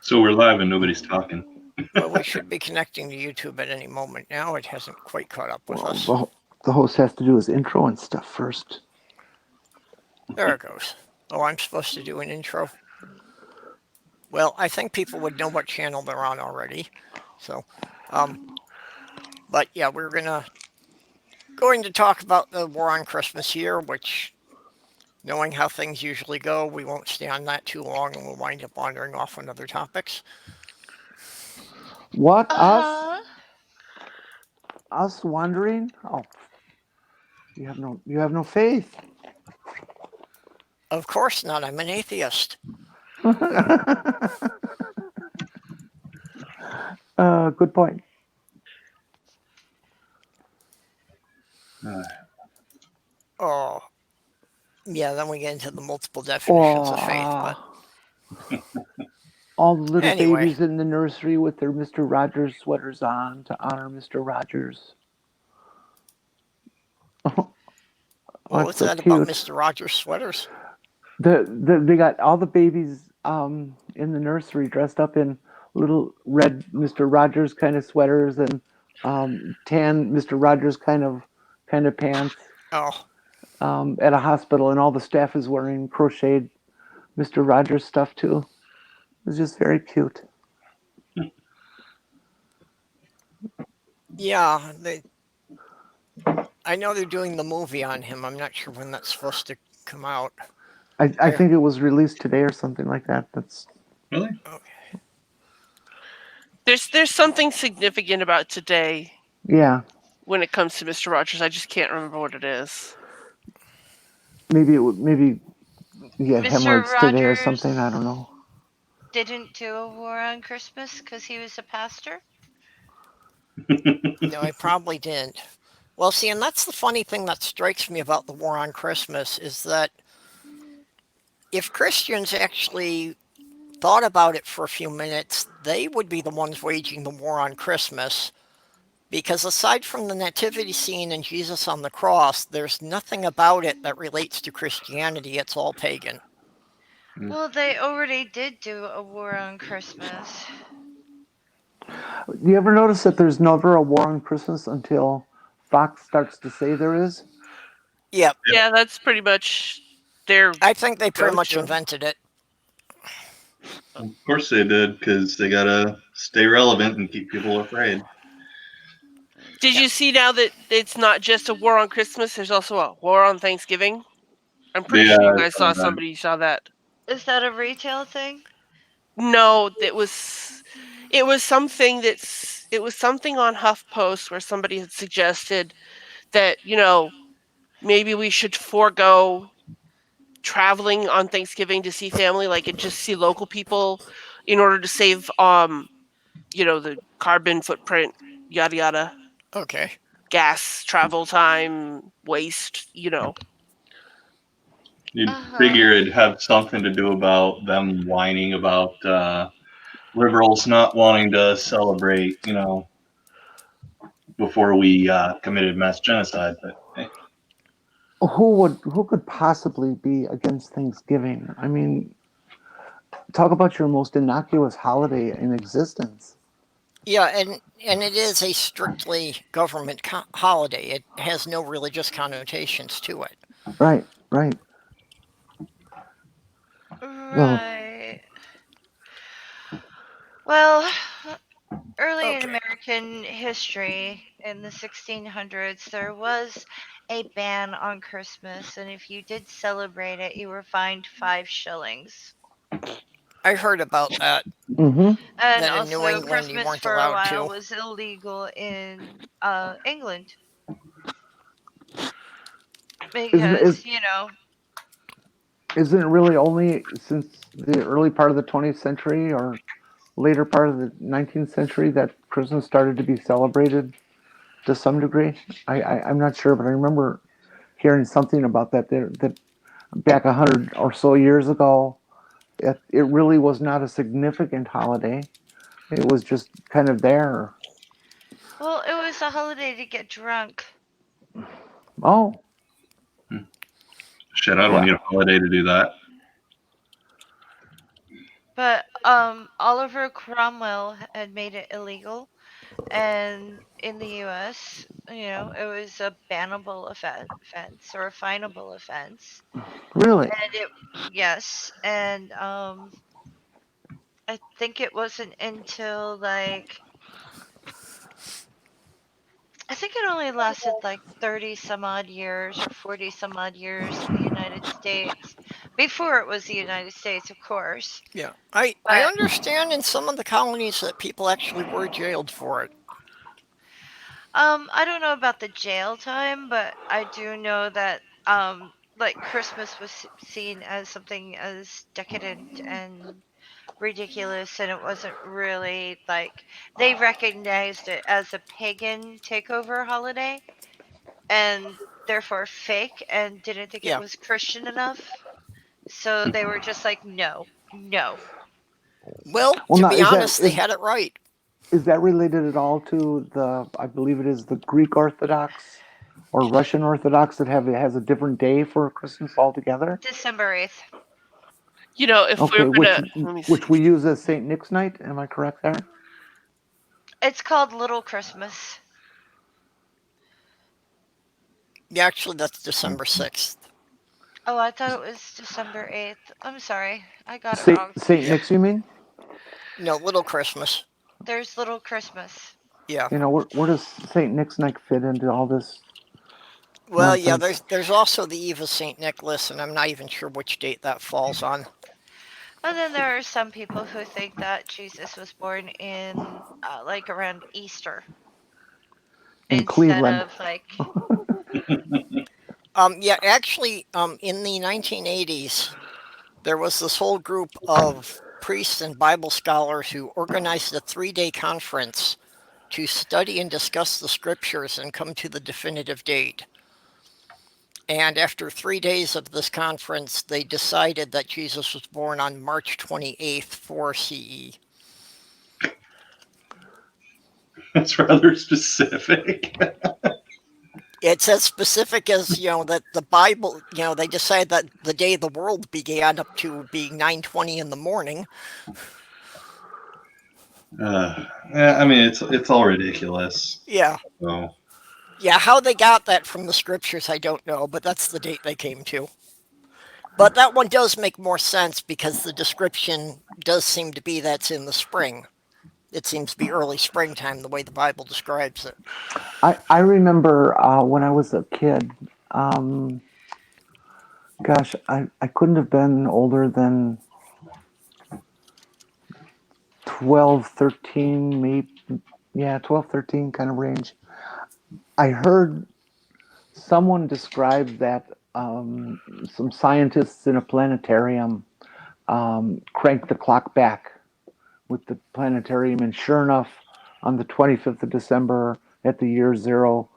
So we're live and nobody's talking. Well, we should be connecting to YouTube at any moment now. It hasn't quite caught up with Well, us. the host has to do his intro and stuff first. There it goes. Oh, I'm supposed to do an intro? Well, I think people would know what channel they're on already. So, but yeah, we're going to talk about the war on Christmas here, which, knowing how things usually go, we won't stay on that too long and we'll wind up wandering off on other topics. What us? Uh-huh. Us wondering? Oh, you have no faith. Of course not. I'm an atheist. Good point. Oh, yeah. Then we get into the multiple definitions of faith. But all the little anyway. babies in the nursery with their Mr. Rogers sweaters on to honor Mr. Rogers. What's so that cute. about Mr. Rogers sweaters? They got all the babies in the nursery dressed up in little red Mr. Rogers kind of sweaters and tan Mr. Rogers kind of pants. Oh. At a hospital, and all the staff is wearing crocheted Mr. Rogers stuff too. It was just very cute. Yeah, I know they're doing the movie on him. I'm not sure when that's supposed to come out. I think it was released today or something like that. That's really okay. There's something significant about today. Yeah. When it comes to Mr. Rogers, I just can't remember what it is. Maybe he had Mr. hemorrhoids today or Rogers something. I don't know. Didn't do a war on Christmas because he was a pastor? No, he probably didn't. Well, see, and that's the funny thing that strikes me about the war on Christmas is that if Christians actually thought about it for a few minutes, they would be the ones waging the war on Christmas. Because aside from the nativity scene and Jesus on the cross, there's nothing about it that relates to Christianity. It's all pagan. Well, they already did do a war on Christmas. You ever notice that there's never a war on Christmas until Fox starts to say there is? Yep. Yeah, that's pretty much their. I think they pretty much go-to. invented it. Of course they did, because they gotta stay relevant and keep people afraid. Did you see now that it's not just a war on Christmas? There's also a war on Thanksgiving. I'm pretty sure you guys saw saw that. Is that a retail thing? No, it was something on HuffPost where somebody had suggested that, maybe we should forego traveling on Thanksgiving to see family, and just see local people in order to save the carbon footprint, yada yada. Okay. Gas, travel time, waste, You'd figure it'd have something to do about them whining about liberals not wanting to celebrate, before we committed mass genocide. But hey. Who could possibly be against Thanksgiving? I mean, talk about your most innocuous holiday in existence. Yeah, and it is a strictly government holiday. It has no religious connotations to it. Right. Right. Well, early in American history, in the 1600s, there was a ban on Christmas, and if you did celebrate it, you were fined 5 shillings. I heard about that. Mm-hmm. And that in also, New England Christmas you weren't for a allowed while to. was illegal in England. Because, Isn't it really only since the early part of the 20th century or later part of the 19th century that Christmas started to be celebrated to some degree? I'm not sure, but I remember hearing something about that back 100 or so years ago. It really was not a significant holiday. It was just kind of there. Well, it was a holiday to get drunk. Oh. Shit, I don't need a holiday to do that. But Oliver Cromwell had made it illegal, and in the U.S., it was a bannable offense or a finable offense. Really? And yes, and I think it wasn't until I think it only lasted like 30 some odd years or 40 some odd years in the United States before it was the United States, of course. Yeah, I But understand in some of the colonies that people actually were jailed for it. I don't know about the jail time, but I do know that like Christmas was seen as something as decadent and ridiculous, and it wasn't really like they recognized it as a pagan takeover holiday and therefore fake and didn't think it Yeah. was Christian enough. So they were just like, no, no. Well, Well, to now be honest, they had it right. is that related at all to the? I believe it is the Greek Orthodox or Russian Orthodox that has a different day for Christmas altogether. December 8th. If we Okay, were gonna, let me which see. we use as Saint Nick's night. Am I correct there? It's called Little Christmas. Yeah, actually, that's December 6th. Oh, I thought it was December 8th. I'm sorry. I got it Saint wrong. Saint Yeah. Nick's, you mean? No, Little Christmas. There's Little Christmas. Yeah. Where does Saint Nick's night fit into all this Well, yeah, nonsense? there's also the Eve of St. Nicholas, and I'm not even sure which date that falls on. And then there are some people who think that Jesus was born in like around Easter In instead Cleveland. of like Yeah, actually, in the 1980s, there was this whole group of priests and Bible scholars who organized a 3-day conference to study and discuss the scriptures and come to the definitive date. And after 3 days of this conference, they decided that Jesus was born on March 28th, 4 CE. That's rather specific. It's as specific as, that the Bible, they decided that the day the world began up to being 9:20 in the morning. Yeah, I mean, it's all ridiculous. Yeah. So, Yeah, how they got that from the scriptures, I don't know, but that's the date they came to. But that one does make more sense because the description does seem to be that's in the spring. It seems to be early springtime, the way the Bible describes it. I remember when I was a kid. Um, Gosh, I couldn't have been older than 12, 13, maybe, yeah, 12, 13 kind of range. I heard someone describe that some scientists in a planetarium cranked the clock back with the planetarium, and sure enough, on the 25th of December at the year zero,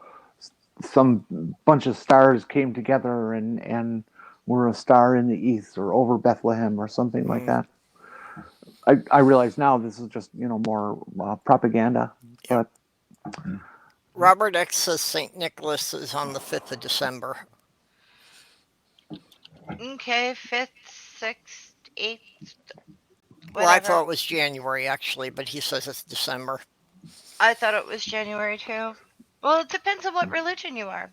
some bunch of stars came together and were a star in the east or over Bethlehem or something like that. I realize now this is just more propaganda, Yeah. but Robert X says St. Nicholas is on the 5th of December. okay, 5th, 6th, 8th, Well, I whatever. thought it was January, actually, but he says it's December. I thought it was January too. Well, it depends on what religion you are.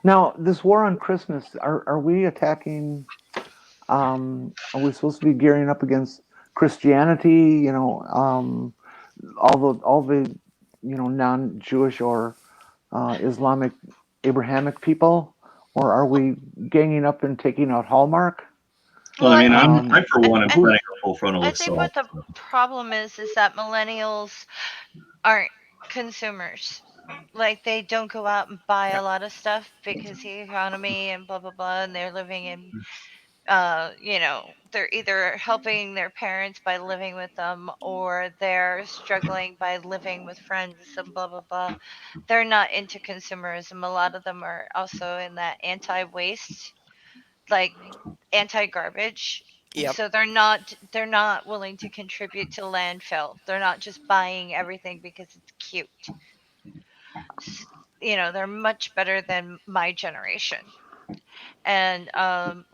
now this war on Christmas, are we attacking? Are we supposed to be gearing up against Christianity? All the non-Jewish or Islamic Abrahamic people, or are we ganging up and taking out Hallmark? well, Well, I I mean, think I for one am Who's planning a full frontal I think assault. what the problem is that millennials aren't consumers. Like they don't go out and buy Yeah. a lot of stuff because the economy and blah blah blah, and they're living in they're either helping their parents by living with them or they're struggling by living with friends and blah blah blah. They're not into consumerism. A lot of them are also in that anti-waste, like anti-garbage. Yep. So they're not willing to contribute to landfill. They're not just buying everything because it's cute. They're much better than my generation. And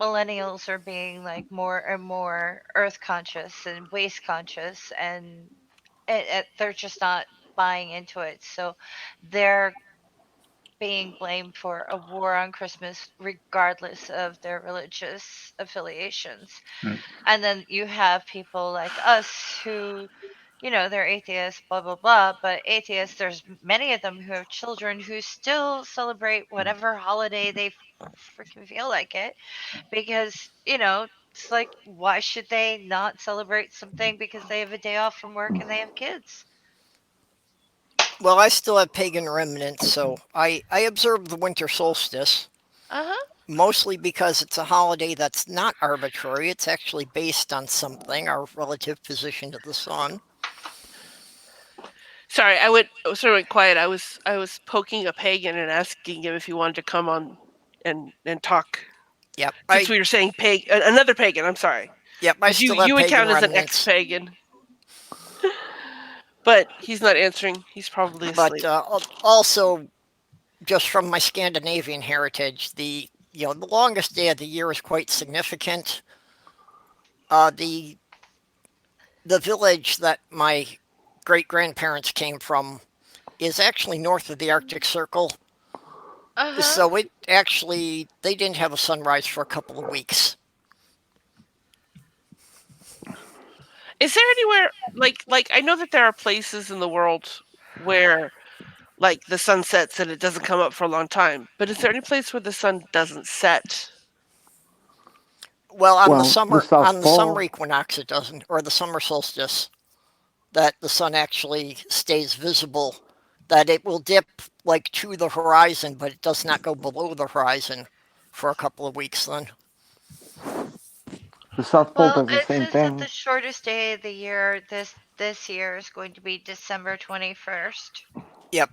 millennials are being like more and more earth conscious and waste conscious, and they're just not buying into it. So they're being blamed for a war on Christmas regardless of their religious affiliations. Hmm. And then you have people like us who, they're atheists, blah, blah, blah. But atheists, there's many of them who have children who still celebrate whatever holiday they freaking feel like it. Because, it's like, why should they not celebrate something because they have a day off from work and they have kids? Well, I still have pagan remnants, so I observe the winter solstice, Uh-huh. mostly because it's a holiday that's not arbitrary. It's actually based on something, our relative position to the sun. Sorry, I sort of went quiet. I was poking a pagan and asking him if he wanted to come on and talk. Yep, Since we were saying another pagan, I'm sorry. I Because you still have would pagan count as an remnants. ex-pagan. But he's not answering. He's probably asleep. But also, just from my Scandinavian heritage, the longest day of the year is quite significant. The village that my great grandparents came from is actually north of the Arctic Circle. Uh-huh. So they didn't have a sunrise for a couple of weeks. Is there anywhere like I know that there are places in the world where like the sun sets and it doesn't come up for a long time, but is there any place where the sun doesn't set? Well, on The South the summer Pole. equinox it doesn't, or the summer solstice, that the sun actually stays visible. That it will dip like to the horizon, but it does not go below the horizon for a couple of weeks. Then, The South Pole Well, does the it same says that the thing. shortest day of the year this year is going to be December 21st. yep,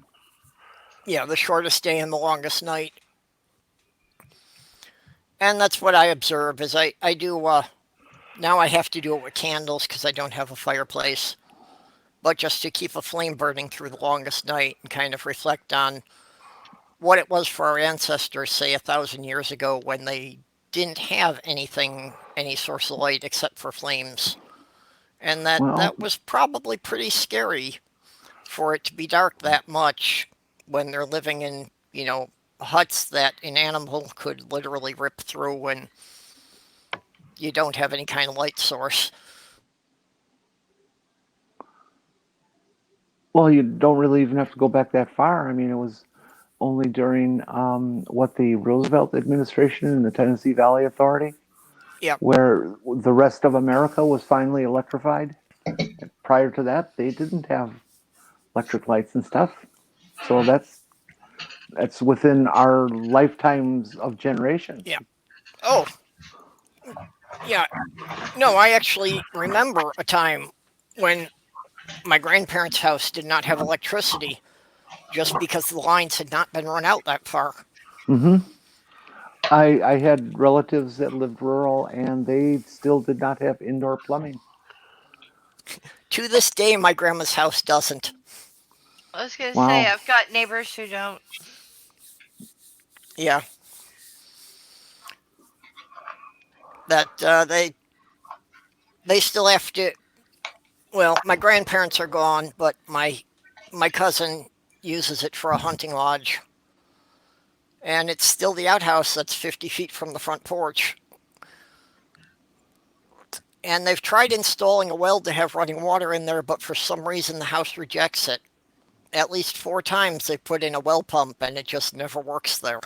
yeah, the shortest day and the longest night, and that's what I observe. Is I do now I have to do it with candles because I don't have a fireplace, but just to keep a flame burning through the longest night and kind of reflect on what it was for our ancestors, say 1,000 years ago, when they didn't have any source of light except for flames, and Well, that was probably pretty scary for it to be dark that much when they're living in huts that an animal could literally rip through when you don't have any kind of light source. well, you don't really even have to go back that far. I mean, it was only during what the Roosevelt administration and the Tennessee Valley Authority, Yep. where the rest of America was finally electrified. Prior to that, they didn't have electric lights and stuff. So that's within our lifetimes of generations. Yeah. Oh, yeah. No, I actually remember a time when my grandparents' house did not have electricity just because the lines had not been run out that far. Hmm. I had relatives that lived rural, and they still did not have indoor plumbing. To this day, my grandma's house doesn't. I was going to say, Wow. I've got neighbors who don't. Yeah, that they still have to. Well, my grandparents are gone, but my cousin uses it for a hunting lodge, and it's still the outhouse that's 50 feet from the front porch. And they've tried installing a well to have running water in there, but for some reason the house rejects it. At least 4 times they put in a well pump, and it just never works there.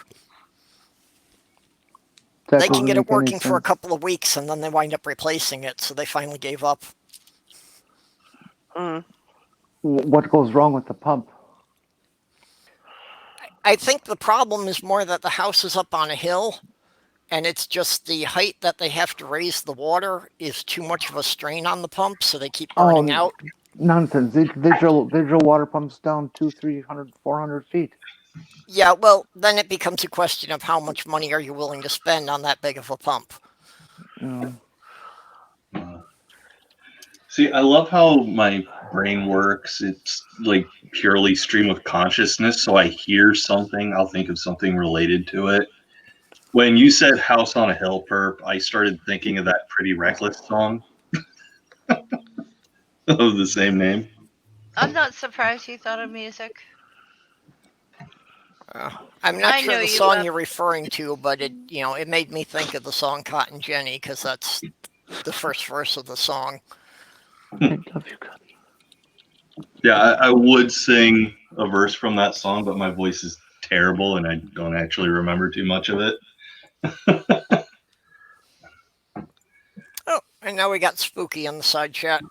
That They can doesn't get it make any working for a sense. couple of weeks, and then they wind up replacing it, so they finally gave up. Mm. What goes wrong with the pump? I think the problem is more that the house is up on a hill, and it's just the height that they have to raise the water is too much of a strain on the pump, so they keep burning Oh, out. nonsense! They drill water pumps down 200, 300, 400 feet. Yeah, well, then it becomes a question of how much money are you willing to spend on that big of a pump. You know. Uh, See, I love how my brain works. It's like purely stream of consciousness. So I hear something, I'll think of something related to it. When you said House on a Hill, Perp, I started thinking of that Pretty Reckless song of the same name. I'm not surprised you thought of music. Uh, I'm not I sure know the you song love. you're referring to, but it made me think of the song Cotton Jenny because that's the first verse of the song. I love you, Cubby. Yeah, I would sing a verse from that song, but my voice is terrible and I don't actually remember too much of it. Oh, and now we got Spooky on the side chat.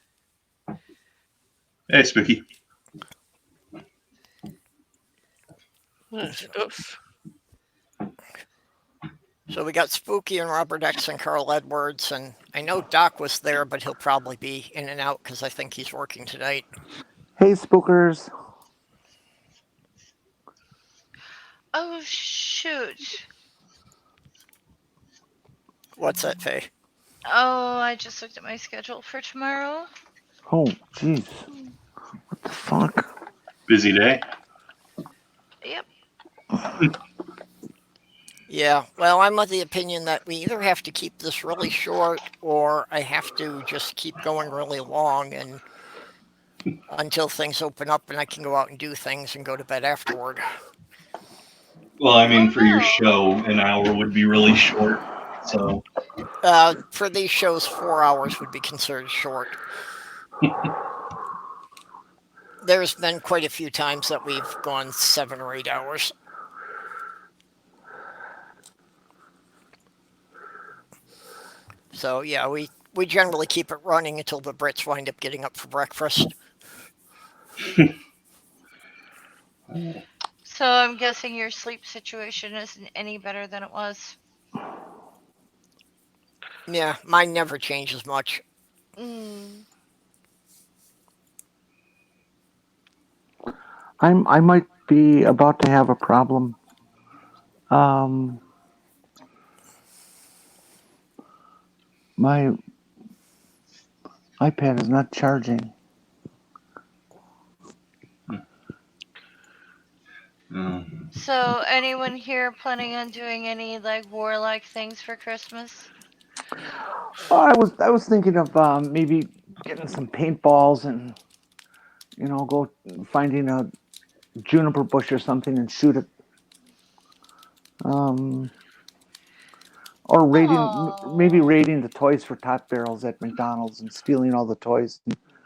Hey, Spooky. Oof. So we got Spooky and Robert X and Carl Edwards, and I know Doc was there, but he'll probably be in and out because I think he's working tonight. Hey, spookers. Oh shoot. What's that, Faye? Oh, I just looked at my schedule for tomorrow. Oh, jeez. What the fuck? Busy day. Yep. Yeah, well, I'm of the opinion that we either have to keep this really short or I have to just keep going really long and until things open up and I can go out and do things and go to bed afterward. Well, I mean, Oh for your no. show, an hour would be really short. So, For these shows, 4 hours would be considered short. There's been quite a few times that we've gone 7 or 8 hours. So yeah, we generally keep it running until the Brits wind up getting up for breakfast. So I'm guessing your sleep situation isn't any better than it was. Yeah, mine never changes much. Mm. I might be about to have a problem. Um, my iPad is not charging. So anyone here planning on doing any like warlike things for Christmas? Oh, I was thinking of maybe getting some paintballs and go finding a juniper bush or something and shoot it. Um, or maybe Oh. raiding the toys for top barrels at McDonald's and stealing all the toys,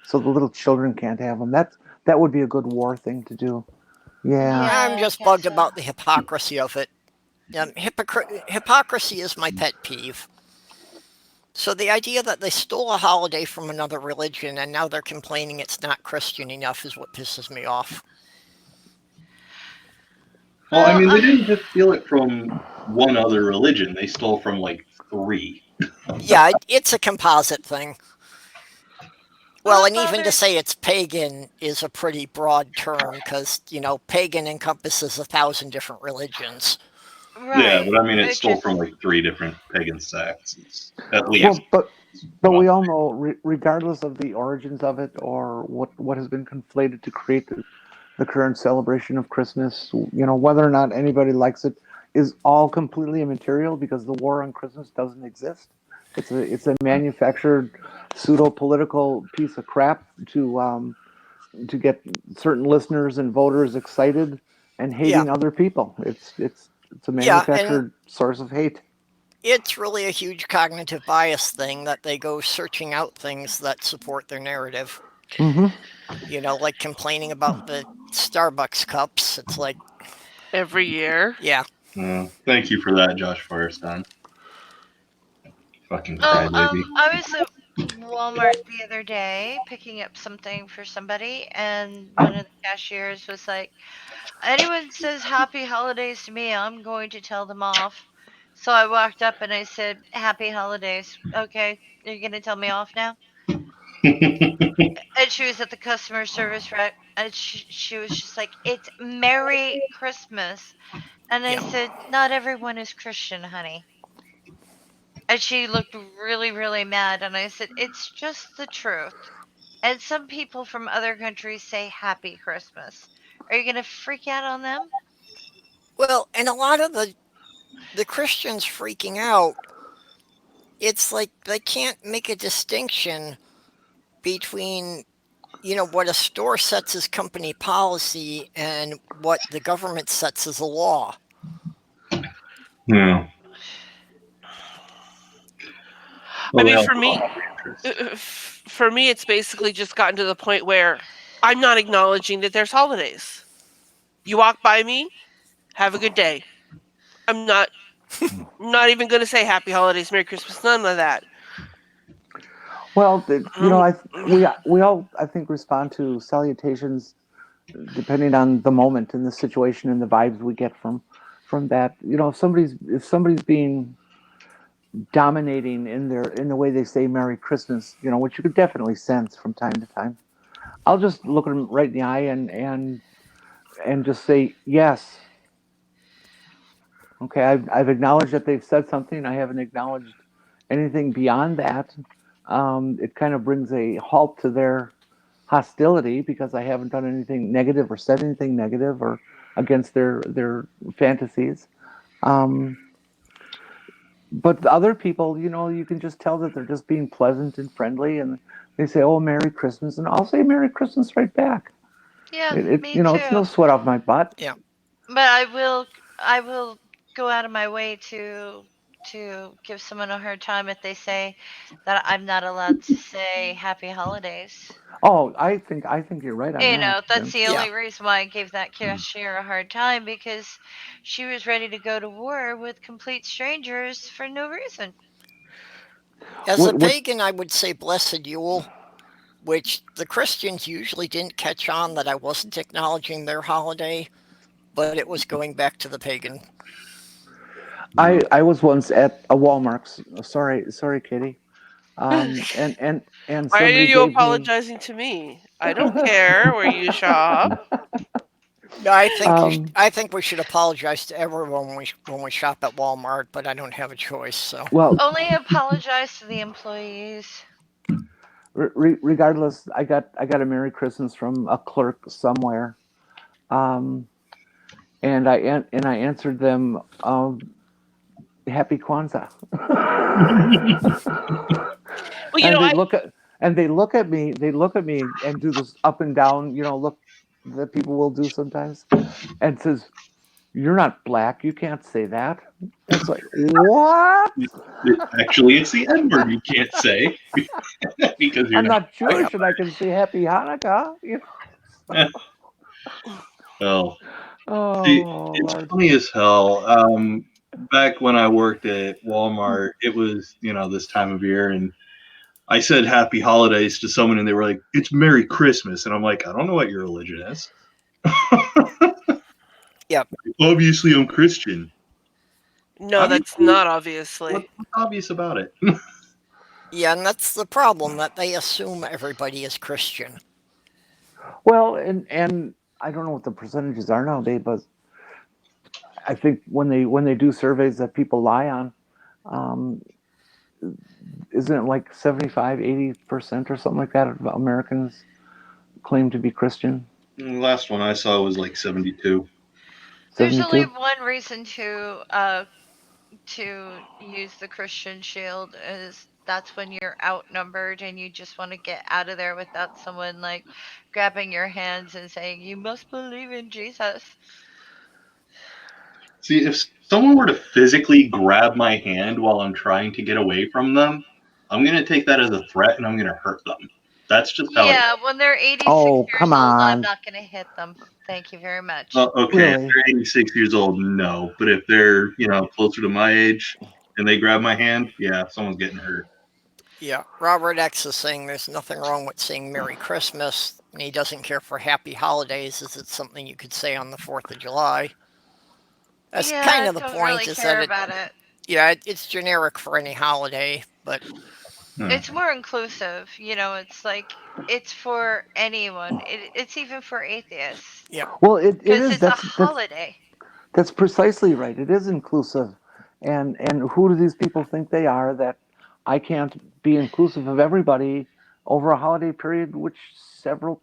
so the little children can't have them. That would be a good war thing to do. Yeah. I'm Yeah, I just guess bugged so. about the hypocrisy of it. Hypocrisy is my pet peeve. So the idea that they stole a holiday from another religion and now they're complaining it's not Christian enough is what pisses me off. well, I Well, mean, they didn't just steal it from one other religion. They stole from like three. Yeah, it's a composite thing. well, Well, it and even to bothers. say it's pagan is a pretty broad term because, pagan encompasses 1,000 different religions. Yeah, Right. but I mean, it It stole just. from like three different pagan sects, at least. Well, but Well, we all know, regardless of the origins of it or what has been conflated to create the current celebration of Christmas, whether or not anybody likes it is all completely immaterial because the war on Christmas doesn't exist. It's a manufactured pseudo political piece of crap to get certain listeners and voters excited and Yeah, hating other people. It's a yeah, and manufactured source of hate. it's really a huge cognitive bias thing that they go searching out things that support their narrative. Hmm. Like complaining about the Starbucks cups. It's like, Every year. yeah, thank you for that, Josh Firestein. Fucking Oh, crybaby. I was at Walmart the other day picking up something for somebody, and one of the cashiers was like, "Anyone says happy holidays to me, I'm going to tell them off." So I walked up and I said, "Happy holidays." Okay, you're gonna tell me off now? And she was at the customer service rep, and she was just like, "It's Merry Christmas." And I yeah. said, "Not everyone is Christian, honey." And she looked really, really mad. And I said, "It's just the truth. And some people from other countries say Happy Christmas. Are you going to freak out on them?" Well, and a lot of the the Christians freaking out, it's like they can't make a distinction between what a store sets as company policy and what the government sets as a law. Yeah. I Well, they mean, also have interest. for me, it's basically just gotten to the point where I'm not acknowledging that there's holidays. You walk by me, have a good day. I'm not even going to say happy holidays, Merry Christmas, none of that. Well, Um, we all, I think, respond to salutations depending on the moment and the situation and the vibes we get from that. If somebody's being dominating in the way they say Merry Christmas, which you could definitely sense from time to time, I'll just look at them right in the eye and just say yes. Okay, I've acknowledged that they've said something. I haven't acknowledged anything beyond that. It kind of brings a halt to their hostility because I haven't done anything negative or said anything negative or against their fantasies. Um, but other people, you can just tell that they're just being pleasant and friendly, and they say, "Oh, Merry Christmas," and I'll say Merry Christmas right back. Yeah, It me you know, it's no too. sweat off my butt. Yeah. But I will go out of my way to give someone a hard time if they say that I'm not allowed to say happy holidays. Oh, I think you're right on that, That's Jen. the Yeah. only reason why I gave that cashier a hard time because she was ready to go to war with complete strangers for no reason. As a What pagan, I would say Blessed Yule, which the Christians usually didn't catch on that I wasn't acknowledging their holiday, but it was going back to the pagan. I was once at a Walmart. Sorry, Kitty. And Why are somebody you gave me. apologizing to me? I don't care where you shop. No, um, I think we should apologize to everyone when we shop at Walmart, but I don't have a choice. So well, Only apologize to the employees. regardless, I got a Merry Christmas from a clerk somewhere, um, and I answered them Happy Kwanzaa, Well, and they look at me and do this up and down, look that people will do sometimes, and says, "You're not black. You can't say that." It's like, what? Actually, it's the N word you can't say because you're I'm not not yeah, Jewish and I can say Happy Hanukkah. black. Well, see, Oh it's Lord. funny as hell. Back when I worked at Walmart, it was this time of year, and I said Happy Holidays to someone, and they were like, "It's Merry Christmas," and I'm like, "I don't know what your religion is. yeah, Obviously, I'm Christian. no, that's Obviously, not obviously. what's obvious about it?" yeah, and that's the problem that they assume everybody is Christian. Well, and I don't know what the percentages are nowadays, but I think when they do surveys that people lie on, um, isn't it like 75, 80% or something like that of Americans claim to be Christian? The last one I saw was like 72. There's only 72? one reason to use the Christian shield is that's when you're outnumbered and you just want to get out of there without someone like grabbing your hands and saying you must believe in Jesus. See, if someone were to physically grab my hand while I'm trying to get away from them, I'm going to take that as a threat and I'm going to hurt them. That's just how I. Yeah, when they're 86 Oh, years come old, I'm on. not going to hit them. Thank you very much. Okay, if Really? they're 86 years old, no. But if they're, closer to my age and they grab my hand, yeah, someone's getting hurt. Yeah, Robert X is saying there's nothing wrong with saying Merry Christmas, and he doesn't care for Happy Holidays. Is it something you could say on the 4th of July? That's Yeah, kind I of the don't really point. Is that care about it. it's generic for any holiday, but Hmm. It's more inclusive. It's like it's for anyone. It's even for atheists yeah, Well, it because is. it's a That's holiday. That's precisely right. It is inclusive. And who do these people think they are that I can't be inclusive of everybody over a holiday period which several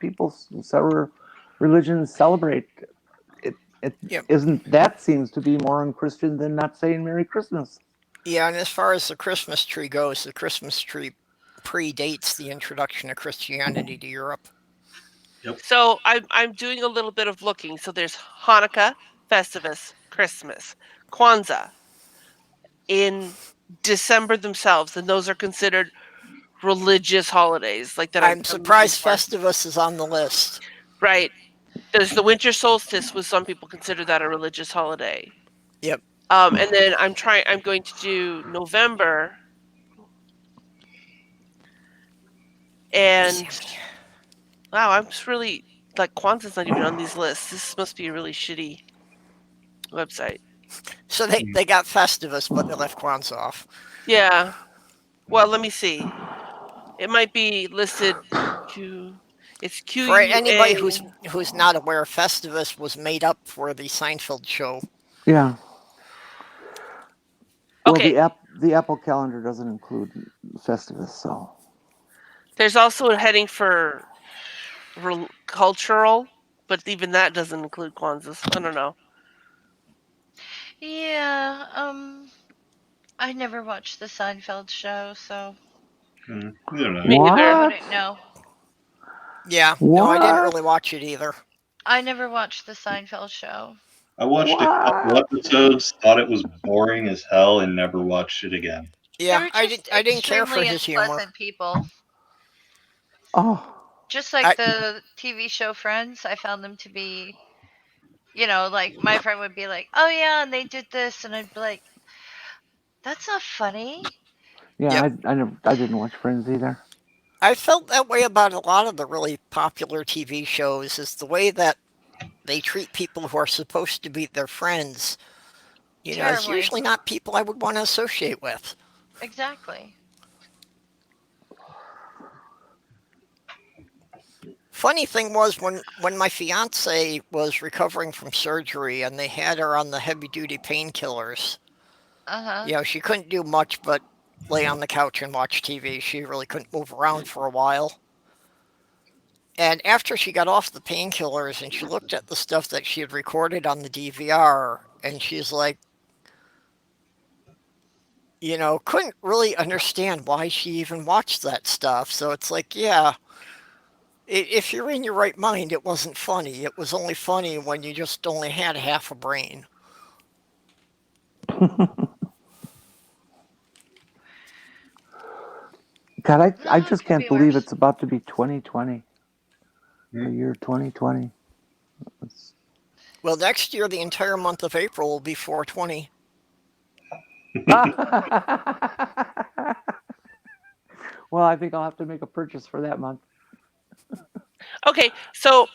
religions celebrate? Yep. Isn't that seems to be more unchristian than not saying Merry Christmas? Yeah, and as far as the Christmas tree goes, the Christmas tree predates the introduction of Christianity to Europe. Yep. So I'm doing a little bit of looking. So there's Hanukkah, Festivus, Christmas, Kwanzaa in December themselves, and those are considered religious holidays, like that I'm I'm looking surprised for. Festivus is on the list. Right. There's the winter solstice, was some people consider that a religious holiday. Yep. And then I'm going to do November, and wow, I'm just really like Kwanzaa's not even on these lists. This must be a really shitty website. So they got Festivus, but they left Kwanzaa off. Yeah. Well, let me see. It might be listed to. It's For anybody QUA. who's not aware, Festivus was made up for the Seinfeld show. Yeah. Well, Okay. the Apple calendar doesn't include Festivus, so There's also a heading for cultural, but even that doesn't include Kwanzaa. So I don't know. Yeah, I never watched the Seinfeld show, so I don't know. Me I either. what? wouldn't know. Yeah, no, I didn't What? really watch it either. I never watched the Seinfeld show. I watched a couple What? episodes, thought it was boring as hell, and never watched it again. They Yeah, were just I didn't care for extremely his humor. unpleasant people. Oh, Just like I the TV show Friends, I found them to be, like my friend would be like, "Oh yeah, and they did this," and I'd be like, "That's not funny." yeah. Yep. I didn't watch Friends either. I felt that way about a lot of the really popular TV shows. Is the way that they treat people who are supposed to be their friends. It's Terribly. usually not people I would want to associate with. Exactly. Funny thing was when my fiance was recovering from surgery and they had her on the heavy duty painkillers. Uh-huh. She couldn't do much but lay on the couch and watch TV. She really couldn't move around for a while. And after she got off the painkillers and she looked at the stuff that she had recorded on the DVR, and she's like, couldn't really understand why she even watched that stuff. So it's like, yeah, if you're in your right mind, it wasn't funny. It was only funny when you just only had half a brain. God, I No, it just could can't be believe worse. it's about to be 2020. The year 2020. It's, Well, next year, the entire month of April will be 420. well, I think I'll have to make a purchase for that month. Okay, so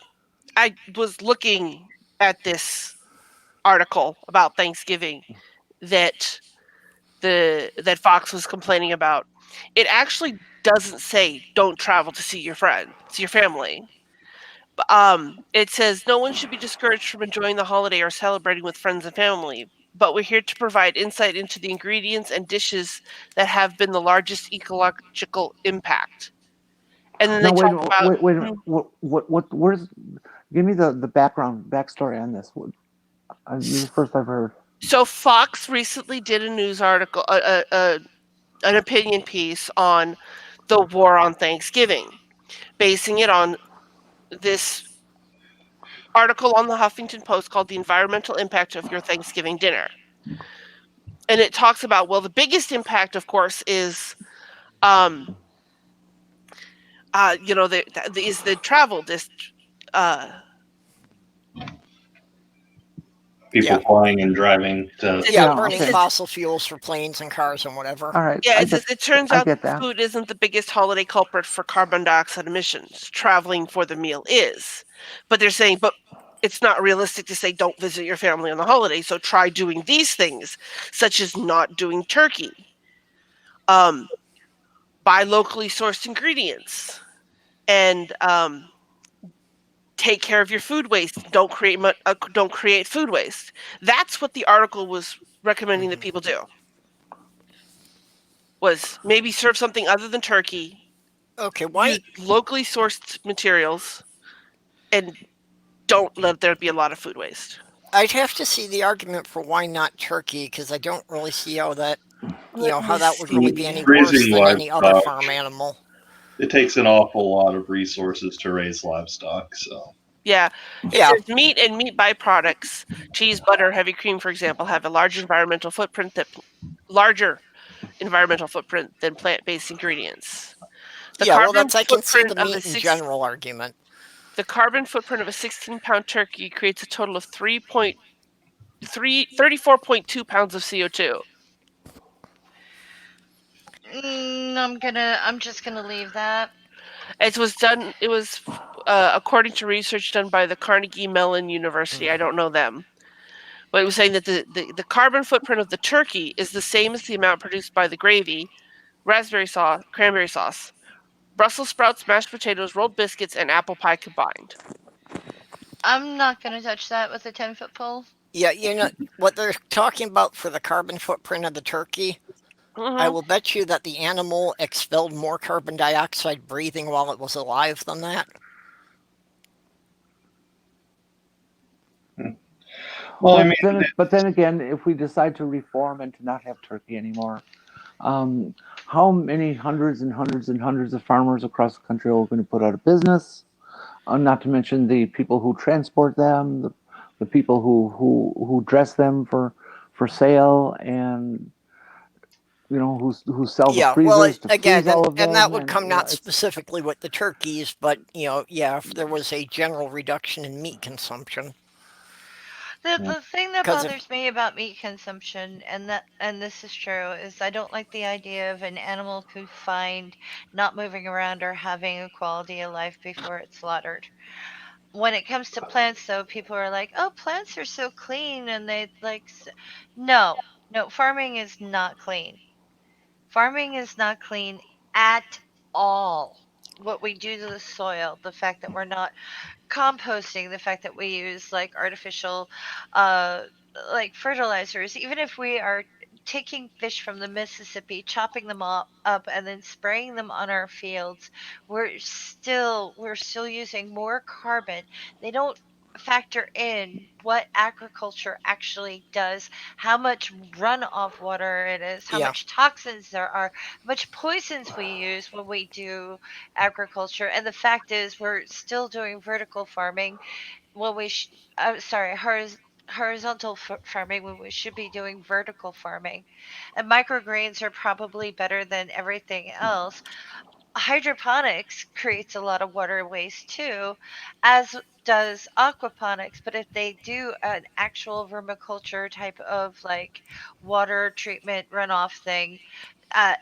I was looking at this article about Thanksgiving that that Fox was complaining about. It actually doesn't say don't travel to see your friends, your family. It says no one should be discouraged from enjoying the holiday or celebrating with friends and family. But we're here to provide insight into the ingredients and dishes that have been the largest ecological impact. And then they No, wait, talk about. wait, wait. Where's? Give me the backstory on this. This is the first I've heard. So Fox recently did a news article, an opinion piece on the war on Thanksgiving, basing it on this article on the Huffington Post called "The Environmental Impact of Your Thanksgiving Dinner," and it talks about, well, the biggest impact, of course, is um is the travel uh Yeah, People flying and driving to. dis- yeah, Yeah. burning Okay. fossil fuels for planes and cars and whatever. All right. yeah, it says it turns I out get that that. food isn't the biggest holiday culprit for carbon dioxide emissions. Traveling for the meal is. But they're saying, but it's not realistic to say don't visit your family on the holiday. So try doing these things, such as not doing turkey. Buy locally sourced ingredients, and take care of your food waste. Don't create food waste. That's what the article was recommending that people do. Was maybe serve something other than turkey, Okay, why? use locally sourced materials, and don't let there be a lot of food waste. I'd have to see the argument for why not turkey, because I don't really see how that, Let how me that would really be see. any worse Raising than any other livestock, farm animal. it takes an awful lot of resources to raise livestock. So Yeah, it Yeah, says meat and meat byproducts, cheese, butter, heavy cream, for example, have a larger environmental footprint than plant-based ingredients. The yeah. Well, carbon that's I can see footprint the of a meat in general argument. 16-pound turkey creates a total of 34.2 pounds of CO2. I'm just gonna leave that. It was according to research done by the Carnegie Mellon University. I don't know them. But it was saying that the carbon footprint of the turkey is the same as the amount produced by the gravy, raspberry sauce, cranberry sauce, Brussels sprouts, mashed potatoes, rolled biscuits, and apple pie combined. I'm not gonna touch that with a 10-foot pole. Yeah, what they're talking about for the carbon footprint of the turkey. I Hmm. will bet you that the animal expelled more carbon dioxide breathing while it was alive than that. well, I mean, But then again, if we decide to reform and to not have turkey anymore, um, how many hundreds and hundreds and hundreds of farmers across the country are going to put out of business? Not to mention the people who transport them, the people who dress them for sale, and who sell the Yeah, well, freezers to freeze again, all of and that them, would and come not it's specifically with the turkeys, but yeah, if there was a general reduction in meat consumption, The thing that because if bothers me about meat consumption, and this is true, is I don't like the idea of an animal confined, not moving around or having a quality of life before it's slaughtered. When it comes to plants, though, people are like, "Oh, plants are so clean," and they like, no, no, farming is not clean. Farming is not clean at all. What we do to the soil, the fact that we're not composting, the fact that we use like artificial uh like fertilizers, even if we are taking fish from the Mississippi, chopping them all up and then spraying them on our fields, we're still using more carbon. They don't factor in what agriculture actually does, how much runoff water it is, how yeah, much toxins there are, how much poisons we use when we do agriculture. And the fact is, we're still doing vertical farming when sorry, horizontal farming when we should be doing vertical farming. And microgreens are probably better than everything else. Hydroponics creates a lot of water waste too, as does aquaponics. But if they do an actual vermiculture type of like water treatment runoff thing,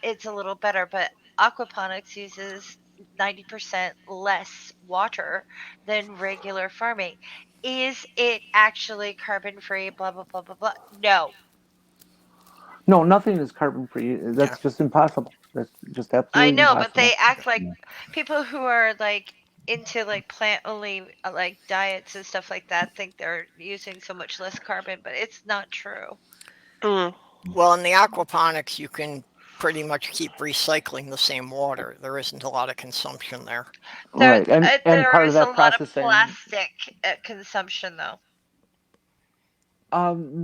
it's a little better. But aquaponics uses 90% less water than regular farming. Is it actually carbon free? Blah, blah, blah, blah, blah. No. no, nothing is carbon free. yeah, That's just impossible. That's just I absolutely know, but impossible. they act like people who are like into like plant only like diets and stuff like that think they're using so much less carbon, but it's not true. Mm. well, in the aquaponics, you can pretty much keep recycling the same water. There isn't a lot of consumption there. There, Right, and there part of is a that lot of processing. plastic consumption though.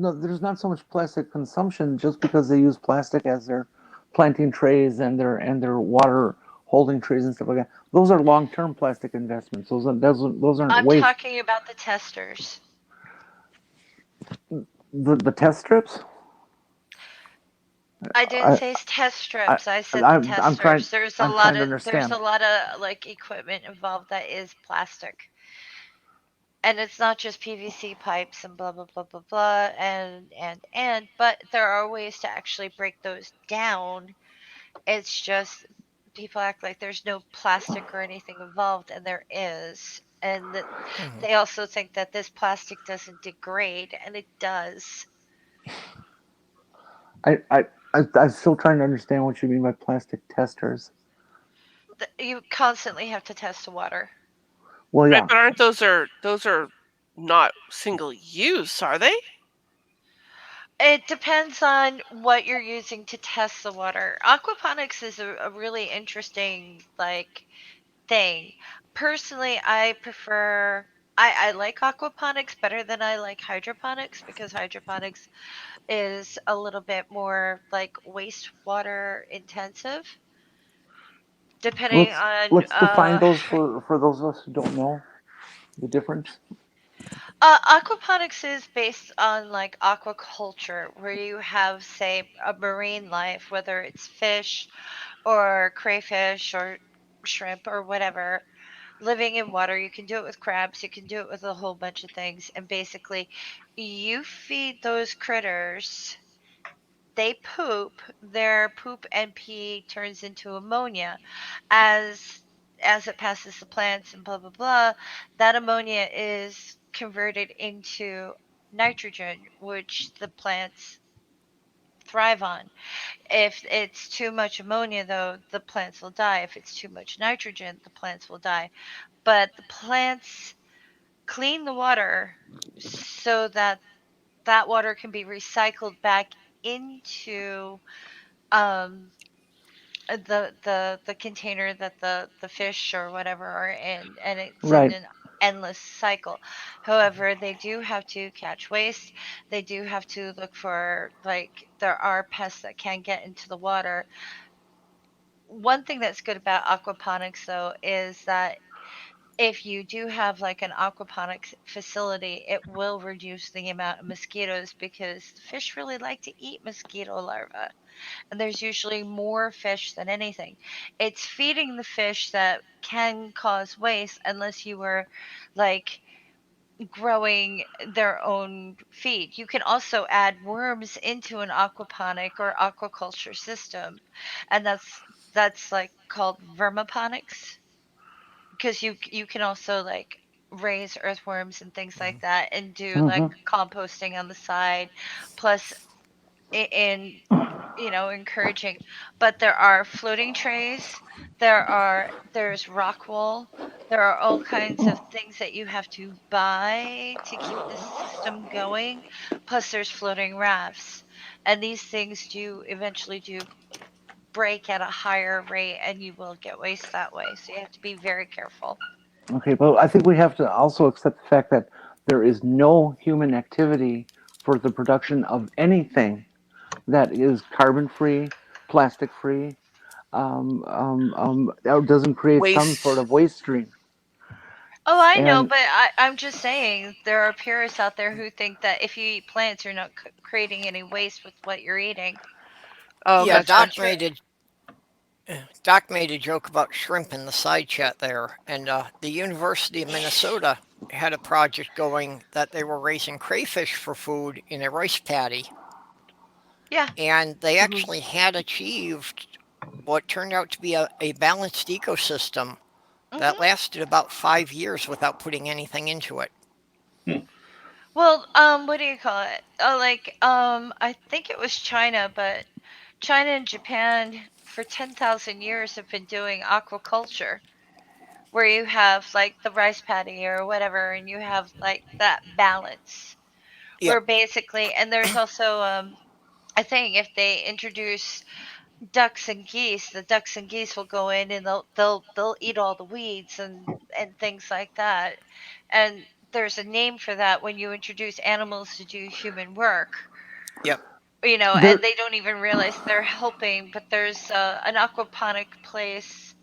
No, there's not so much plastic consumption just because they use plastic as their planting trays and their water holding trays and stuff like that. Those are long term plastic investments. Those aren't I'm waste. talking about the testers. The test strips. I didn't I, say test I strips. I said the I'm trying testers. There's a I'm lot trying to of understand. like equipment involved that is plastic. And it's not just PVC pipes and blah blah blah blah blah but there are ways to actually break those down. It's just people act like there's no plastic or anything involved, and there is. And that Mhm. they also think that this plastic doesn't degrade, and it does. I, I, I'm still trying to understand what you mean by plastic testers. You constantly have to test the water. Well, Right, yeah. but aren't those are not single use, are they? It depends on what you're using to test the water. Aquaponics is a really interesting like thing. Personally, I prefer. I like aquaponics better than I like hydroponics because hydroponics is a little bit more like wastewater intensive, depending Let's on let's define those for those of us who don't know the difference. aquaponics is based on like aquaculture, where you have, say, a marine life, whether it's fish or crayfish or shrimp or whatever, living in water. You can do it with crabs, you can do it with a whole bunch of things. And basically, you feed those critters, they poop, their poop and pee turns into ammonia as it passes the plants and blah blah blah. That ammonia is converted into nitrogen, which the plants thrive on. If it's too much ammonia, though, the plants will die. If it's too much nitrogen, the plants will die. But the plants clean the water so that that water can be recycled back into um, the container that the fish or whatever are in, and it's in Right. an endless cycle. However, they do have to catch waste. They do have to look for, like, there are pests that can get into the water. One thing that's good about aquaponics, though, is that if you do have like an aquaponics facility, it will reduce the amount of mosquitoes because the fish really like to eat mosquito larvae. And there's usually more fish than anything. It's feeding the fish that can cause waste unless you were like growing their own feed. You can also add worms into an aquaponic or aquaculture system, and that's like called vermiponics, because you can also like raise earthworms and things like that and do like Hmm. composting on the side, plus in encouraging. But there are floating trays, there's rock wool, there are all kinds of things that you have to buy to keep the system going, plus there's floating rafts, and these things do eventually do break at a higher rate, and you will get waste that way, so you have to be very careful. Okay, but I think we have to also accept the fact that there is no human activity for the production of anything that is carbon free, plastic free, that doesn't create some sort Waste. of waste stream. Oh, I know, And but I'm just saying there are purists out there who think that if you eat plants, you're not creating any waste with what you're eating. Oh, Yeah, That's not gotcha. true. Doc made a joke about shrimp in the side chat there, and the University of Minnesota had a project going that they were raising crayfish for food in a rice paddy, Yeah. and they Hmm. actually had achieved what turned out to be a balanced ecosystem that Hmm. lasted about 5 years without putting anything into it. Hmm. Well, what do you call it? Like, I think it was China, but China and Japan for 10,000 years have been doing aquaculture, where you have like the rice paddy or whatever, and you have like that balance, where Yep, basically, and there's also I think if they introduce ducks and geese, the ducks and geese will go in and they'll eat all the weeds and things like that. And there's a name for that when you introduce animals to do human work, yep, and there, they don't even realize they're helping. But there's an aquaponic place,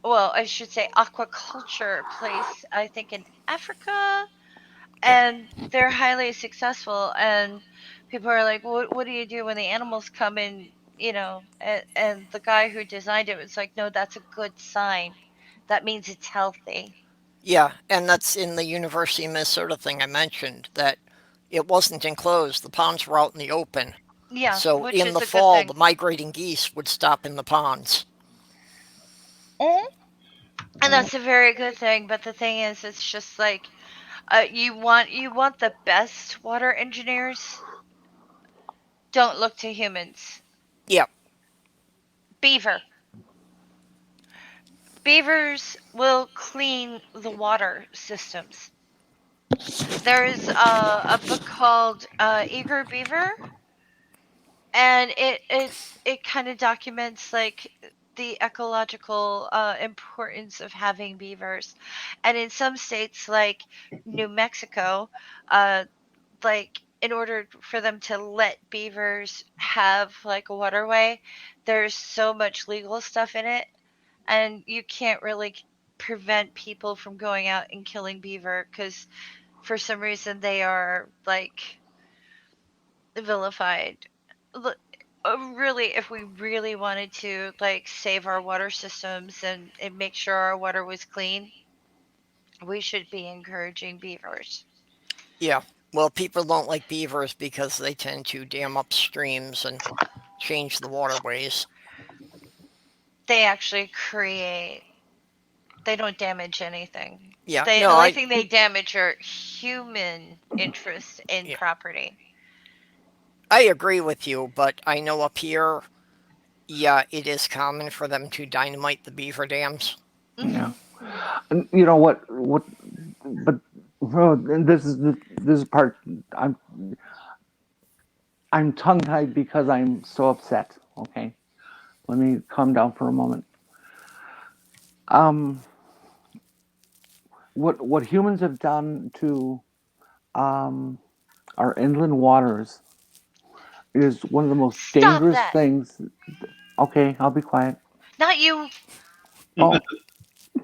well, I should say aquaculture place, I think in Africa, yep. and they're highly successful. And people are like, what do you do when the animals come in, and the guy who designed it was like, no, that's a good sign, that means it's healthy. Yeah, and that's in the University of Minnesota thing I mentioned that it wasn't enclosed. The ponds were out in the open. Yeah, So which in is the a good fall, thing. the migrating geese would stop in the ponds. Mhm. And that's a very good thing. But the thing is, it's just like, you want the best water engineers, don't look to humans. Yep, Beaver. Beavers will clean the water systems. There's a book called Eager Beaver, and it kind of documents like the ecological importance of having beavers. And in some states like New Mexico, uh, like in order for them to let beavers have like a waterway, there's so much legal stuff in it, and you can't really prevent people from going out and killing beaver because for some reason they are like vilified. Look, really, if we really wanted to like save our water systems and make sure our water was clean, we should be encouraging beavers. Yeah. Well, people don't like beavers because they tend to dam up streams and change the waterways. They actually create, they don't damage anything. Yeah. They, No, the only I thing they damage are human interest in yeah, property. I agree with you, but I know up here, yeah, it is common for them to dynamite the beaver dams. Yeah. Hmm. And you know what? But well, and this is part. I'm I'm tongue tied because I'm so upset. Okay, let me calm down for a moment. Um, what humans have done to um, our inland waters is one of the most Stop dangerous that! things. Okay, I'll be quiet. Not you, Oh,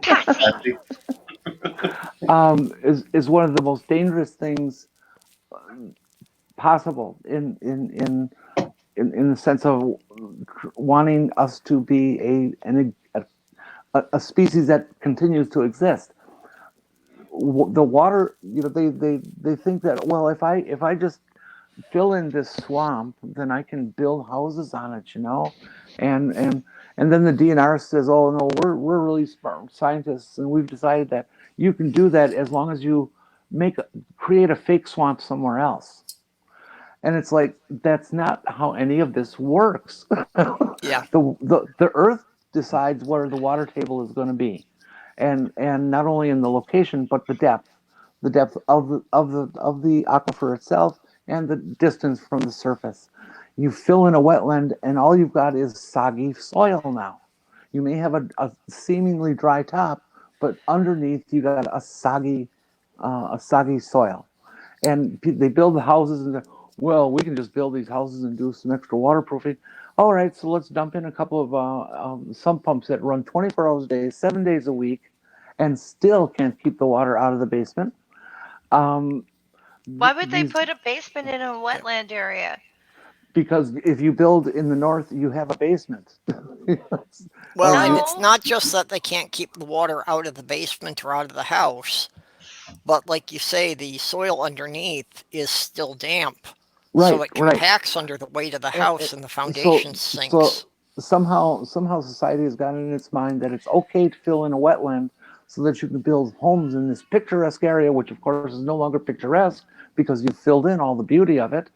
Patsy! is one of the most dangerous things possible in the sense of wanting us to be a species that continues to exist. The water, they think that, well, if I just fill in this swamp, then I can build houses on it, and and and then the DNR says, oh no, we're really smart scientists, and we've decided that you can do that as long as you create a fake swamp somewhere else. And it's like, that's not how any of this works. Yeah. The Earth decides where the water table is going to be, and not only in the location but the depth of the aquifer itself, and the distance from the surface. You fill in a wetland, and all you've got is soggy soil now. You may have a seemingly dry top, but underneath you got a soggy soil. And they build the houses, and well, we can just build these houses and do some extra waterproofing. All right, so let's dump in a couple of sump pumps that run 24 hours a day, 7 days a week, and still can't keep the water out of the basement. Um, Why would they these put a basement in a Yeah. wetland area? Because if you build in the north, you have a basement. Well, or and you it's No. not just that they can't keep the water out of the basement or out of the house, but like you say, the soil underneath is still damp, so Right, it right. compacts under the weight of the And house and the so foundation so sinks. somehow society has got in its mind that it's okay to fill in a wetland so that you can build homes in this picturesque area, which of course is no longer picturesque because you've filled in all the beauty of it,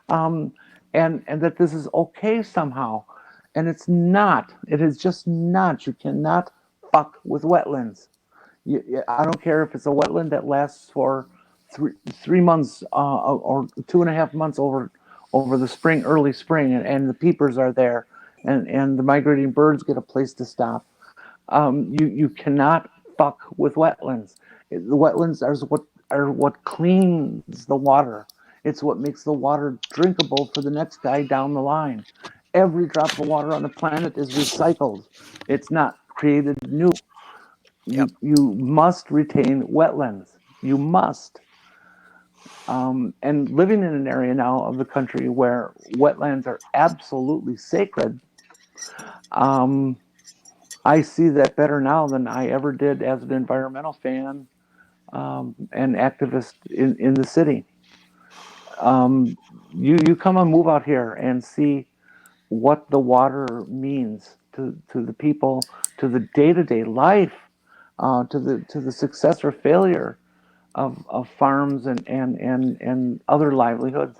um, and that this is okay somehow, and it's not. It is just not. You cannot fuck with wetlands. I don't care if it's a wetland that lasts for 3 months or 2.5 months over the spring, early spring, and the peepers are there, and the migrating birds get a place to stop. You cannot fuck with wetlands. The wetlands are what cleans the water. It's what makes the water drinkable for the next guy down the line. Every drop of water on the planet is recycled. It's not created new. Yep. You must retain wetlands. You must. And living in an area now of the country where wetlands are absolutely sacred, um, I see that better now than I ever did as an environmental fan and activist in the city. Um, you come and move out here and see what the water means to the people, to the day to day life, to the success or failure of farms and other livelihoods.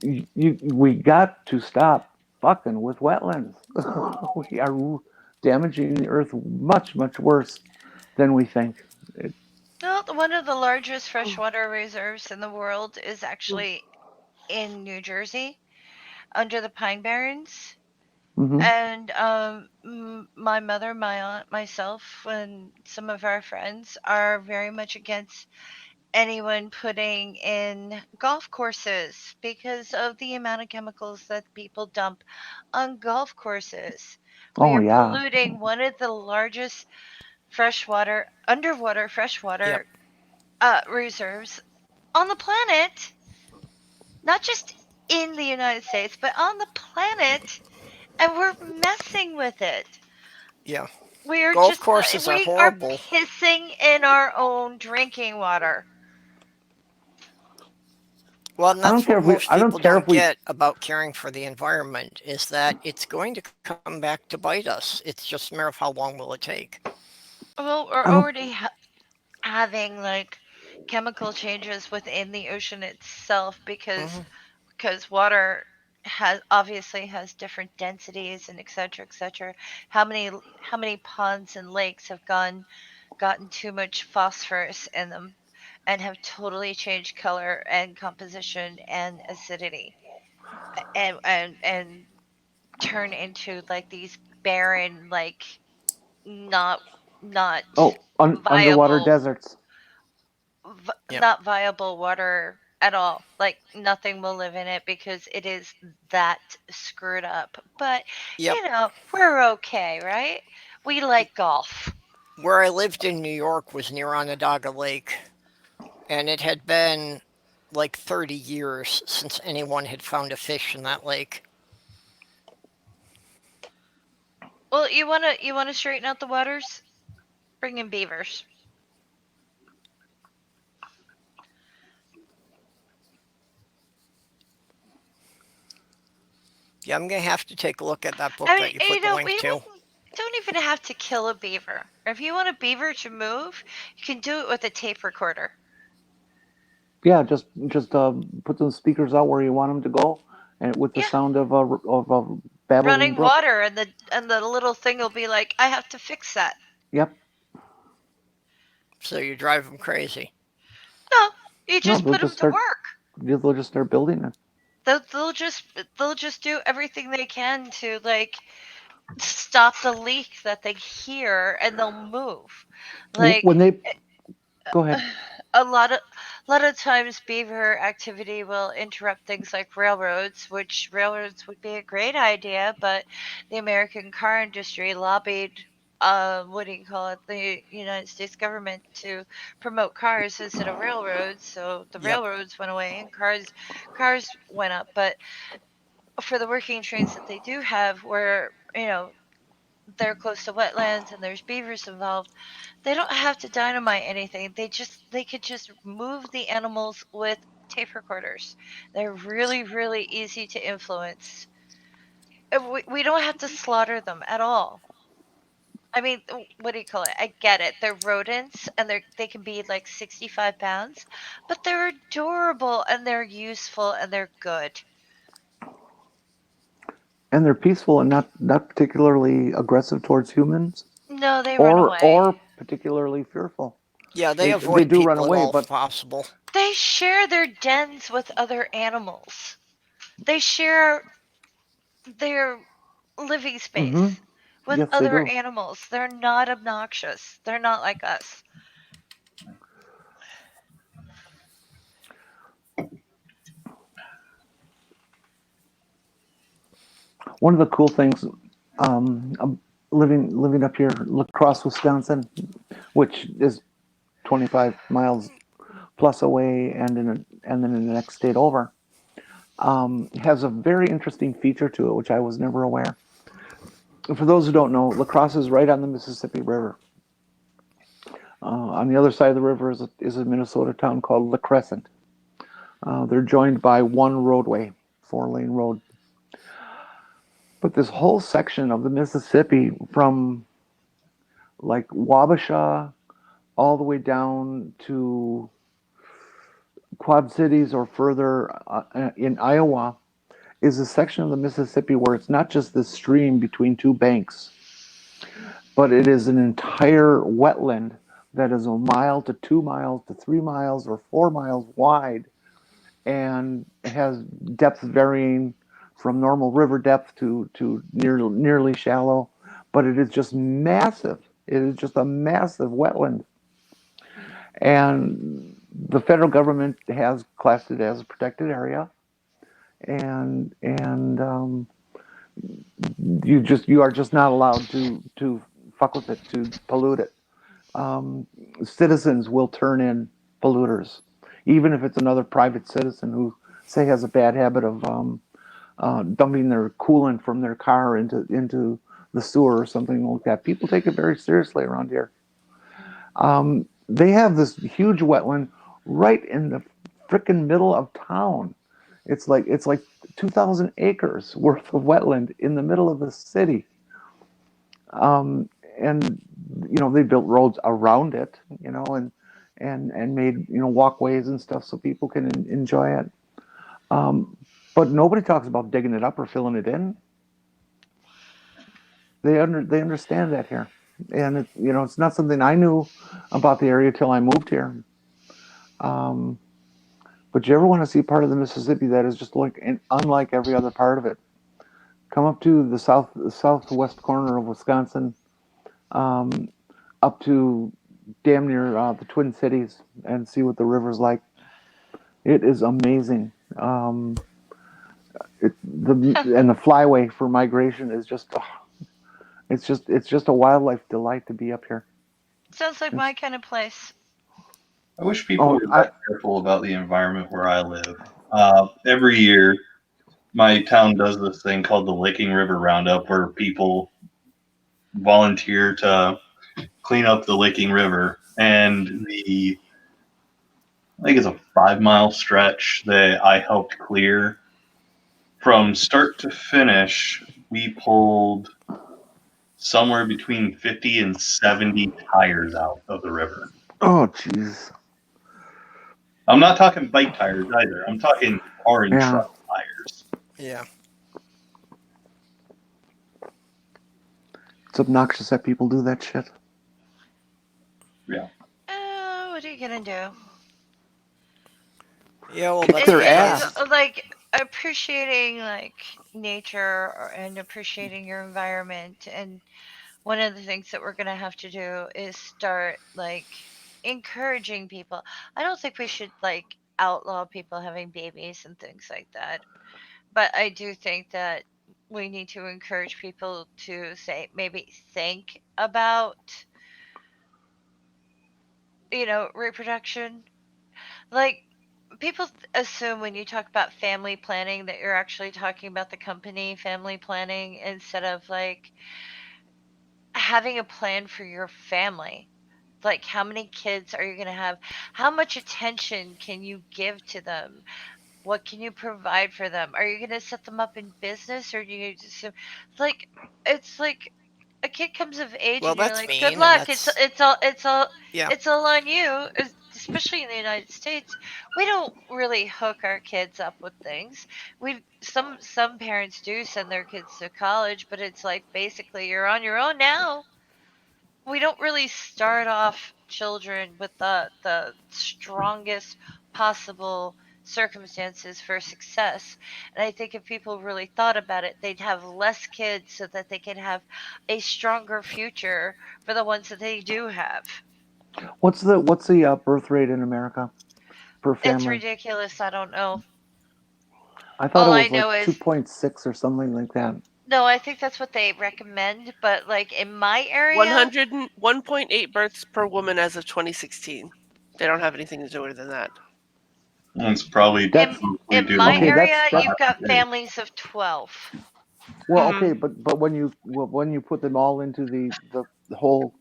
We got to stop fucking with wetlands. We are damaging the earth much worse than we think. It, No, one of the largest freshwater reserves in the world is actually in New Jersey under the Pine Barrens. Hmm. And my mother, my aunt, myself, and some of our friends are very much against anyone putting in golf courses because of the amount of chemicals that people dump on golf courses. We Oh are yeah. polluting one of the largest underwater Yep. freshwater reserves on the planet, not just in the United States, but on the planet, and we're messing with it. Yeah. We're Golf just courses are we are horrible. pissing in our own drinking water. Well, and I don't that's care what if we. most I don't people care don't if we. get about caring for the environment is that it's going to come back to bite us. It's just a matter of how long will it take. Well, we're I don't. already having like chemical changes within the ocean itself Hmm. because water has different densities and et cetera. How many ponds and lakes have gotten too much phosphorus in them and have totally changed color and composition and acidity and turn into like these barren, like not not Oh, underwater viable deserts. Yep. not viable water at all. Like nothing will live in it because it is that screwed up. But Yep. we're okay, right? We like golf. Where I lived in New York was near Onondaga Lake, and it had been like 30 years since anyone had found a fish in that lake. Well, you wanna straighten out the waters? Bring in beavers. Yeah, I'm going to have to take a look at that book I mean, that you put the link we to. don't even have to kill a beaver. If you want a beaver to move, you can do it with a tape recorder. Yeah, just put some speakers out where you want them to go, and with the Yeah, sound of a babbling running brook. water, and the little thing will be like, I have to fix that. Yep. So you drive them crazy. No, you No, just put them to work. they'll just start building it. They'll just do everything they can to like stop the leak that they hear, and they'll move. When Like they go ahead. a lot of times beaver activity will interrupt things like railroads, which railroads would be a great idea, but the American car industry lobbied what do you call it, the United States government to promote cars instead of railroads, so the Yep. railroads went away and cars went up. But for the working trains that they do have, where they're close to wetlands and there's beavers involved, they don't have to dynamite anything. They could just move the animals with tape recorders. They're really, really easy to influence. We don't have to slaughter them at all. I mean, what do you call it? I get it. They're rodents and they can be like 65 pounds, but they're adorable and they're useful and they're good. And they're peaceful and not particularly aggressive towards humans, No, they run or away. particularly fearful. Yeah, they They avoid do run people at away, all but possible. They share their dens with other animals. They share their living hmm, space with yes, they other do. animals. They're not obnoxious. They're not like us. One of the cool things, living up here, La Crosse, Wisconsin, which is 25 miles plus away, and then in the next state over, has a very interesting feature to it, which I was never aware. For those who don't know, La Crosse is right on the Mississippi River. On the other side of the river is a Minnesota town called La Crescent. They're joined by one roadway, 4-lane road. But this whole section of the Mississippi, from like Wabasha all the way down to Quad Cities or further in Iowa, is a section of the Mississippi where it's not just the stream between two banks, but it is an entire wetland that is a mile to 2 miles to 3 miles or 4 miles wide and has depths varying from normal river depth to nearly shallow, but it is just massive. It is just a massive wetland, and the federal government has classed it as a protected area, and you are just not allowed to fuck with it, to pollute it. Um, Citizens will turn in polluters, even if it's another private citizen who say has a bad habit of dumping their coolant from their car into the sewer or something like that. People take it very seriously around here. They have this huge wetland right in the freaking middle of town. It's like 2,000 acres worth of wetland in the middle of the city. And they built roads around it, and made walkways and stuff so people can enjoy it. But nobody talks about digging it up or filling it in. They understand that here, and it's not something I knew about the area till I moved here. Um, but you ever want to see part of the Mississippi that is just like unlike every other part of it? Come up to the southwest corner of Wisconsin, um, up to damn near the Twin Cities, and see what the river's like. It is amazing. The flyway for migration is just it's just a wildlife delight to be up here. Sounds like my kind of place. I wish people were that careful about the environment where I live. Every year, my town does this thing called the Licking River Roundup, where people volunteer to clean up the Licking River, and I think it's a 5 mile stretch that I helped clear. From start to finish, we pulled somewhere between 50 and 70 tires out of the river. Oh, jeez. I'm not talking bike tires either. I'm talking car and Yeah. truck tires. Yeah. It's obnoxious that people do that shit. Yeah. What are you gonna do? Yeah, well, Kick that's their because ass. Like appreciating like nature and appreciating your environment, and one of the things that we're gonna have to do is start like encouraging people. I don't think we should like outlaw people having babies and things like that, but I do think that we need to encourage people to say maybe think about reproduction. Like people assume when you talk about family planning that you're actually talking about the company family planning instead of like having a plan for your family. Like how many kids are you going to have? How much attention can you give to them? What can you provide for them? Are you going to set them up in business, or do you just like it's like a kid comes of age well, and you're that's like, good mean, and luck. It's that's it's all it's all yeah. it's all on you. Especially in the United States, we don't really hook our kids up with things. We some parents do send their kids to college, but it's like basically you're on your own now. We don't really start off children with the strongest possible circumstances for success. And I think if people really thought about it, they'd have less kids so that they could have a stronger future for the ones that they do have. What's the birth rate in America per It's family? ridiculous. I don't know. I thought it All I was know like is 2.6 or something like that. no, I think that's what they recommend, but like in my area, 101.8 births per woman as of 2016. They don't have anything to do with that. It's probably That's mostly in due my okay. to area, That's you've got families of 12. well, Mhm. okay, but when you put them all into the whole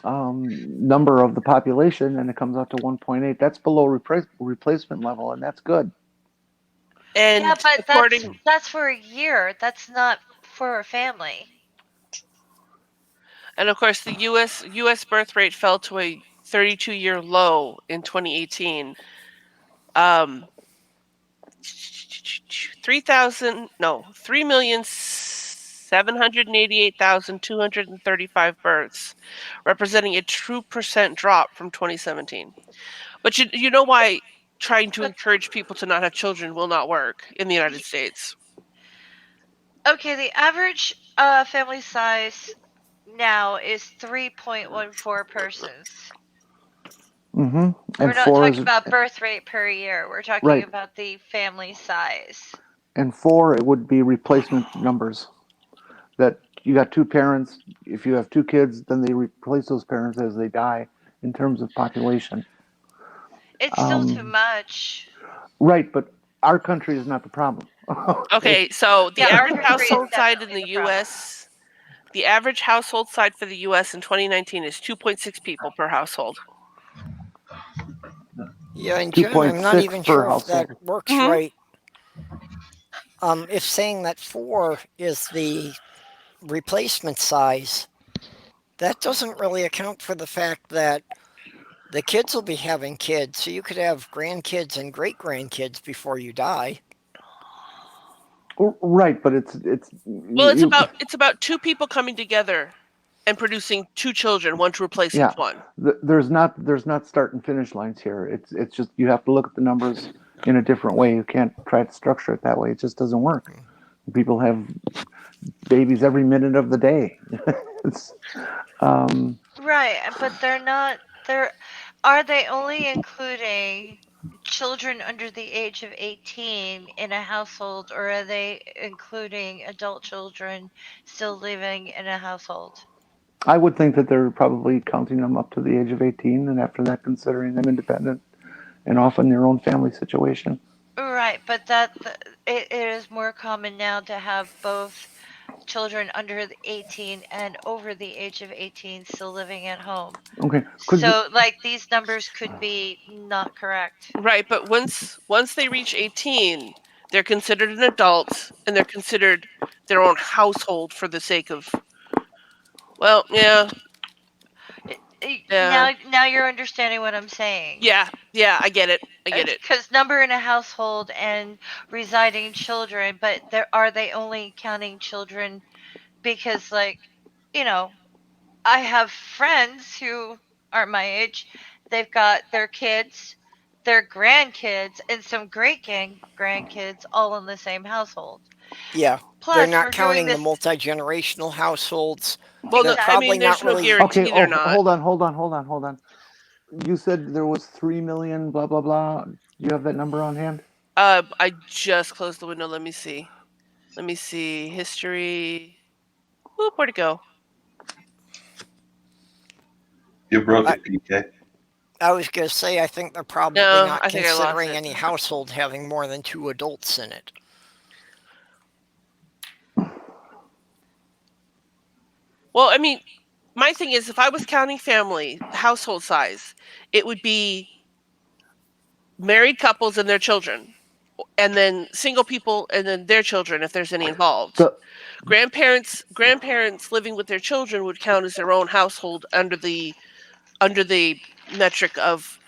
number of the population, and it comes out to 1.8, that's below replacement level, and that's good. Yeah, And but according that's for a year. That's not for a family. and of course the US birth rate fell to a 32-year low in 2018. 3,788,235 births, representing a 2% drop from 2017. But you know why trying to But encourage people to not have children will not work in the United y- States. Okay, the average family size now is 3.14 persons. Mm-hmm. We're And not four talking is about birth rate per year. We're talking right. about the family size. And four, it would be replacement numbers. That you got two parents. If you have two kids, then they replace those parents as they die in terms of population. It's still too Um, much. right, but our country is not the problem. Okay. Okay, so the Yeah, our average country is household size in definitely the the problem. U.S. The average household size for the U.S. in 2019 is 2.6 people per household. Yeah, and Two Jen, point I'm not six even per sure if that household. works Hmm. right. If saying that four is the replacement size, that doesn't really account for the fact that the kids will be having kids, so you could have grandkids and great grandkids before you die. Right, but it's Well, it's you. about it's about two people coming together and producing two children, one to replace Yeah, each one. there's not start and finish lines here. It's just you have to look at the numbers in a different way. You can't try to structure it that way. It just doesn't work. People have babies every minute of the day. it's Right, but they're not. They're are they only including children under the age of 18 in a household, or are they including adult children still living in a household? I would think that they're probably counting them up to the age of 18, and after that, considering them independent and off in their own family situation. Right, but it is more common now to have both children under the 18 and over the age of 18 still living at home. Okay, could you? So, like, these numbers could be not correct. Right, but once they reach 18, they're considered an adult and they're considered their own household for the sake of, well, yeah, yeah, Now you're understanding what I'm saying. yeah, I get it. I get it. Because number in a household and residing children, but are they only counting children because, like, you know, I have friends who aren't my age. They've got their kids, their grandkids, and some great grandkids all in the same household. Yeah, they're Plus, not we're doing counting the this multi-generational households. Well, no, They're I exactly. probably mean, there's not no really. Okay, guarantee they're not. hold on. You said there was 3 million, blah blah blah. Do you have that number on hand? I just closed the window. Let me see. Let me see. History. Whoop, where'd it go? You broke I, it, PK. I was going to say, I think they're probably No, not I think I lost considering it. any household having more than two adults in it. Well, I mean, my thing is, if I was counting family, household size, it would be married couples and their children, and then single people and then their children, if there's any involved. The Grandparents living with their children would count as their own household under the metric of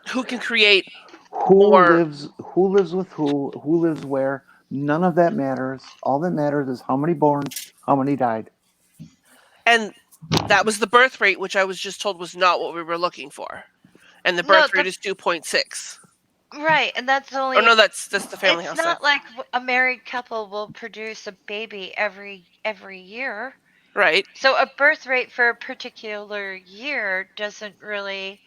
who can create more. who lives with who lives where. None of that matters. All that matters is how many born, how many died. And that was the birth rate, which I was just told was not what we were looking for. And the No, birth rate is 2.6. right, and that's Or only. no, that's the family It's house size. not like a married couple will produce a baby every year. Right. So a birth rate for a particular year doesn't really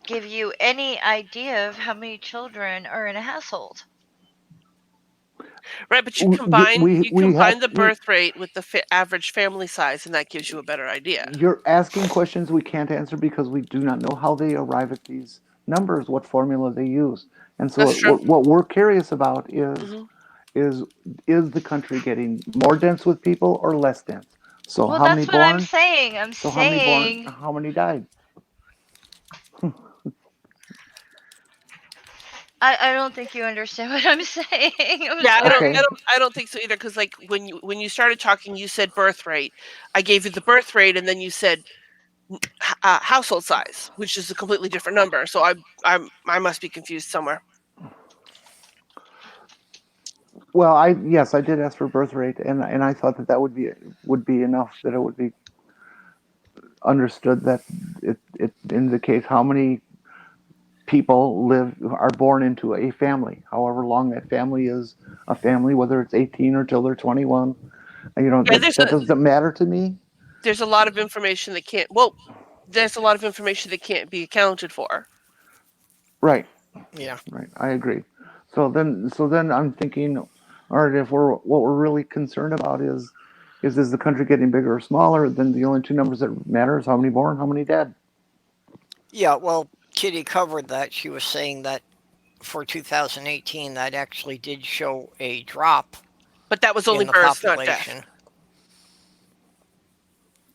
give you any idea of how many children are in a household. Right, but you We combine we, you we combine have the we. birth rate with the average family size, and that gives you a better idea. You're asking questions we can't answer because we do not know how they arrive at these numbers, what formula they use, and so That's true. what we're curious about is Hmm. is is the country getting more dense with people or less dense? So Well, how many that's what I'm born? saying. I'm So how many born? saying How many died? I don't think you understand what I'm saying. I'm Yeah, I don't, I sorry. Okay, don't, I don't think so either. Because like when you started talking, you said birth rate. I gave you the birth rate, and then you said household size, which is a completely different number. So I must be confused somewhere. well, I did ask for birth rate, and I thought that that would be enough, that it would be understood that it indicates how many people are born into a family, however long that family is a family, whether it's 18 or till they're 21. Yeah, That doesn't matter to me. there's a lot of information that can't. Well, there's a lot of information that can't be accounted for. Right. Yeah. Right. I agree. So then I'm thinking, all right, if what we're really concerned about is the country getting bigger or smaller? Then the only two numbers that matter is how many born, how many dead. Yeah, well, Kitty covered that. She was saying that for 2018, that actually did show a drop But that was only in the births, not death. population.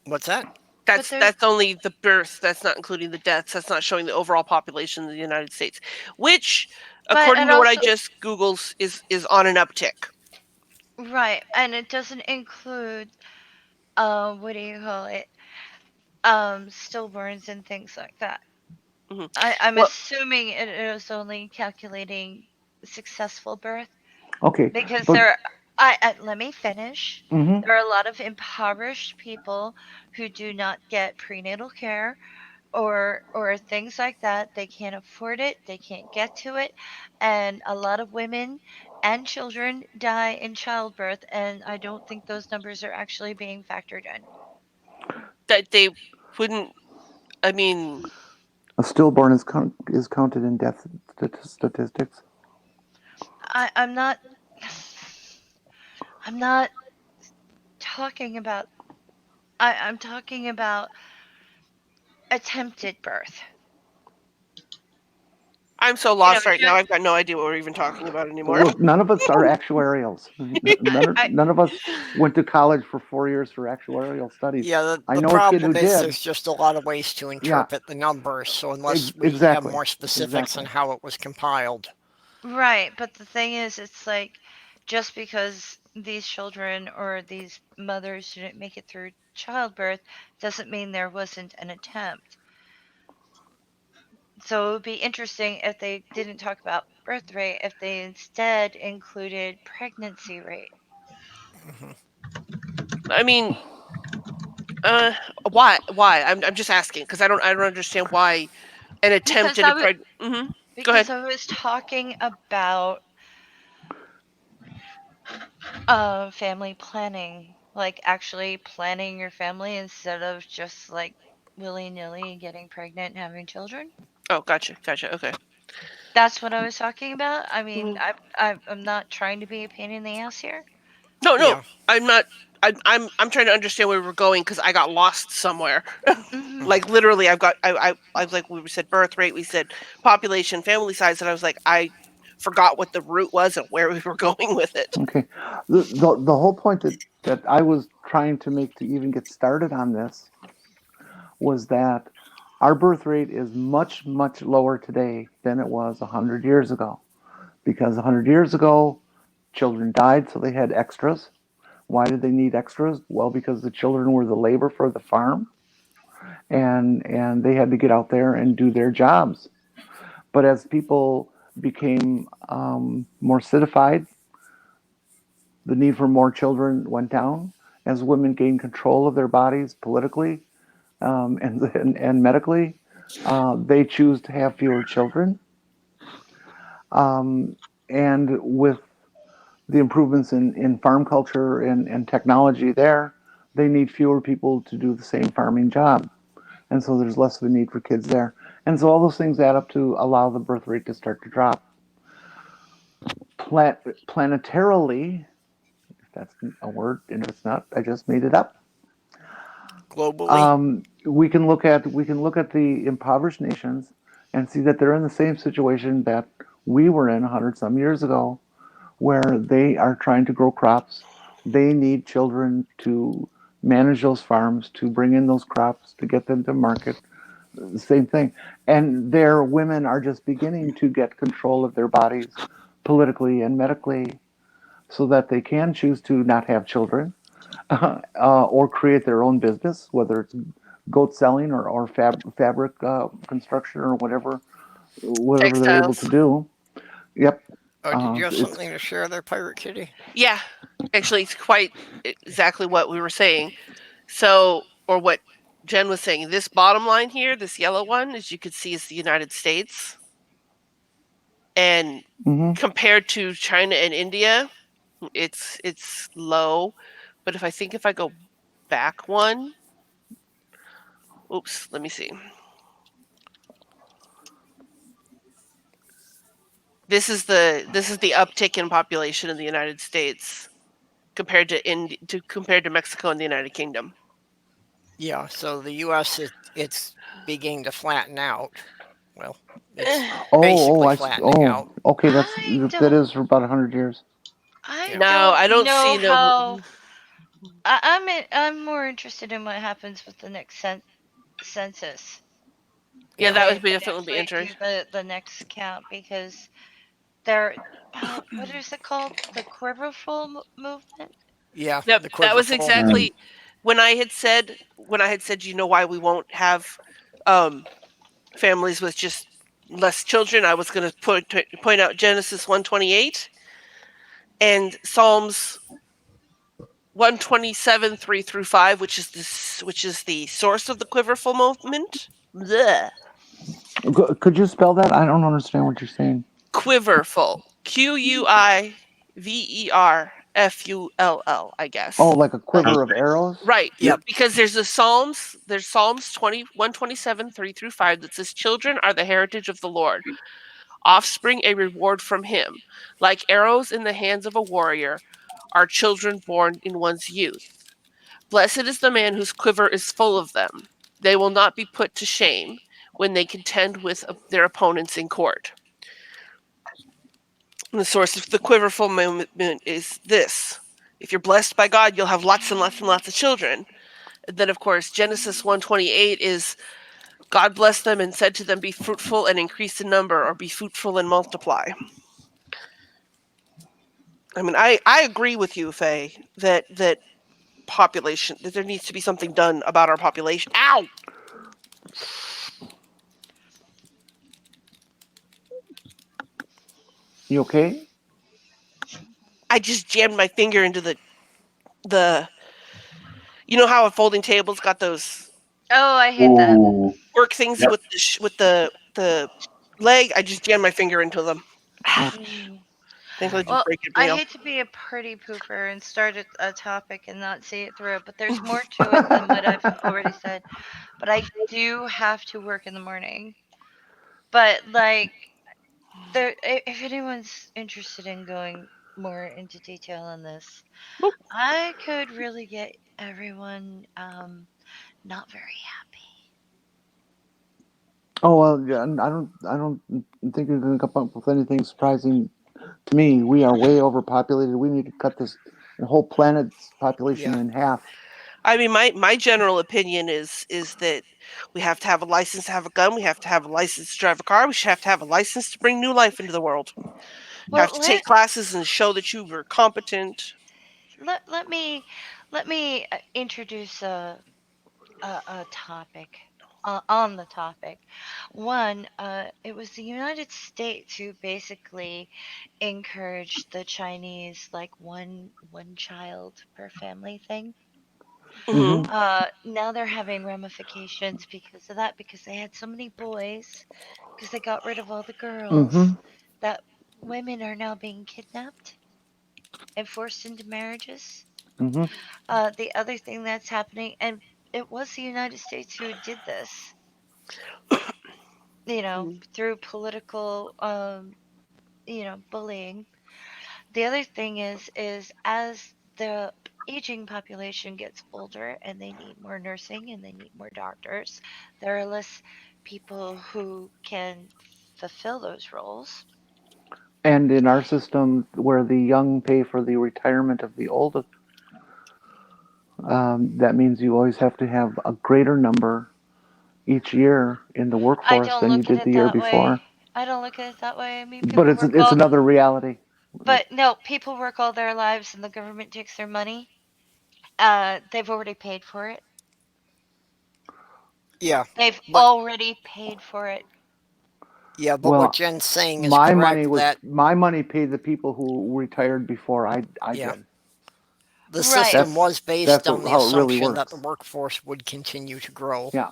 What's that? But there's That's only the births. That's not including the deaths. That's not showing the overall population of the United States, which, but according it to what I also just Googled, is on an uptick. right, and it doesn't include what do you call it? Stillborns and things like that. Hmm I'm Well, assuming it is only calculating successful birth Okay, because but let me finish. hmm There are a lot of impoverished people who do not get prenatal care or things like that. They can't afford it, they can't get to it, and a lot of women and children die in childbirth, and I don't think those numbers are actually being factored in. that they wouldn't. I mean, a stillborn is counted in death statistics. I'm not I'm not talking about I'm talking about attempted birth. I'm so You know, lost right now. I've got no idea what we're even talking about anymore. Look, none of us are actuarials. I, None of us went to college for 4 years for actuarial studies. Yeah, the, I the know a kid who problem is did. there's just a lot of ways to Yeah, interpret the numbers. So unless we have exactly, more specifics on exactly. how it was compiled. right, but the thing is, it's like just because these children or these mothers didn't make it through childbirth doesn't mean there wasn't an attempt. So it would be interesting if they didn't talk about birth rate, if they instead included pregnancy rate. Hmm. I mean, uh, why? Why? I'm just asking because I don't understand why an Because attempted Go because ahead. I was talking about family planning, like actually planning your family instead of just like willy-nilly getting pregnant and having children. Oh, gotcha. Okay. That's what I was talking about. I mean, Mhm. I'm not trying to be a pain in the ass here. No, Yeah. I'm not. I'm trying to understand where we're going because I got lost somewhere. Hmm. Like literally, I was like, we said birth rate, we said population, family size, and I was like, I forgot what the root was and where we were going with it. Okay, the whole point that I was trying to make to even get started on this was that our birth rate is much lower today than it was 100 years ago. Because 100 years ago, children died, so they had extras. Why did they need extras? Well, because the children were the labor for the farm, and they had to get out there and do their jobs. But as people became more citified, the need for more children went down. As women gained control of their bodies politically and medically, they choose to have fewer children. Um, and with the improvements in farm culture and technology there, they need fewer people to do the same farming job. And so there's less of a need for kids there. And so all those things add up to allow the birth rate to start to drop. Planetarily, if that's a word, and if it's not, I just made it up. Globally. We can look at the impoverished nations and see that they're in the same situation that we were in 100 some years ago, where they are trying to grow crops. They need children to manage those farms, to bring in those crops, to get them to market. The same thing. And their women are just beginning to get control of their bodies politically and medically so that they can choose to not have children or create their own business, whether it's goat selling or fabric construction or whatever they're able to Textiles. do. Yep. Oh, did you have It's something to share there, Pirate Kitty? Yeah, actually, it's quite exactly what we were saying. So, or what Jen was saying. This bottom line here, this yellow one, as you can see, is the United States. and Mm-hmm. compared to China and India, it's low. But if I go back one, oops, let me see. This is the uptick in population in the United States compared to Mexico and the United Kingdom. Yeah, so the U.S. It's beginning to flatten out. Well, it's Oh, basically I see. flattening Oh, out. okay. I That don't is for about 100 years. I Yeah. No, don't I don't know see no. how I'm more interested in what happens with the next census. Yeah, Yeah. that When would be they definitely be actually do interesting. the next count, because they're what is it called? The quiverful movement? Yeah, Yep, the that was quiverful. Um, exactly when I had said, you know, why we won't have um, families with just less children. I was going to point out Genesis 128 and Psalms 127 3 through 5, which is the source of the quiverful movement. Bleh. Could you spell that? I don't understand what you're saying. Quiverful, Quiverfull, I Oh, guess. like a Like, quiver of arrows? right, Yep. because there's Psalms 127 3 through 5 that says, children are the heritage of the Lord, offspring a reward from him. Like arrows in the hands of a warrior are children born in one's youth. Blessed is the man whose quiver is full of them. They will not be put to shame when they contend with their opponents in court. And the source of the quiverful movement is this. If you're blessed by God, you'll have lots and lots and lots of children. And then, of course, Genesis 128 is God blessed them and said to them, be fruitful and increase in number, or be fruitful and multiply. I mean, I agree with you, Faye, that population, that there needs to be something done about our population. Ow! You okay? I just jammed my finger into the you know how a folding table's got those Oh, I hate that. ooh, work things yep. with the leg? I just jammed my finger into them. Ouch. Mm. Thankfully, I didn't Well, break it I nail. hate to be a party pooper and start a topic and not see it through, but there's more to it than what I've already said. But I do have to work in the morning. But like, if anyone's interested in going more into detail on this, I could really get everyone not very happy. Oh well, yeah, I don't think you're going to come up with anything surprising to me. We are way overpopulated. We need to cut this whole planet's population Yeah. in half. I mean, my general opinion is that we have to have a license to have a gun. We have to have a license to drive a car. We should have to have a license to bring new life into the world. You have Well, to take classes and show that you were competent. let me introduce a topic on the topic. One, it was the United States who basically encouraged the Chinese like one child per family thing. Hmm. Mm-hmm. Now they're having ramifications because of that, because they had so many boys, because they got rid of all the Mm-hmm. girls, that women are now being kidnapped and forced into marriages. Mm-hmm. The other thing that's happening, and it was the United States who did this, through political, bullying. The other thing is as the aging population gets older and they need more nursing and they need more doctors, there are less people who can fulfill those roles. And in our system, where the young pay for the retirement of the old, that means you always have to have a greater number each year in the I workforce don't than you look at did the it year that way. before. I don't look at it that way. I mean, But people it's work it's all, another reality. but no, people work all their lives and the government takes their money. They've already paid for it. Yeah. They've But already paid for it. yeah, but what Well, Jen's saying is correct that my money paid the people who retired before I yeah, did. the Right. system That's was based that's on the how it really assumption that the works. workforce would continue to grow. Yeah.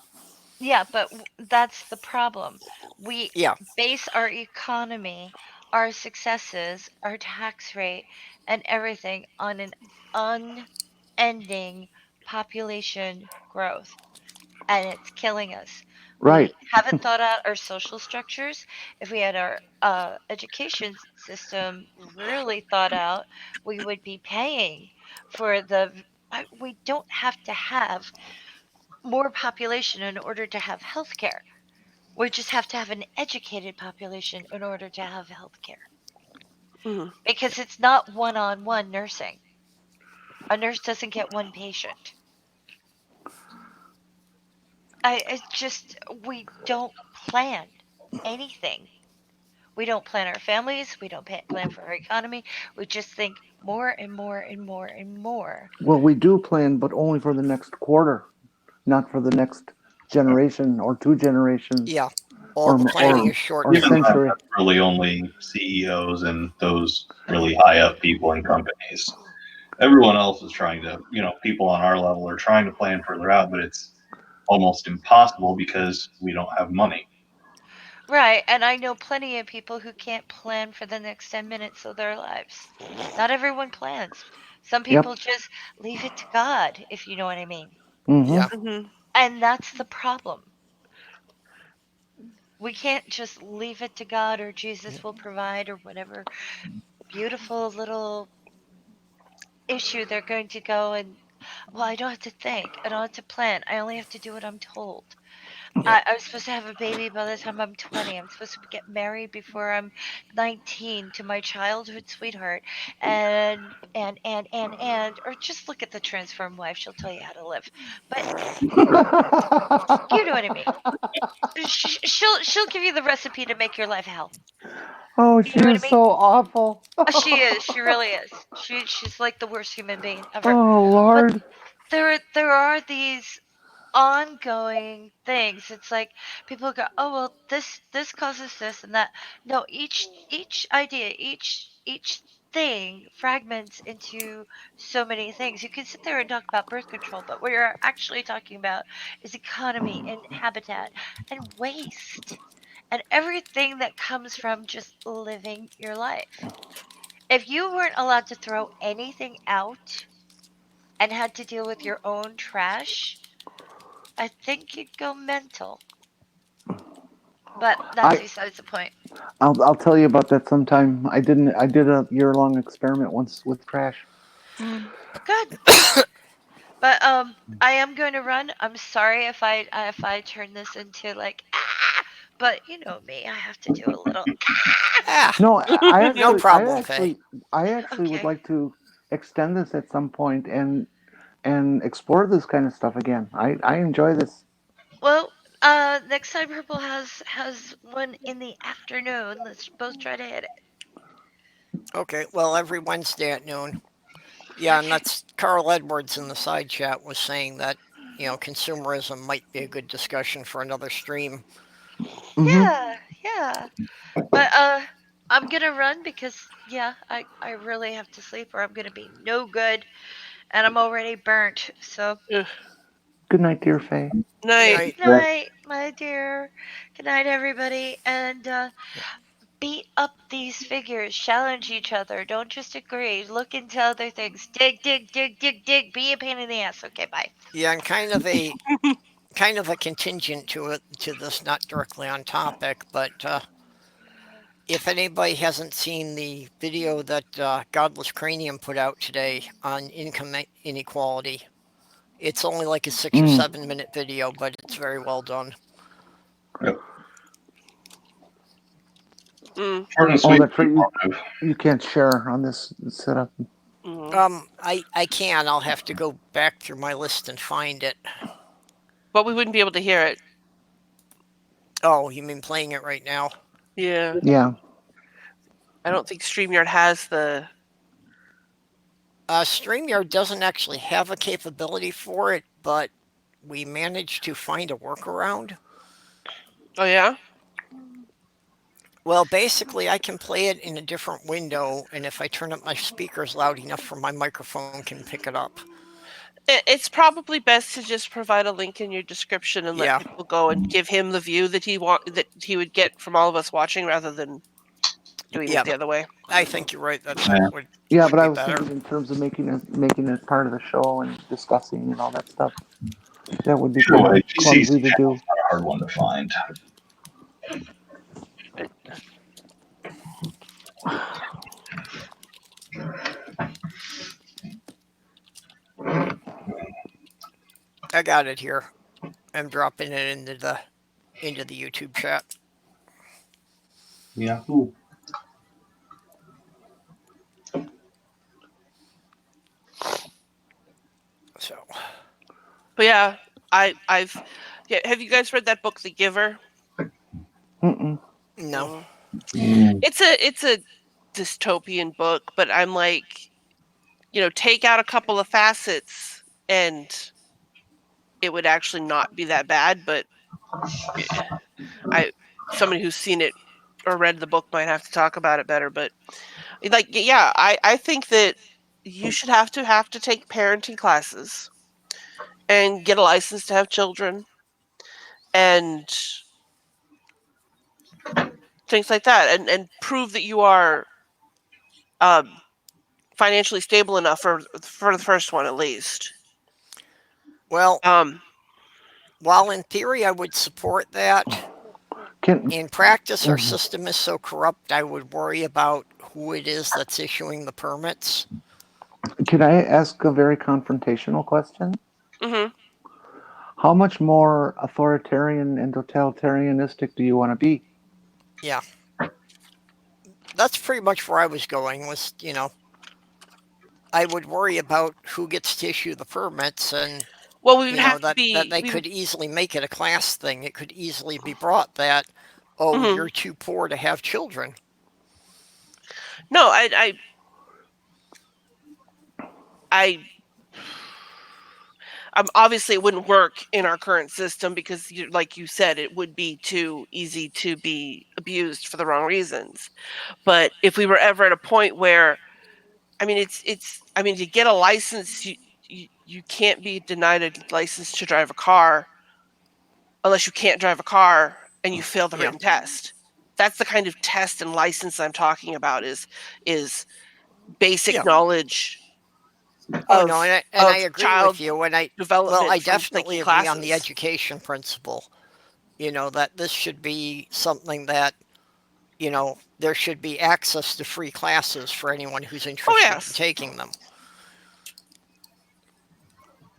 Yeah, but that's the problem. We Yeah. base our economy our successes, our tax rate, and everything on an unending population growth. And it's killing us. Right. We haven't thought out our social structures. If we had our education system really thought out, we would be paying for we don't have to have more population in order to have health care. We just have to have an educated population in order to have health care. Mhm. Because it's not one on one nursing. A nurse doesn't get one patient. It's just, we don't plan anything. We don't plan our families. We don't plan for our economy. We just think more and more and more and more. Well, we do plan, but only for the next quarter, not for the next generation or two generations Yeah. All or the planning or is short or Even term. then, century. that's really only CEOs and those really high up people in companies. Everyone else is trying to, people on our level are trying to plan further out, but it's almost impossible because we don't have money. Right, and I know plenty of people who can't plan for the next 10 minutes of their lives. Not everyone plans. Some Yep. people just leave it to God, if you know what I mean. Mm-hmm. Yeah. Mhm. And that's the problem. We can't just leave it to God or Jesus will provide or whatever beautiful little issue they're going to go and, well, I don't have to think. I don't have to plan. I only have to do what I'm told. Yep. I was supposed to have a baby by the time I'm 20. I'm supposed to get married before I'm 19 to my childhood sweetheart. Or just look at the transformed wife. She'll tell you how to live. But you know what I mean. She'll give you the recipe to make your life hell. Oh, You she know what I is mean? so awful. She is. She really is. She's like the worst human being ever. Oh But Lord. there are these ongoing things. It's like people go, oh well, this causes this and that. No, each idea, each thing fragments into so many things. You can sit there and talk about birth control, but what you're actually talking about is economy and habitat and waste and everything that comes from just living your life. If you weren't allowed to throw anything out and had to deal with your own trash, I think you'd go mental. But that's I besides the point. I'll tell you about that sometime. I did a year-long experiment once with trash. Mm. Good. But I am going to run. I'm sorry if I turn this into like but you know me, I have to do a little Ah, No, no problem, Faye. I actually would okay. like to extend this at some point and explore this kind of stuff again. I enjoy this. Well, next time Purple has one in the afternoon. Let's both try to hit it. Okay. Well, every Wednesday at noon. Yeah, and Okay. that's Carl Edwards in the side chat was saying that, consumerism might be a good discussion for another stream. Hmm. Yeah, yeah. But I'm gonna run because yeah, I really have to sleep or I'm gonna be no good and I'm already burnt. So Ugh. Good night, dear Faye. Good Night. night. good night, my dear. Good night, everybody, and Yeah. beat up these figures. Challenge each other. Don't just agree. Look into other things. Dig, dig, dig, dig, dig. Be a pain in the ass. Okay, bye. Yeah, and kind of a contingent to it to this, not directly on topic, but if anybody hasn't seen the video that Godless Cranium put out today on income inequality, it's only like a 6 or 7 minute video, but it's very well done. Yep. Mm. Short and Oh, sweet. that's right. You can't share on this setup. Mm. I can. I'll have to go back through my list and find it. But we wouldn't be able to hear it. Oh, you mean playing it right now? Yeah. Yeah. I don't think StreamYard has the. StreamYard doesn't actually have a capability for it, but we managed to find a workaround. Oh yeah. Well, basically, I can play it in a different window, and if I turn up my speakers loud enough for my microphone can pick it up. It's probably best to just provide a link in your description and let Yeah. people go and give him the view that he would get from all of us watching rather than. doing Yeah, it the other way. I think you're right. That Yeah. would Yeah, would but I be was better. thinking in terms of making it part of the show and discussing and all that stuff. That would be Either kind way, of GC's clumsy to do. not a hard one to find. I got it here. I'm dropping it into the YouTube chat. Yeah. Ooh. So But yeah, I've yeah, have you guys read that book, The Giver? Mm-mm. no, Mm. Mm. It's a dystopian book, but I'm like, take out a couple of facets and it would actually not be that bad, but eh, I somebody who's seen it or read the book might have to talk about it better, but like yeah, I think that you should have to take parenting classes and get a license to have children and things like that and prove that you are um financially stable enough for the first one at least. well, Um while in theory I would support that, Can in practice our mhm. system is so corrupt. I would worry about who it is that's issuing the permits. Can I ask a very confrontational question? mhm. How much more authoritarian and totalitarianistic do you want to be? Yeah, that's pretty much where I was going. I would worry about who gets to issue the permits, and Well, we would have to that be they we would could easily make it a class thing. It could easily be brought that, oh, mhm. you're too poor to have children. No, I obviously it wouldn't work in our current system because like you said, it would be too easy to be abused for the wrong reasons. But if we were ever at a point where I mean to get a license you can't be denied a license to drive a car unless you can't drive a car and you fail the Yeah. written test. That's the kind of test and license I'm talking about is basic Yeah. knowledge Oh no, and I of agree with child you. I development from definitely taking agree on the classes. education principle. That this should be something that there should be access to free classes for anyone who's Oh interested in yes. taking them.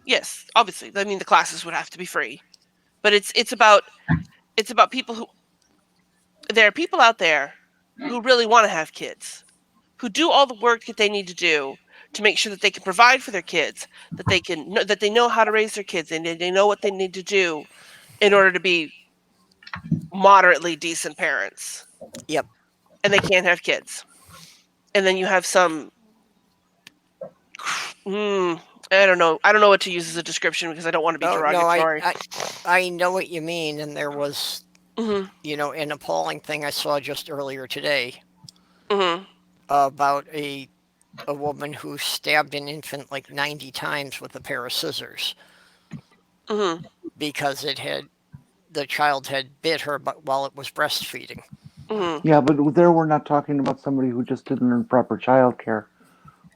Yes, obviously. I mean the classes would have to be free. But it's about people who there are people out there who really want to have kids, who do all the work that they need to do to make sure that they can provide for their kids, that they know how to raise their kids and they know what they need to do in order to be moderately decent parents. Yep. And they can't have kids. And then you have some mm, I don't know. I don't know what to use as a description because I don't want to be Oh no, derogatory. I know what you mean, and there was Mhm. an appalling thing I saw just earlier today Mhm. about a woman who stabbed an infant like 90 times with a pair of scissors Mhm. because the child had bit her but while it was breastfeeding. Mhm. Yeah, but there we're not talking about somebody who just didn't earn proper child care.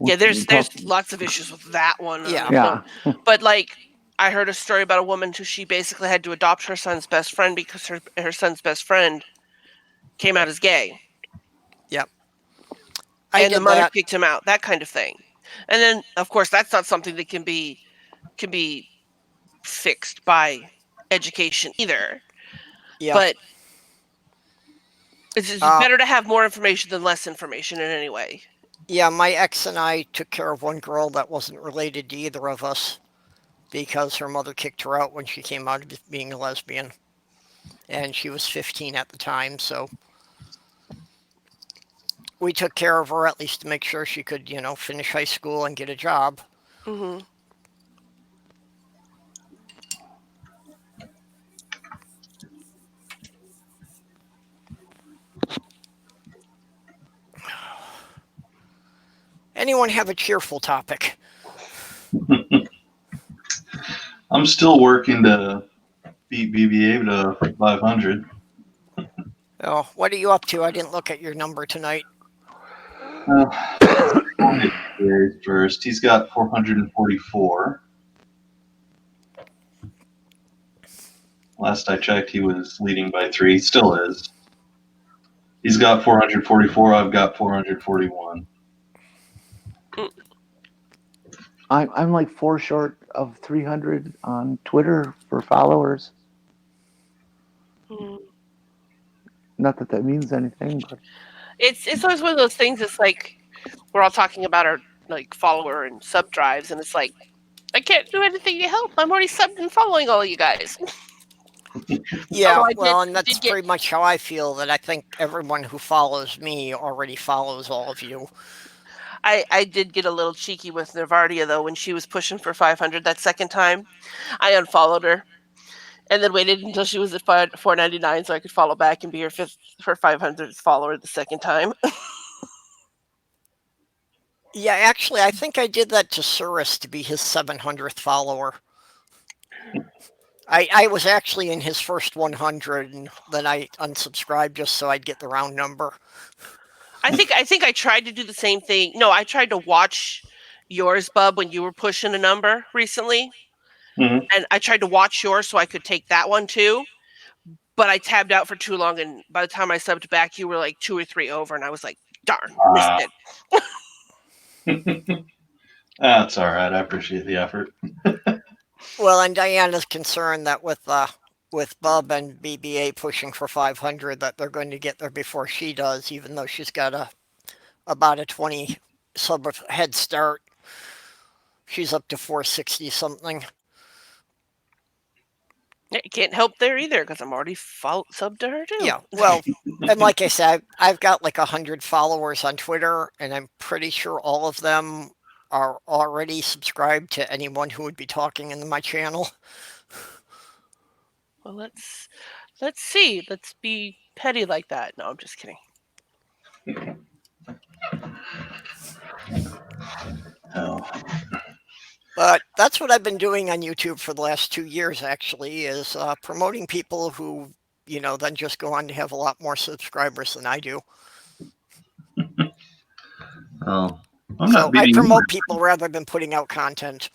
Yeah, We're there's talking, lots of issues with that one. Yeah. yeah, But like I heard a story about a woman who she basically had to adopt her son's best friend because her son's best friend came out as gay Yep. I and the did mother that. kicked him out, that kind of thing. And then of course that's not something that can be fixed by education either. Yeah. But it's Uh, better to have more information than less information in any way. yeah, my ex and I took care of one girl that wasn't related to either of us because her mother kicked her out when she came out of being a lesbian. And she was 15 at the time, so we took care of her at least to make sure she could, finish high school and get a job. Mhm. Anyone have a cheerful topic? I'm still working to beat BBA to 500. Oh, what are you up to? I didn't look at your number tonight. First, he's got 444. Last I checked, he was leading by 3. He still is. He's got 444. I've got 441. I'm like 4 short of 300 on Twitter for followers. Not that that means anything, but It's always one of those things. It's like we're all talking about our like follower and sub drives, and it's like I can't do anything to help. I'm already subbed and following all of you guys. Yeah, Although I well, and that's did get pretty much how I feel. That I think everyone who follows me already follows all of you. I did get a little cheeky with Nervardia though when she was pushing for 500 that second time. I unfollowed her and then waited until she was at 499 so I could follow back and be her 500th follower the second time. Yeah, actually, I think I did that to Surus to be his 700th follower. I was actually in his first 100, and then I unsubscribed just so I'd get the round number. I think I tried to do the same thing. No, I tried to watch yours, Bub, when you were pushing a number recently. Mhm. And I tried to watch yours so I could take that one too. But I tabbed out for too long, and by the time I subbed back, you were like 2 or 3 over, and I was like, darn, missed it. That's all right. I appreciate the effort. Well, and Diana's concerned that with Bub and BBA pushing for 500, that they're going to get there before she does, even though she's got about a 20 sub head start. She's up to 460 something. You can't help there either because I'm already subbed to her too. Yeah, well, and like I said, I've got like 100 followers on Twitter, and I'm pretty sure all of them are already subscribed to anyone who would be talking in my channel. Well, let's see. Let's be petty like that. No, I'm just kidding. Oh. But that's what I've been doing on YouTube for the last 2 years, actually, is promoting people who, then just go on to have a lot more subscribers than I do. Oh, I'm So not I beating you. promote people rather than putting out content.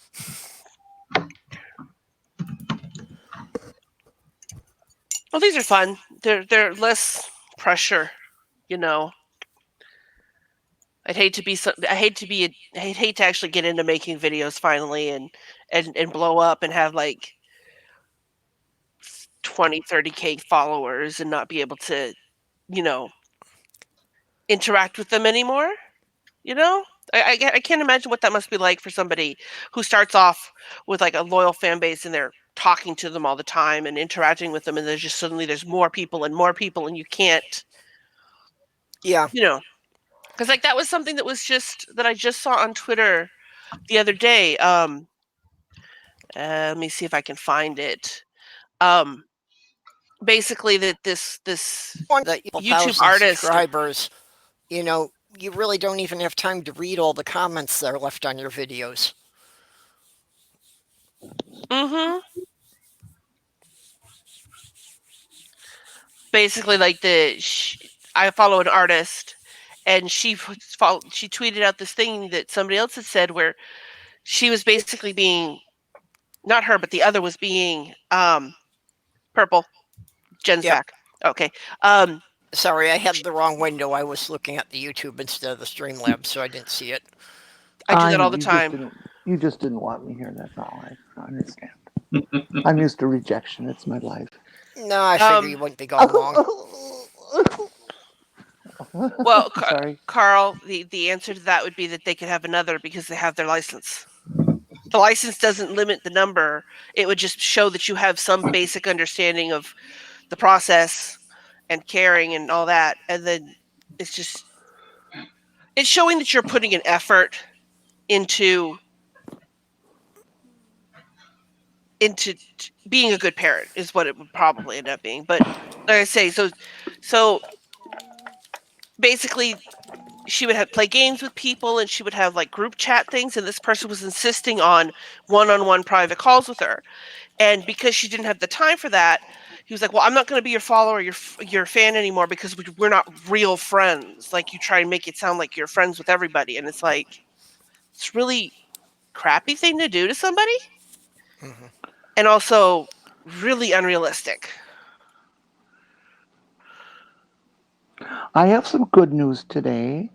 Well, these are fun. They're less pressure, you know. I'd hate to actually get into making videos finally and blow up and have like 20, 30K followers and not be able to, interact with them anymore. I can't imagine what that must be like for somebody who starts off with like a loyal fan base and they're talking to them all the time and interacting with them, and there's just suddenly there's more people and you can't, Yeah. because like that was something that I just saw on Twitter the other day. Let me see if I can find it. Basically that this That YouTube artist subscribers, you really don't even have time to read all the comments that are left on your videos. Mm-hmm. Basically, like I follow an artist, and she tweeted out this thing that somebody else had said where she was basically being, not her, but the other was being purple. Jen's Yep. back. Okay. Sorry, I had the wrong window. I was looking at the YouTube instead of the Streamlabs, so I didn't see it. I do that know, all the time. You just didn't want me here. That's all. I understand. I'm used to rejection. It's my life. No, I figure you wouldn't be going long. Well, Sorry. Carl, the answer to that would be that they could have another because they have their license. The license doesn't limit the number. It would just show that you have some basic understanding of the process and caring and all that. And then it's showing that you're putting an effort into being a good parent is what it would probably end up being. But like I say, so basically she would have play games with people, and she would have like group chat things, and this person was insisting on one-on-one private calls with her. And because she didn't have the time for that, he was like, well, I'm not going to be your follower, your fan anymore, because we're not real friends. Like, you try and make it sound like you're friends with everybody, and it's like, it's really crappy thing to do to somebody, and also really unrealistic. I have some good news today.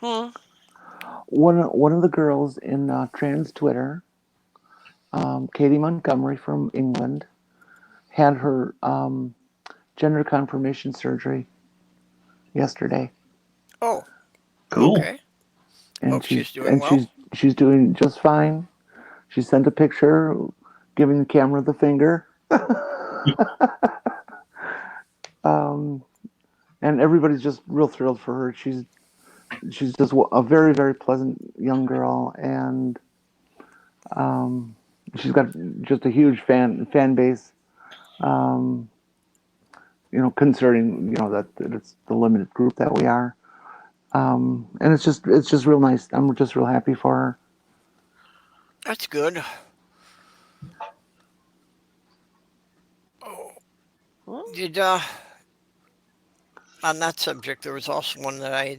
Hmm. One of the girls in trans Twitter, Katie Montgomery from England, had her gender confirmation surgery yesterday, Oh, Cool. okay. and Hope she's doing well. she's doing just fine. She sent a picture, giving the camera the finger. And everybody's just real thrilled for her. She's just a very, very pleasant young girl, and she's got just a huge fan base. Um, concerning that it's the limited group that we are, and it's just real nice. I'm just real happy for her. That's good. Did on that subject, there was also one that I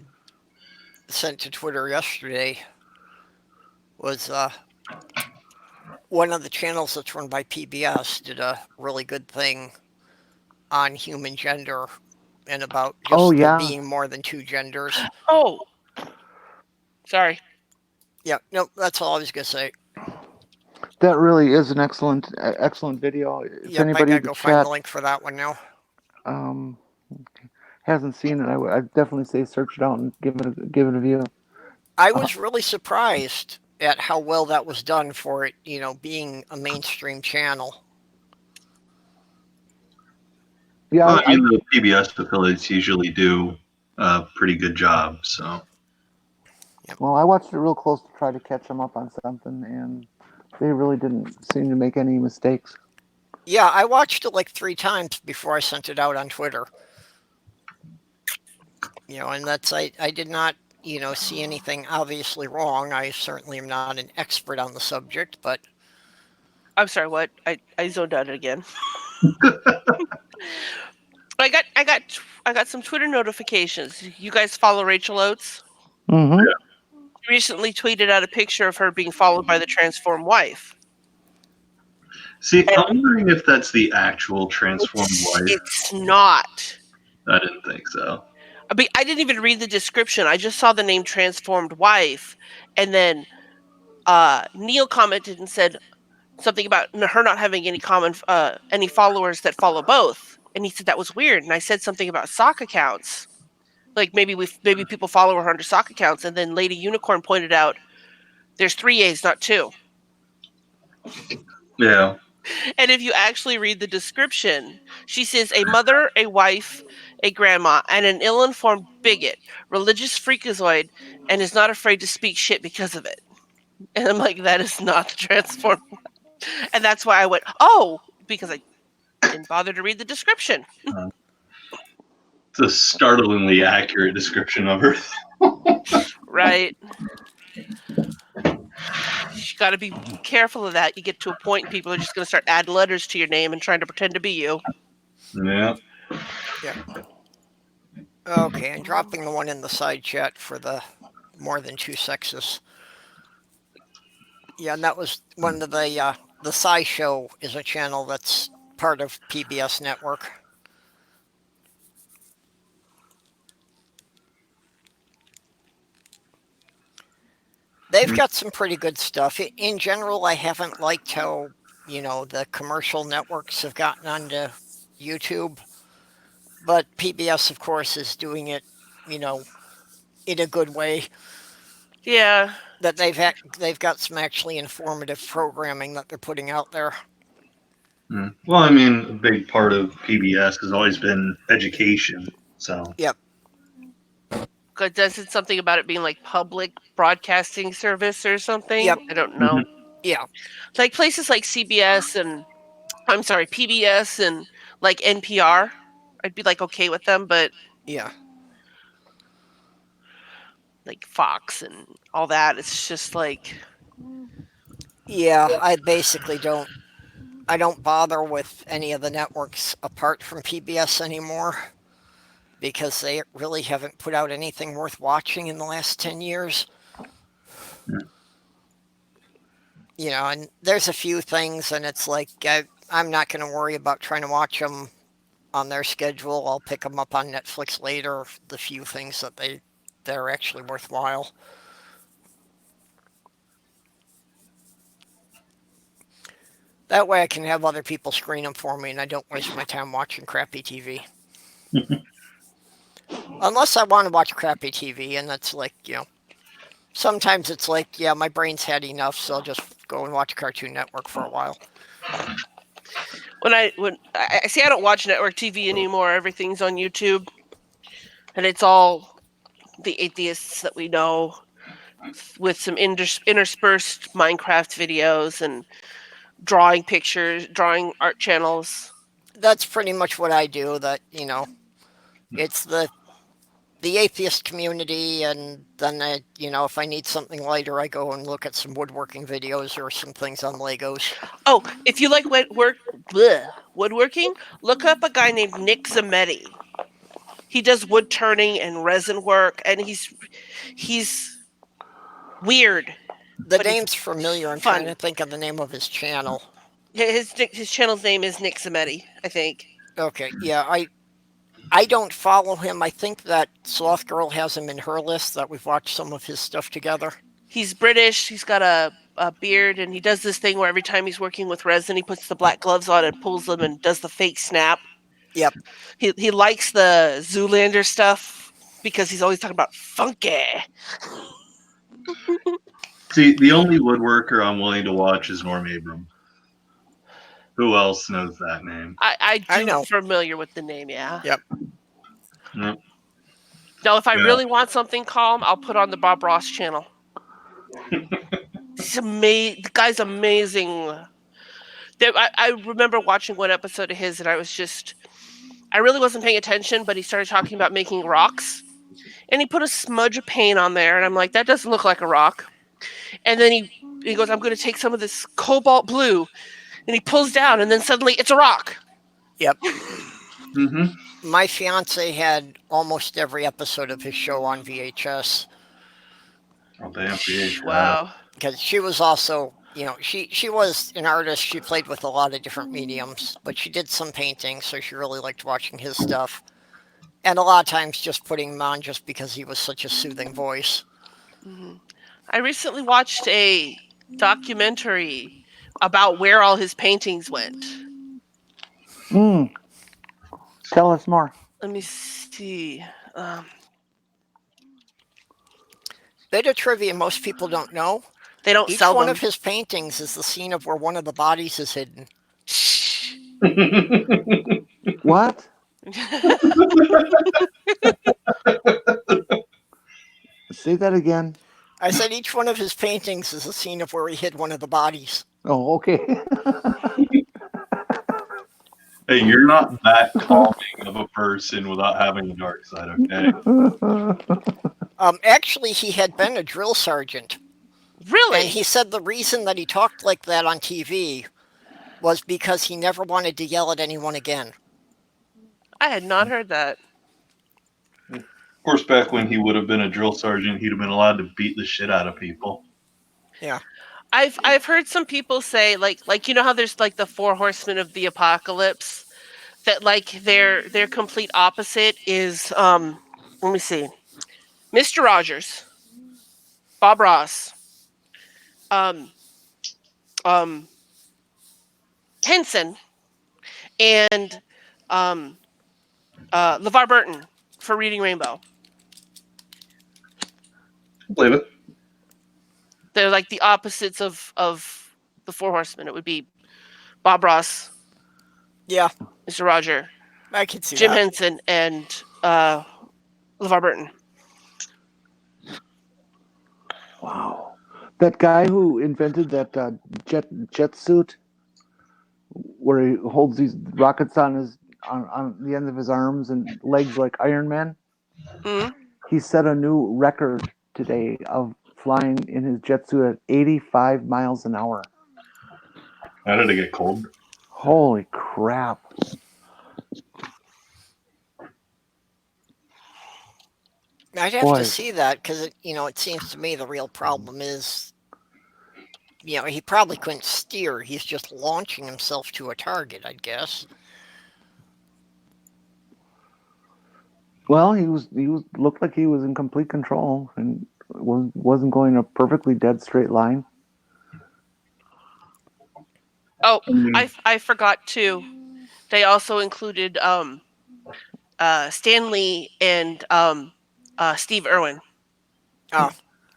sent to Twitter yesterday. Was one of the channels that's run by PBS did a really good thing on human gender and about Oh just there yeah, being more than two genders. Oh, sorry. Yeah, no, that's all I was gonna say. that really is an excellent video. If Yep, I anybody gotta in the go find the chat link for that one now. um, hasn't seen it, I'd definitely say search it out and give it a view. I Uh, was really surprised at how well that was done for it, being a mainstream channel. yeah, Well, I mean, the PBS affiliates usually do a pretty good job. So, Yep. well, I watched it real close to try to catch them up on something, and they really didn't seem to make any mistakes. Yeah, I watched it like 3 times before I sent it out on Twitter. And that's I did not, see anything obviously wrong. I certainly am not an expert on the subject, but I'm sorry. What? I zoned out again. I got some Twitter notifications. You guys follow Rachel Oates? Mm-hmm. She recently tweeted out a picture of her being followed by the transformed wife. see, And I'm wondering if that's the actual transformed wife. it's not. I didn't think so. I didn't even read the description. I just saw the name transformed wife, and then Neil commented and said something about her not having any followers that follow both. And he said that was weird. And I said something about sock accounts. Like maybe people follow her under sock accounts. And then Lady Unicorn pointed out there's 3 A's, not 2. Yeah. And if you actually read the description, she says a mother, a wife, a grandma, and an ill-informed bigot, religious freakazoid, and is not afraid to speak shit because of it. And I'm like, that is not the transform. And that's why I went, oh, because I didn't bother to read the description. It's a startlingly accurate description of her. Right. You got to be careful of that. You get to a point and people are just going to start adding letters to your name and trying to pretend to be you. Yeah. yeah. Okay, and dropping the one in the side chat for the more than two sexes. Yeah, and that was one of the Sci Show is a channel that's part of PBS Network. They've got some pretty good stuff. In general, I haven't liked how, the commercial networks have gotten onto YouTube. But PBS, of course, is doing it, in a good way. Yeah. That they've got some actually informative programming that they're putting out there. Well, I mean, a big part of PBS has always been education. So, Yep. Good. Does it something about it being like public broadcasting service or something? Yep. I don't know. Yeah. Like places like CBS and I'm sorry, PBS and like NPR, I'd be like okay with them, but Yeah. like Fox and all that. It's just like, Yeah, I basically don't. I don't bother with any of the networks apart from PBS anymore because they really haven't put out anything worth watching in the last 10 years. You know, and there's a few things, and it's like I'm not going to worry about trying to watch them on their schedule. I'll pick them up on Netflix later. The few things that they're actually worthwhile. That way, I can have other people screen them for me, and I don't waste my time watching crappy TV. Unless I want to watch crappy TV, and that's like, sometimes it's like, yeah, my brain's had enough, so I'll just go and watch Cartoon Network for a while. when I see, I don't watch network TV anymore. Everything's on YouTube, and it's all the atheists that we know, with some interspersed Minecraft videos and drawing pictures, drawing art channels. That's pretty much what I do. That it's the atheist community, and then if I need something lighter, I go and look at some woodworking videos or some things on Legos. Oh, if you like woodworking, look up a guy named Nick Zametti. He does wood turning and resin work, and he's weird. The But he's name's familiar. I'm fun. trying to think of the name of his channel. His channel's name is Nick Zametti, I think. Okay, yeah, I don't follow him. I think that Sloth Girl has him in her list that we've watched some of his stuff together. He's British. He's got a beard, and he does this thing where every time he's working with resin, he puts the black gloves on and pulls them and does the fake snap. Yep. He likes the Zoolander stuff because he's always talking about funky. See, the only woodworker I'm willing to watch is Norm Abram. Who else knows that name? I know. Familiar with the name, yeah. Yep. Yep. Now, if I Yeah. really want something calm, I'll put on the Bob Ross channel. The guy's amazing. I remember watching one episode of his, and I really wasn't paying attention, but he started talking about making rocks. And he put a smudge of paint on there, and I'm like, that doesn't look like a rock. And then he goes, I'm going to take some of this cobalt blue, and he pulls down, and then suddenly it's a rock. Yep. Mm-hmm. My fiance had almost every episode of his show on VHS. Oh, damn. VHS. Wow. Because she was also, she was an artist. She played with a lot of different mediums, but she did some painting, so she really liked watching his stuff. And a lot of times just putting him on just because he was such a soothing voice. Mm-hmm. I recently watched a documentary about where all his paintings went. Tell us more. Let me see. Bit of trivia most people don't know. They don't Each sell one them. of his paintings is the scene of where one of the bodies is hidden. What? Say that again. I said each one of his paintings is a scene of where he hid one of the bodies. Oh, okay. Hey, you're not that calming of a person without having a dark side, okay? Actually, he had been a drill sergeant. Really? And he said the reason that he talked like that on TV was because he never wanted to yell at anyone again. I had not heard that. Of course, back when he would have been a drill sergeant, he'd have been allowed to beat the shit out of people. Yeah. I've heard some people say like how there's like the 4 horsemen of the apocalypse, that like their complete opposite is let me see. Mr. Rogers, Bob Ross, Henson, and LeVar Burton for Reading Rainbow. Believe it. They're like the opposites of the 4 horsemen. It would be Bob Ross, Yeah, Mr. Roger, I can see Jim that. Henson, and LeVar Burton. Wow. That guy who invented that jet suit, where he holds these rockets on the end of his arms and legs like Iron Man. Mm-hmm. He set a new record today of flying in his jet suit at 85 miles an hour. How did it get cold? Holy crap. I'd have to Boy, see that because it seems to me the real problem is, he probably couldn't steer. He's just launching himself to a target, I guess. well, he was looked like he was in complete control and wasn't going a perfectly dead straight line. Oh, I mean, I forgot too. They also included Stanley and Steve Irwin. Oh,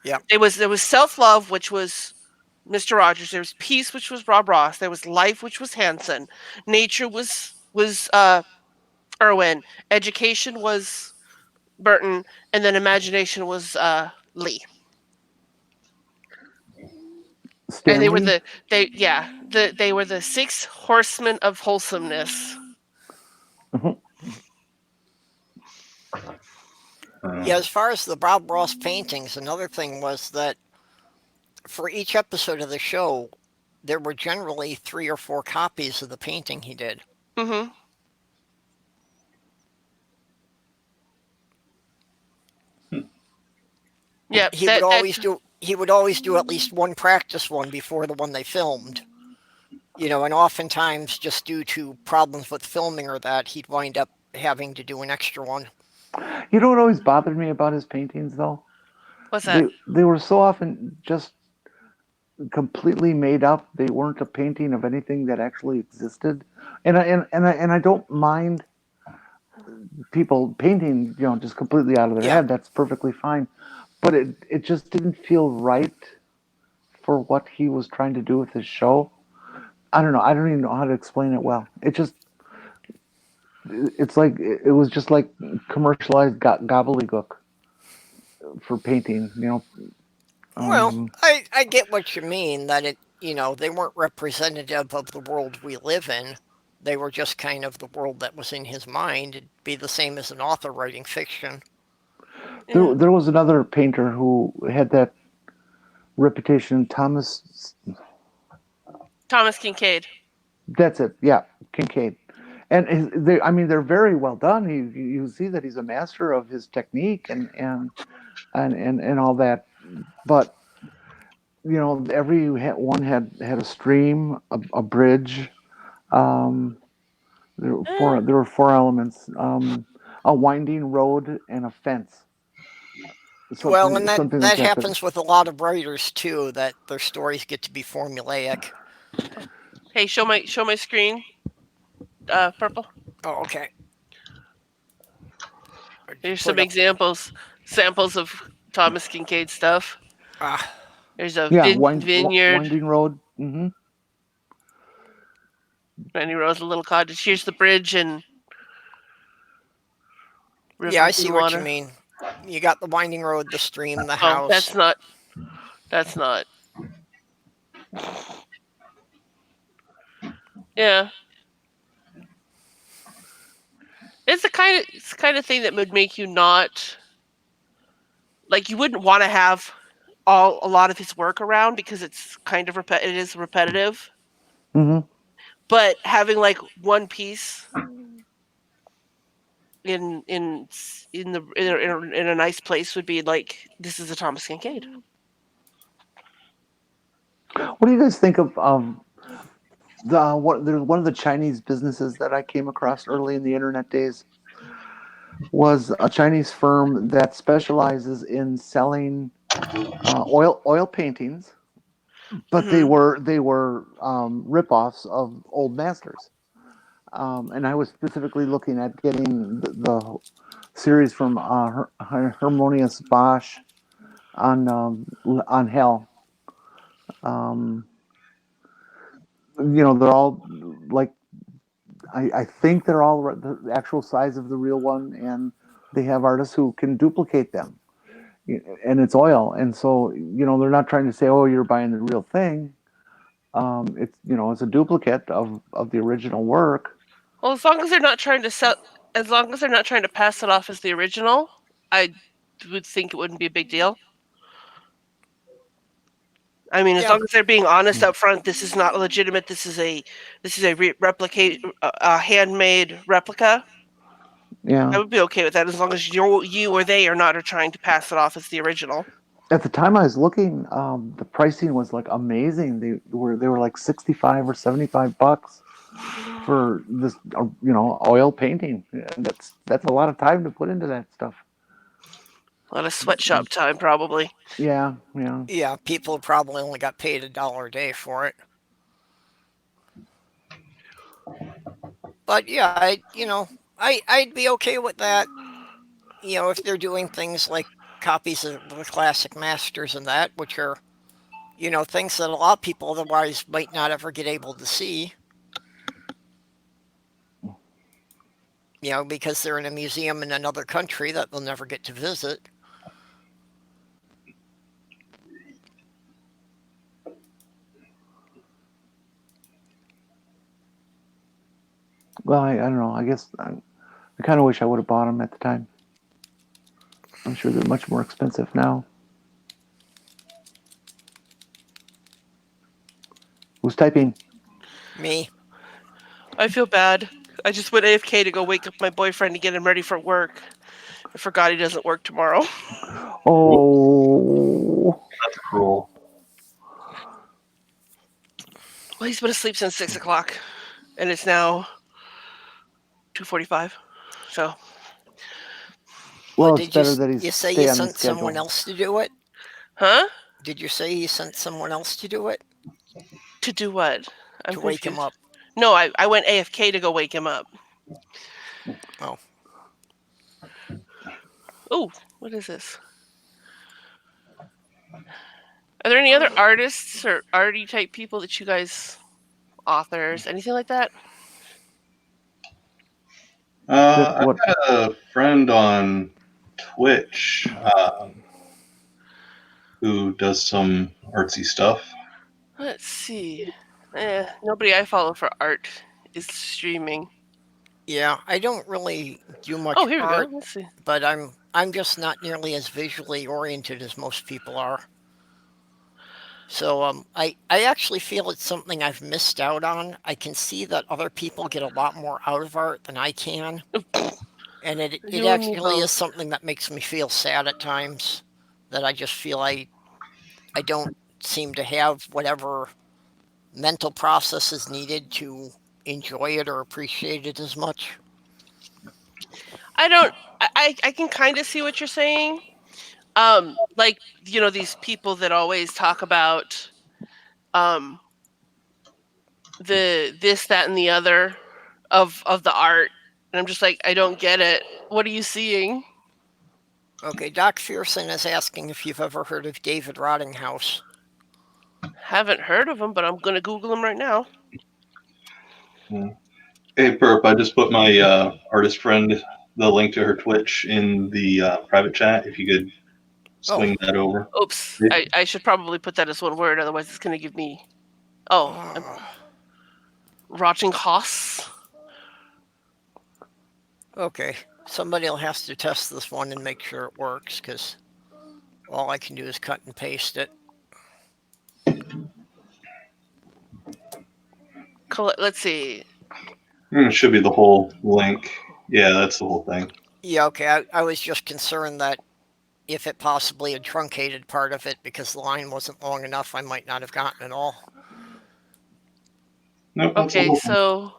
yeah. There was Self Love, which was Mr. Rogers. There was Peace, which was Rob Ross. There was Life, which was Hanson. Nature was Irwin. Education was Burton, and then Imagination was Lee. And they were Stanley, they were the six horsemen of wholesomeness. Yeah, as far as the Bob Ross paintings, another thing was that for each episode of the show, there were generally 3 or 4 copies of the painting he did. Mm-hmm. Yep. He would always do at least one practice one before the one they filmed. And oftentimes just due to problems with filming or that, he'd wind up having to do an extra one. you know what always bothered me about his paintings though? What's They that? they were so often just completely made up. They weren't a painting of anything that actually existed. And I don't mind people painting, just completely out of their Yeah. head. That's perfectly fine. But it just didn't feel right for what he was trying to do with his show. I don't know. I don't even know how to explain it well. It's like it was just like commercialized gobbledygook for painting. Well, Um, I get what you mean, that they weren't representative of the world we live in. They were just kind of the world that was in his mind. It'd be the same as an author writing fiction. Yeah. there was another painter who had that reputation, Thomas Kincaid. That's it. Yeah, Kincaid. And I mean, they're very well done. You see that he's a master of his technique and all that. But every one had a stream, a bridge. Um, Eh, there were 4 elements: a winding road and a fence. Well, and that Something like that that. happens with a lot of writers too, that their stories get to be formulaic. hey, show my screen. Purple. Oh, okay. Here's Put some it up. samples of Thomas Kincaid stuff. Ah, There's a Yeah, vineyard. winding road. Randy Rose, a little cottage. Here's the bridge and yeah, I rivers see and what you water. mean. You got the winding road, the stream, the Oh, house. that's not. Yeah. It's the kind of thing that would make you not like you wouldn't want to have a lot of his work around because it's kind of it is repetitive. hmm But having like one piece in a nice place would be like this is a Thomas Kincaid. What do you guys think of there's one of the Chinese businesses that I came across early in the internet days was a Chinese firm that specializes in selling oil paintings, but they Mm-hmm. were ripoffs of old masters. And I was specifically looking at getting the series from Harmonious Bosch on Hell. Um, they're all like I think they're all the actual size of the real one, and they have artists who can duplicate them. And it's oil, and so they're not trying to say, "Oh, you're buying the real thing." It's a duplicate of the original work. Well, as long as they're not trying to pass it off as the original, I would think it wouldn't be a big deal. I mean, as Yeah. long as they're being honest up front, this is not legitimate. This is a replicate a handmade replica. Yeah. I would be okay with that as long as you or they are not trying to pass it off as the original. At the time I was looking, the pricing was like amazing. They were like $65 or $75 for this, oil painting. And that's a lot of time to put into that stuff. A lot of sweatshop time, probably. Yeah, yeah. Yeah, people probably only got paid $1 a day for it. But yeah, I'd be okay with that. If they're doing things like copies of the classic masters and that, which are, things that a lot of people otherwise might not ever get able to see. Because they're in a museum in another country that they'll never get to visit. Well, I don't know. I guess I kind of wish I would have bought them at the time. I'm sure they're much more expensive now. Who's typing? Me. I feel bad. I just went AFK to go wake up my boyfriend to get him ready for work. I forgot he doesn't work tomorrow. Oh. That's cruel. Well, he's been asleep since 6 o'clock, and it's now 2:45. So, Well, it's Did better that you he's say stay you on the sent someone schedule. else to do it? huh? Did you say you sent someone else to do it? To do what? I'm To wake him confused. up? No, I went AFK to go wake him up. Oh. Oh, what is this? Are there any other artists or arty type people that you guys, authors, anything like that? I got a friend on Twitch who does some artsy stuff. Let's see. Nobody I follow for art is streaming. Yeah, I don't really do much Oh, here we go. art, Let's see. but I'm just not nearly as visually oriented as most people are. So I actually feel it's something I've missed out on. I can see that other people get a lot more out of art than I can, and it You and me actually is both. something that makes me feel sad at times. That I just feel I don't seem to have whatever mental process is needed to enjoy it or appreciate it as much. I don't. I can kind of see what you're saying. Like these people that always talk about the this, that, and the other of the art, and I'm just like, I don't get it. What are you seeing? Okay, Doc Fearson is asking if you've ever heard of David Rottinghouse. Haven't heard of him, but I'm gonna Google him right now. Hey, Perp, I just put my artist friend, the link to her Twitch in the private chat. If you could swing that over. Oops, I should probably put that as one word, otherwise it's gonna give me. Rotting Hoss. Okay, somebody will have to test this one and make sure it works, because all I can do is cut and paste it. Let's see. It should be the whole link. Yeah, that's the whole thing. Yeah, okay, I was just concerned that if it possibly had truncated part of it because the line wasn't long enough, I might not have gotten it all. Nope, that's the Okay, whole thing. so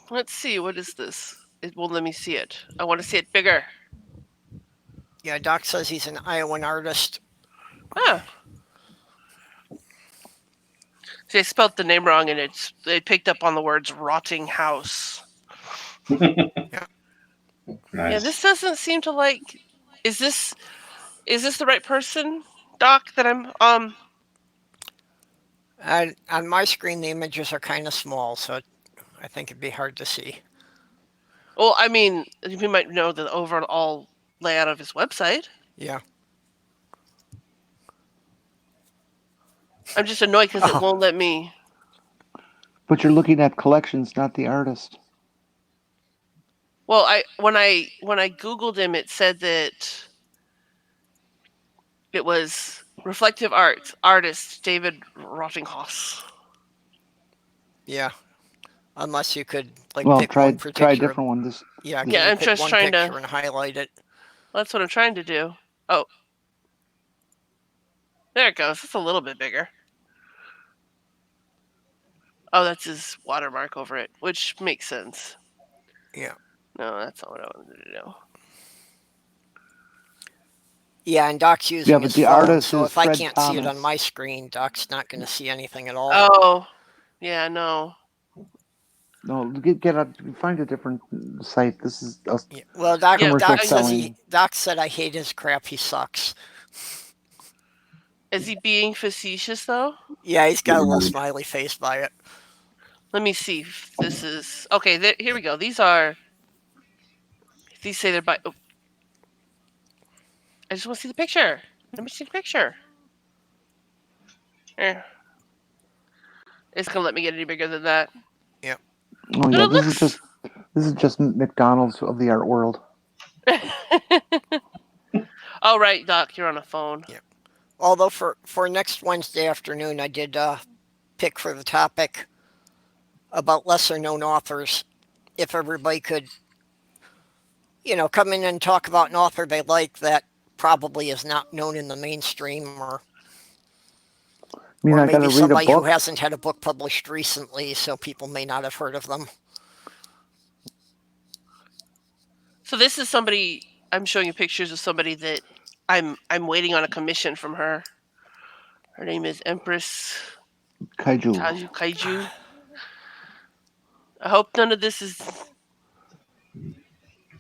let's see. What is this? It won't let me see it. I want to see it bigger. Yeah, Doc says he's an Iowan artist. Ah. See, I spelled the name wrong, and it picked up on the words "rotting house." Yeah. Nice. Yeah, this doesn't seem to like. Is this the right person, Doc? That I'm On my screen, the images are kind of small, so I think it'd be hard to see. Well, I mean, we might know the overall layout of his website. Yeah. I'm just annoyed because it won't let me. But you're looking at collections, not the artist. Well, when I googled him, it said that it was reflective art artist David Rottinghaus. Yeah, unless you could like Well, pick one try a particular. different one. This Yeah, this can Yeah, you I'm pick just one trying picture to. and highlight it? That's what I'm trying to do. Oh, there it goes. It's a little bit bigger. Oh, that's his watermark over it, which makes sense. Yeah. No, that's not what I wanted to do. Yeah, and Doc's yeah, using but his the phone, artist so is if I Fred can't see it on Thomas. my screen, Doc's not going to see anything at all. Oh, yeah, no. No, get up. Find a different site. This is a Yeah. Well, Doc, Yeah, commercial Doc says he selling. Doc said I hate his crap. He sucks. is he being facetious though? Yeah, he's got a little smiley face by it. Let me see if this is okay. Here we go. These are. These say they're by. Oh, I just want to see the picture. Let me see the picture. Eh, it's gonna let me get any bigger than that. Yeah. Oh But yeah, it looks. this is just McDonald's of the art world. Oh right, Doc, you're on a phone. Yeah. Although for next Wednesday afternoon, I did pick for the topic about lesser known authors. If everybody could, come in and talk about an author they like that probably is not known in the mainstream, I mean, or I got to maybe read a somebody who book. hasn't had a book published recently, so people may not have heard of them. So this is somebody. I'm showing you pictures of somebody that I'm waiting on a commission from her. Her name is Empress Kaiju. Taju Kaiju. I hope none of this is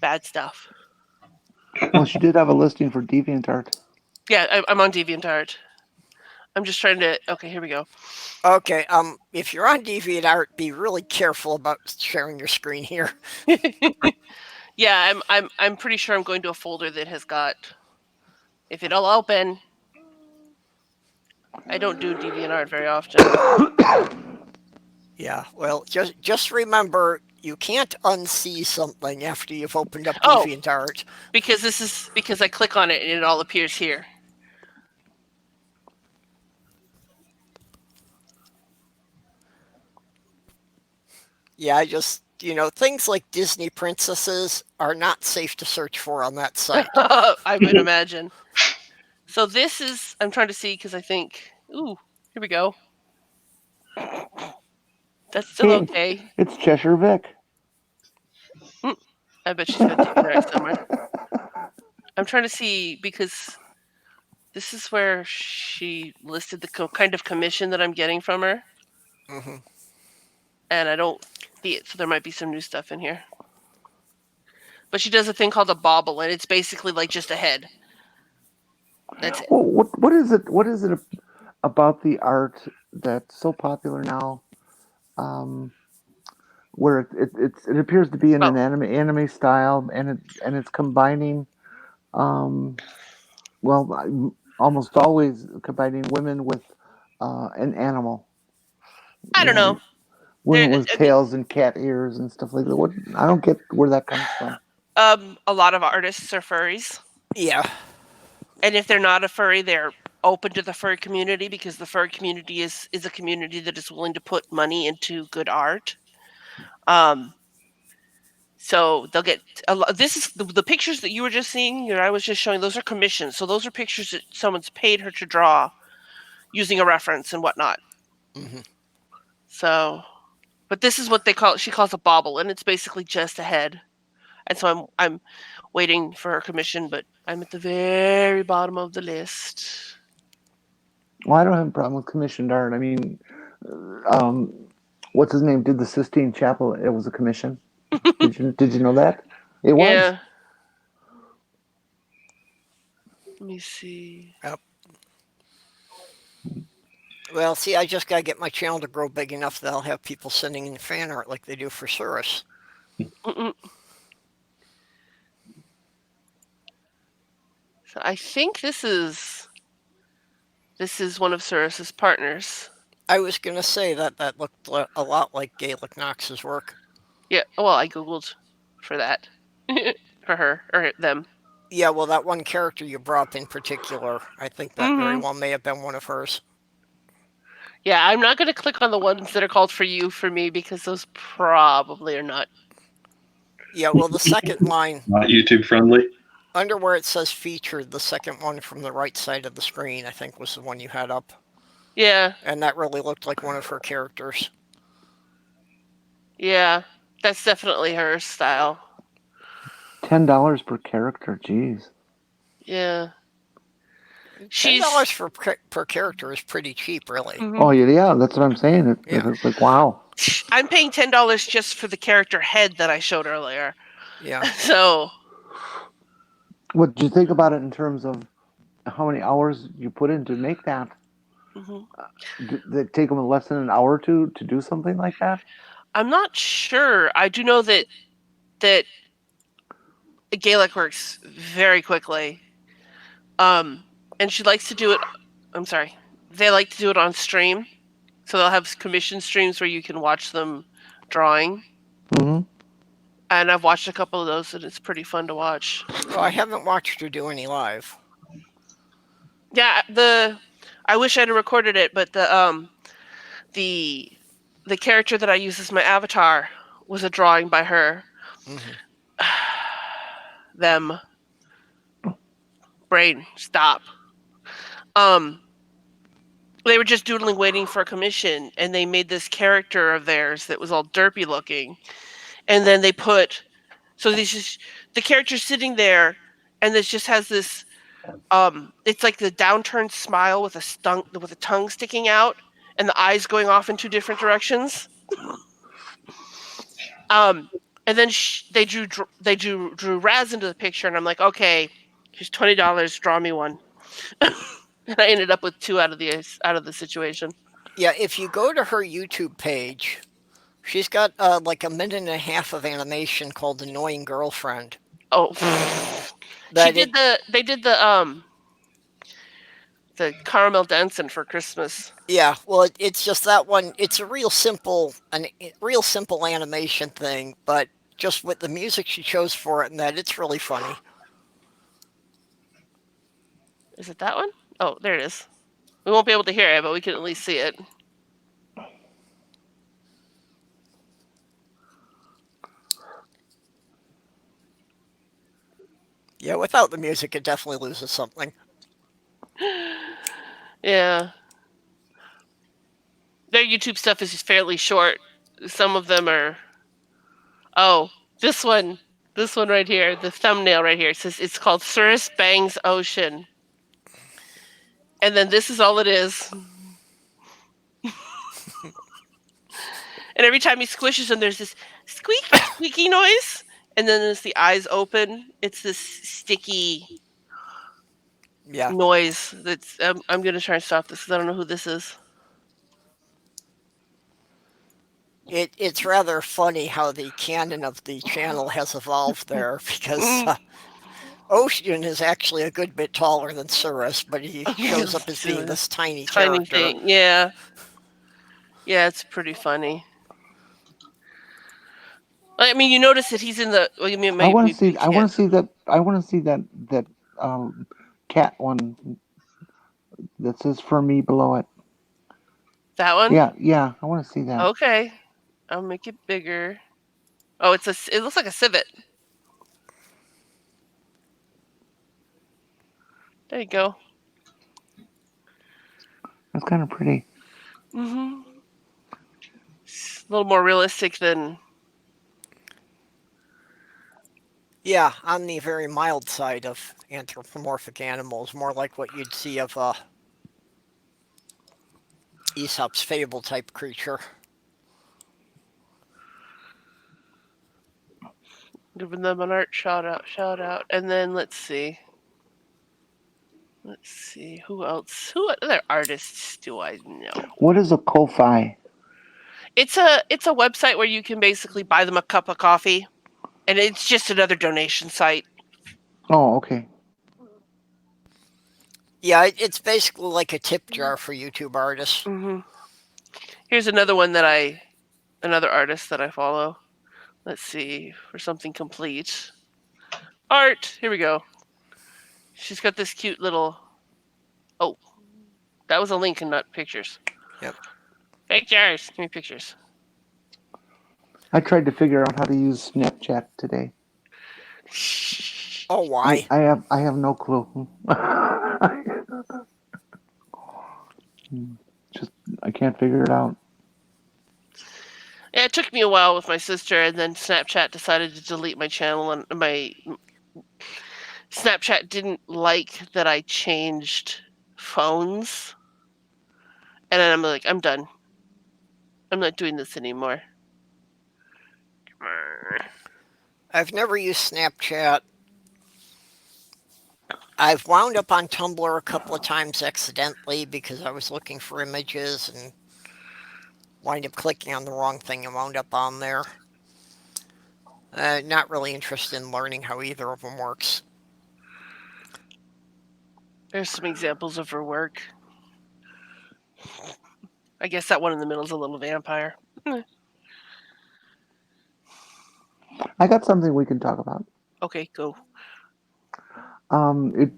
bad stuff. Well, she did have a listing for DeviantArt. Yeah, I'm on DeviantArt. I'm just trying to. Okay, here we go. Okay, if you're on DeviantArt, be really careful about sharing your screen here. Yeah, I'm pretty sure I'm going to a folder that has got. If it'll open. I don't do DeviantArt very often. Yeah, well, just remember you can't unsee something after you've opened up Oh, DeviantArt. because I click on it and it all appears here. Yeah, I just things like Disney princesses are not safe to search for on that site. I would imagine. So this is I'm trying to see because I think. Ooh, here we go. That's still Hey, okay. it's Cheshire Vic. I bet she's got DeviantArt somewhere. I'm trying to see because this is where she listed the kind of commission that I'm getting from her, Hmm. and I don't see it, so there might be some new stuff in here. But she does a thing called a bobble, and it's basically like just a head. That's it. Well, what is it? What is it about the art that's so popular now? Um, where it appears to be in Oh, an anime style, and it's combining, um, almost always combining women with an animal. I You don't know, know. women There, with tails and cat ears and stuff like that. What I don't get where that comes from. a lot of artists are furries, Yeah. and if they're not a furry, they're open to the furry community because the furry community is a community that is willing to put money into good art. Um, so they'll get a lot. This is the pictures that you were just seeing. I was just showing. Those are commissions. So those are pictures that someone's paid her to draw using a reference and whatnot. Hmm. So, but this is what they call. She calls a bobble, and it's basically just a head. And so I'm waiting for her commission, but I'm at the very bottom of the list. Well, I don't have a problem with commissioned art. I mean, um, what's his name did the Sistine Chapel. It was a commission. Did you know that? It was. Yeah. Let me see. Yep. Well, see, I just gotta get my channel to grow big enough that I'll have people sending in fan art like they do for Surus. Mm-mm. So I think this is one of Surus's partners. I was gonna say that looked a lot like Gaelic Knox's work. Yeah. Well, I googled for that. For her or them. Yeah, well, that one character you brought up in particular, I think that very Mm-hmm. well may have been one of hers. Yeah, I'm not going to click on the ones that are called for you for me because those probably are not. Yeah, well, the second line, Not YouTube friendly. under where it says featured, the second one from the right side of the screen, I think was the one you had up. Yeah, And that really looked like one of her characters. yeah, that's definitely her style. $10 per character. Jeez. Yeah, $10 she's. per character is pretty cheap, really. Oh Mhm. yeah, that's what I'm saying. Yeah. It's like wow. I'm paying $10 just for the character head that I showed earlier. Yeah. So What did you think about it in terms of how many hours you put in to make that? mhm. Did it take them less than an hour to do something like that? I'm not sure. I do know that Gaelic works very quickly. And she likes to do it. I'm sorry. They like to do it on stream, so they'll have commission streams where you can watch them drawing. Mm-hmm. And I've watched a couple of those, and it's pretty fun to watch. Well, I haven't watched her do any live. Yeah, I wish I'd have recorded it, but the the character that I use as my avatar was a drawing by her. Hmm. Them. Brain, stop. Um, they were just doodling, waiting for a commission, and they made this character of theirs that was all derpy looking, and then they put the character sitting there, and this just has this it's like the downturned smile with a tongue sticking out, and the eyes going off in two different directions. Um, and then they drew Raz into the picture, and I'm like, okay, here's $20, draw me one. And I ended up with two out of the situation. Yeah, if you go to her YouTube page, she's got like a minute and a half of animation called Annoying Girlfriend. Oh, That it, they did the caramel dancing for Christmas. yeah, well, it's just that one. It's a real simple animation thing, but just with the music she chose for it and that, it's really funny. Is it that one? Oh, there it is. We won't be able to hear it, but we can at least see it. Yeah, without the music, it definitely loses something. Yeah. Their YouTube stuff is fairly short. Some of them are. Oh, this one. This one right here. The thumbnail right here. It says it's called Cirrus Bangs Ocean. And then this is all it is. And every time he squishes them, there's this squeaky noise. And then as the eyes open, it's this sticky Yeah, noise. That's I'm gonna try and stop this because I don't know who this is. it's rather funny how the canon of the channel has evolved there because Ocean is actually a good bit taller than Cirrus, but he shows up as being this tiny Tiny character. thing. Yeah. Yeah, it's pretty funny. I mean, you notice that he's in the. Well, you mean I maybe want to see. we I want can't. to see that. I want to see that cat one that says "for me" below it. That one. Yeah. I want to see that. Okay, I'll make it bigger. Oh, it looks like a civet. There you go. That's kind of pretty. Mm-hmm. It's a little more realistic than. Yeah, on the very mild side of anthropomorphic animals, more like what you'd see of a Aesop's fable type creature. Giving them an art shout out, and then let's see. Who else? Who other artists do I know? What is a Ko-fi? It's a website where you can basically buy them a cup of coffee, and it's just another donation site. Oh, okay. Yeah, it's basically like a tip jar for YouTube artists. Mm-hmm. Here's another artist that I follow. Let's see for something complete. Art. Here we go. She's got this cute little. Oh, that was a link and not pictures. Yep. Pictures. Give me pictures. I tried to figure out how to use Snapchat today. Oh, why? I have no clue. Just I can't figure it out. Yeah, it took me a while with my sister, and then Snapchat decided to delete my channel, and my Snapchat didn't like that I changed phones. And then I'm like, I'm done. I'm not doing this anymore. I've never used Snapchat. I've wound up on Tumblr a couple of times accidentally because I was looking for images and wind up clicking on the wrong thing and wound up on there. Not really interested in learning how either of them works. There's some examples of her work. I guess that one in the middle is a little vampire. I got something we can talk about. Okay, go.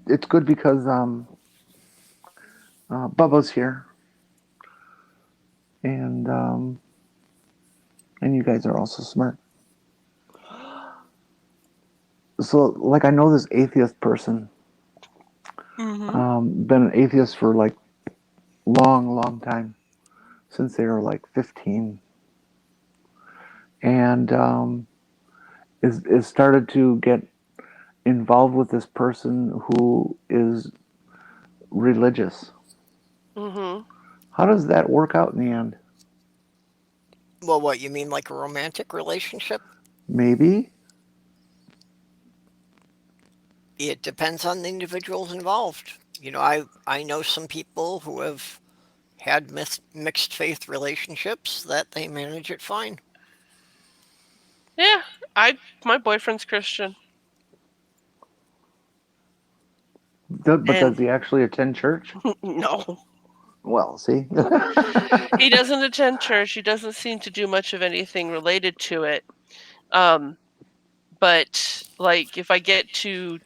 It's good because Bubba's here, and you guys are also smart. So, like, I know this atheist person. Been an atheist for like long time, since they were like 15, and is started to get involved with this person who is religious. How does that work out in the end? Well, what, you mean like a romantic relationship? Maybe. It depends on the individuals involved. I know some people who have had mixed faith relationships that they manage it fine. Yeah, my boyfriend's Christian. But does he actually attend church? No. Well, see. He doesn't attend church. He doesn't seem to do much of anything related to it. But like if I get too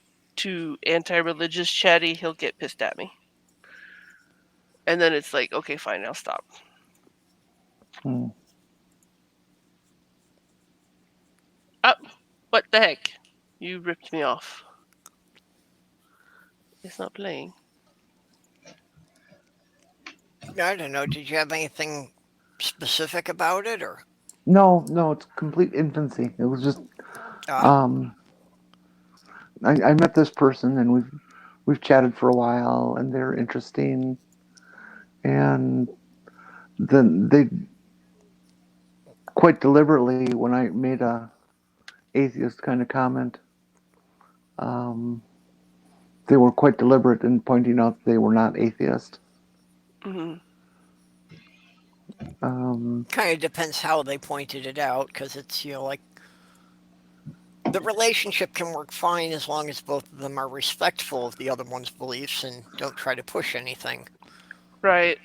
anti-religious chatty, he'll get pissed at me. And then it's like, okay, fine, I'll stop. Oh, what the heck? You ripped me off. It's not playing. I don't know. Did you have anything specific about it, or? No, it's complete infancy. It was just I met this person and we've chatted for a while and they're interesting, and then they quite deliberately, when I made a atheist kind of comment, they were quite deliberate in pointing out they were not atheist. Kind of depends how they pointed it out, because it's, like, the relationship can work fine as long as both of them are respectful of the other one's beliefs and don't try to push anything. Right.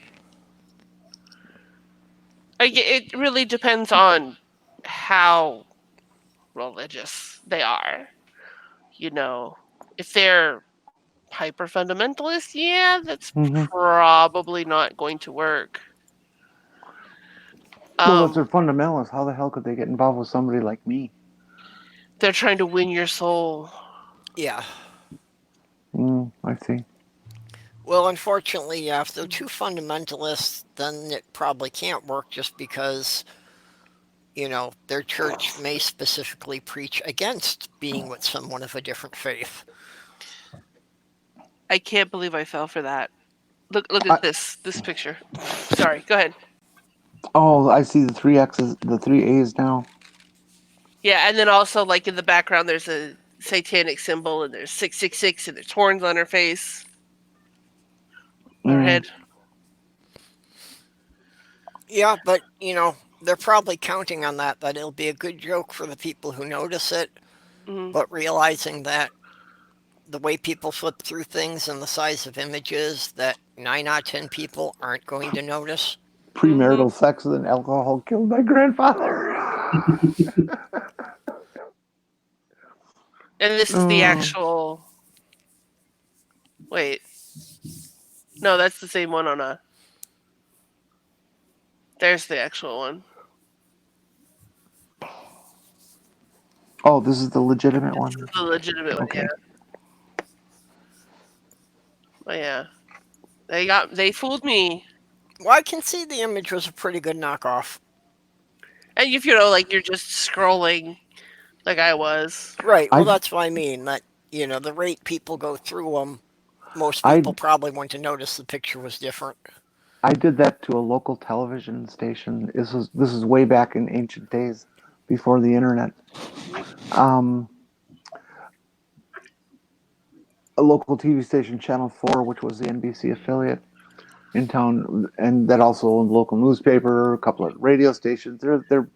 It really depends on how religious they are. If they're hyper fundamentalist, yeah, that's probably not going to work. Well, if they're fundamentalists, how the hell could they get involved with somebody like me? They're trying to win your soul. Yeah. I see. Well, unfortunately, yeah, if they're too fundamentalist, then it probably can't work, just because, their church may specifically preach against being with someone of a different faith. I can't believe I fell for that. Look at this picture. Sorry, go ahead. Oh, I see the 3 X's, the 3 A's now. Yeah, and then also, like, in the background, there's a satanic symbol, and there's 666, and there's horns on her face. Her head. Yeah, but, they're probably counting on that it'll be a good joke for the people who notice it, but realizing that the way people flip through things and the size of images, that 9 out of 10 people aren't going to notice. Premarital sex and alcohol killed my grandfather. And this is the actual. Wait. No, that's the same one on a. There's the actual one. Oh, this is the legitimate This one. is the legitimate one, Okay. yeah. Oh yeah. They fooled me. Well, I can see the image was a pretty good knockoff. And if like you're just scrolling like I was. Right. Well, I that's what I mean. That the rate people go through them, most I people probably wouldn't have noticed the picture was different. I did that to a local television station. This is way back in ancient days, before the internet. Um, a local TV station, Channel 4, which was the NBC affiliate in town, and that also owned a local newspaper, a couple of radio stations. They're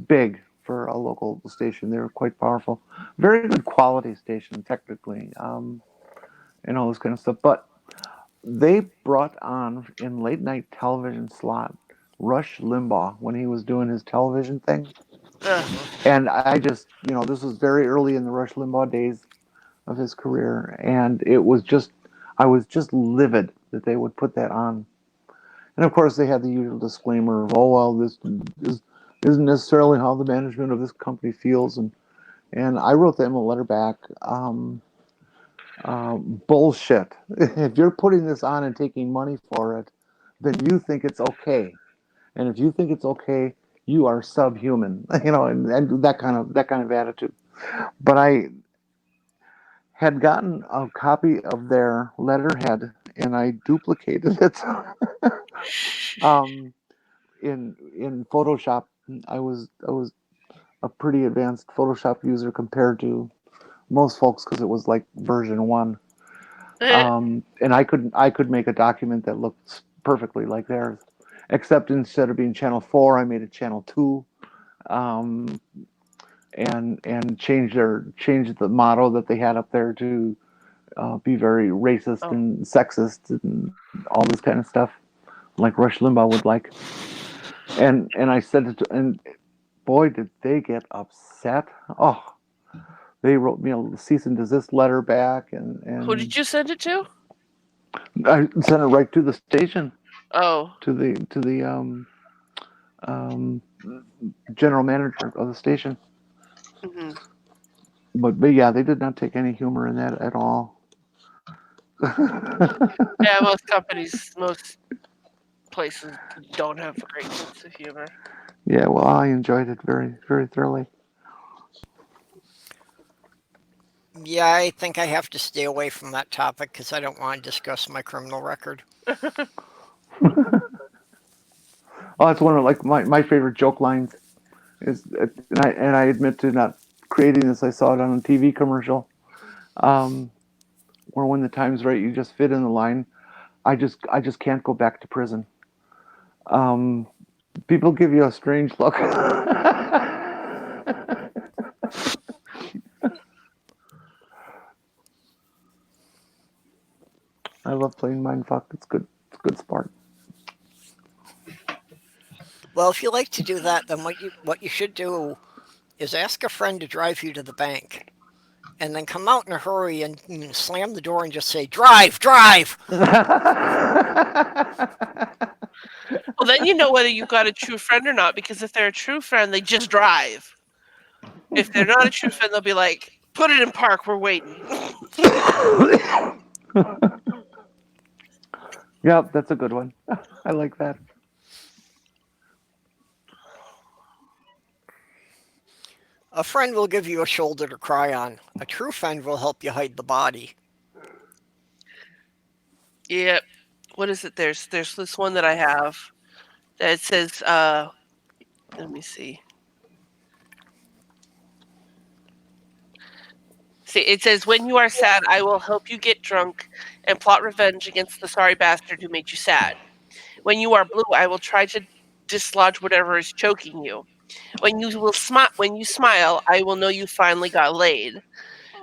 big for a local station. They're quite powerful, very good quality station technically, and all this kind of stuff. But they brought on in late night television slot Rush Limbaugh when he was doing his television thing, Ugh. and I just this was very early in the Rush Limbaugh days of his career, and it was just I was just livid that they would put that on. And of course, they had the usual disclaimer of, "Oh well, this isn't necessarily how the management of this company feels." And I wrote them a letter back. Bullshit. If you're putting this on and taking money for it, then you think it's okay. And if you think it's okay, you are subhuman. And that kind of attitude. But I had gotten a copy of their letterhead, and I duplicated it. um, in Photoshop. I was a pretty advanced Photoshop user compared to most folks because it was like version 1. And I could make a document that looked perfectly like theirs, except instead of being channel 4, I made it channel 2, um, and changed the motto that they had up there to be very racist Oh. and sexist and all this kind of stuff, like Rush Limbaugh would like. And I sent it to, and boy, did they get upset. Oh, they wrote me a cease and desist letter back, Who and did you send it to? I sent it right to the station, Oh. to the um, general manager of the station. Hmm. But yeah, they did not take any humor in that at all. Yeah, most places don't have a great sense of humor. Yeah, well, I enjoyed it very, very thoroughly. Yeah, I think I have to stay away from that topic because I don't want to discuss my criminal record. Oh, it's one of like my favorite joke lines is, and I admit to not creating this. I saw it on a TV commercial, um, where when the time's right, you just fit in the line. I just can't go back to prison. Um, People give you a strange look. I love playing Mindfuck. It's good. It's good sport. Well, if you like to do that, then what you should do is ask a friend to drive you to the bank, and then come out in a hurry and slam the door and just say, "Drive, drive." Well, then you know whether you've got a true friend or not, because if they're a true friend, they just drive. If they're not a true friend, they'll be like, "Put it in park, we're waiting." Yep, that's a good one. I like that. A friend will give you a shoulder to cry on. A true friend will help you hide the body. Yep. What is it? There's this one that I have that says, let me see. See, it says, "When you are sad, I will help you get drunk and plot revenge against the sorry bastard who made you sad. When you are blue, I will try to dislodge whatever is choking you. When you smile, I will know you finally got laid.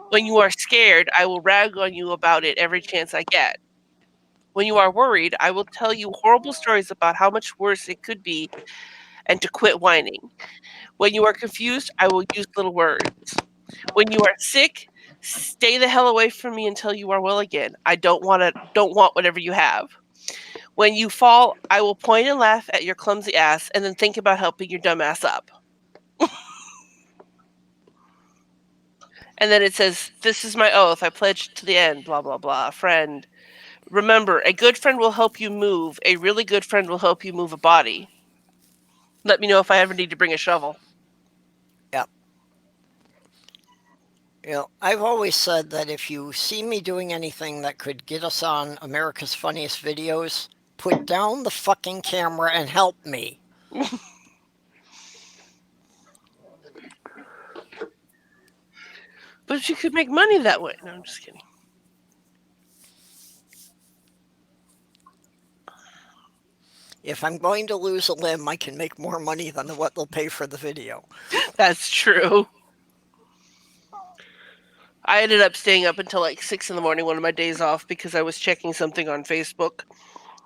When you are scared, I will rag on you about it every chance I get. When you are worried, I will tell you horrible stories about how much worse it could be and to quit whining. When you are confused, I will use little words. When you are sick, Stay the hell away from me until you are well again. I don't want whatever you have. When you fall, I will point and laugh at your clumsy ass and then think about helping your dumb ass up. And then it says, "This is my oath. I pledge to the end, blah, blah, blah. Friend. Remember, a good friend will help you move. A really good friend will help you move a body. Let me know if I ever need to bring a shovel." Yep. I've always said that if you see me doing anything that could get us on America's Funniest Videos, put down the fucking camera and help me. But you could make money that way. No, I'm just kidding. If I'm going to lose a limb, I can make more money than what they'll pay for the video. That's true. I ended up staying up until like 6 in the morning one of my days off because I was checking something on Facebook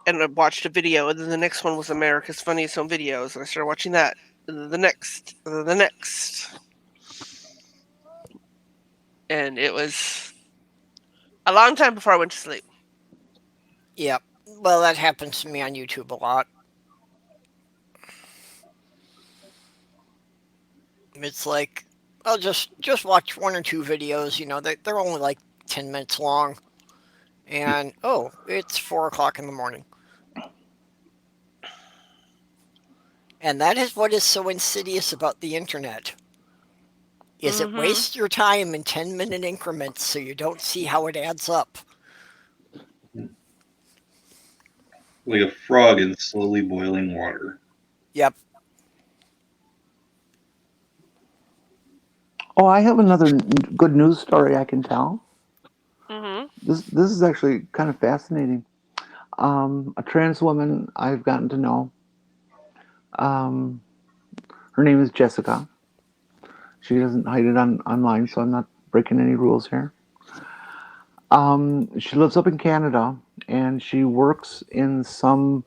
and I watched a video, and then the next one was America's Funniest Home Videos, and I started watching that. And then the next. And it was a long time before I went to sleep. Yep. Well, that happens to me on YouTube a lot. It's like, I'll just watch one or two videos, they're only like 10 minutes long. And, oh, it's 4 o'clock in the morning. And that is what is so insidious about the internet. Is it wastes your time in 10-minute increments so you don't see how it adds up. Like a frog in slowly boiling water. Yep. Oh, I have another good news story I can tell. Mm-hmm. This is actually kind of fascinating. A trans woman I've gotten to know. Her name is Jessica. She doesn't hide it online, so I'm not breaking any rules here. She lives up in Canada, and she works in some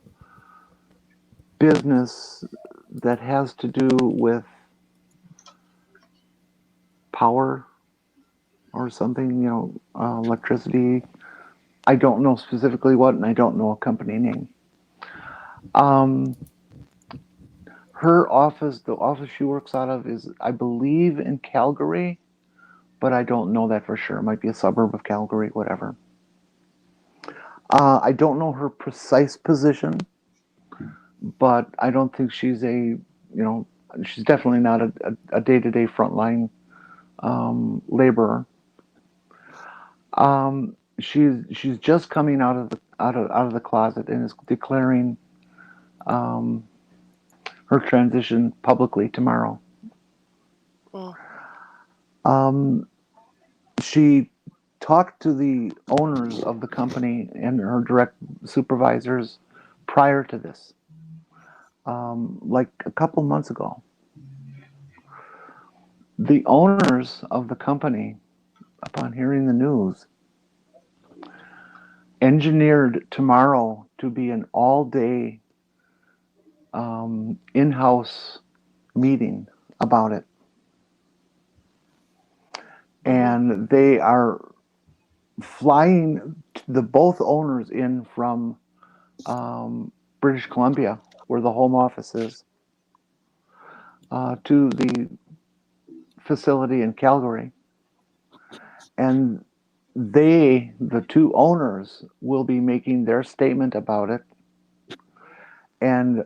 business that has to do with power or something, electricity. I don't know specifically what, and I don't know a company name. Her office, the office she works out of, is, I believe, in Calgary, but I don't know that for sure. It might be a suburb of Calgary, whatever. I don't know her precise position, but I don't think she's she's definitely not a day-to-day frontline laborer. She's just coming out of the closet and is declaring her transition publicly tomorrow. Oh. She talked to the owners of the company and her direct supervisors prior to this, like a couple months ago. The owners of the company, upon hearing the news, engineered tomorrow to be an all-day in-house meeting about it. And they are flying both owners in from British Columbia, where the home office is, to the facility in Calgary. And the two owners, will be making their statement about it. And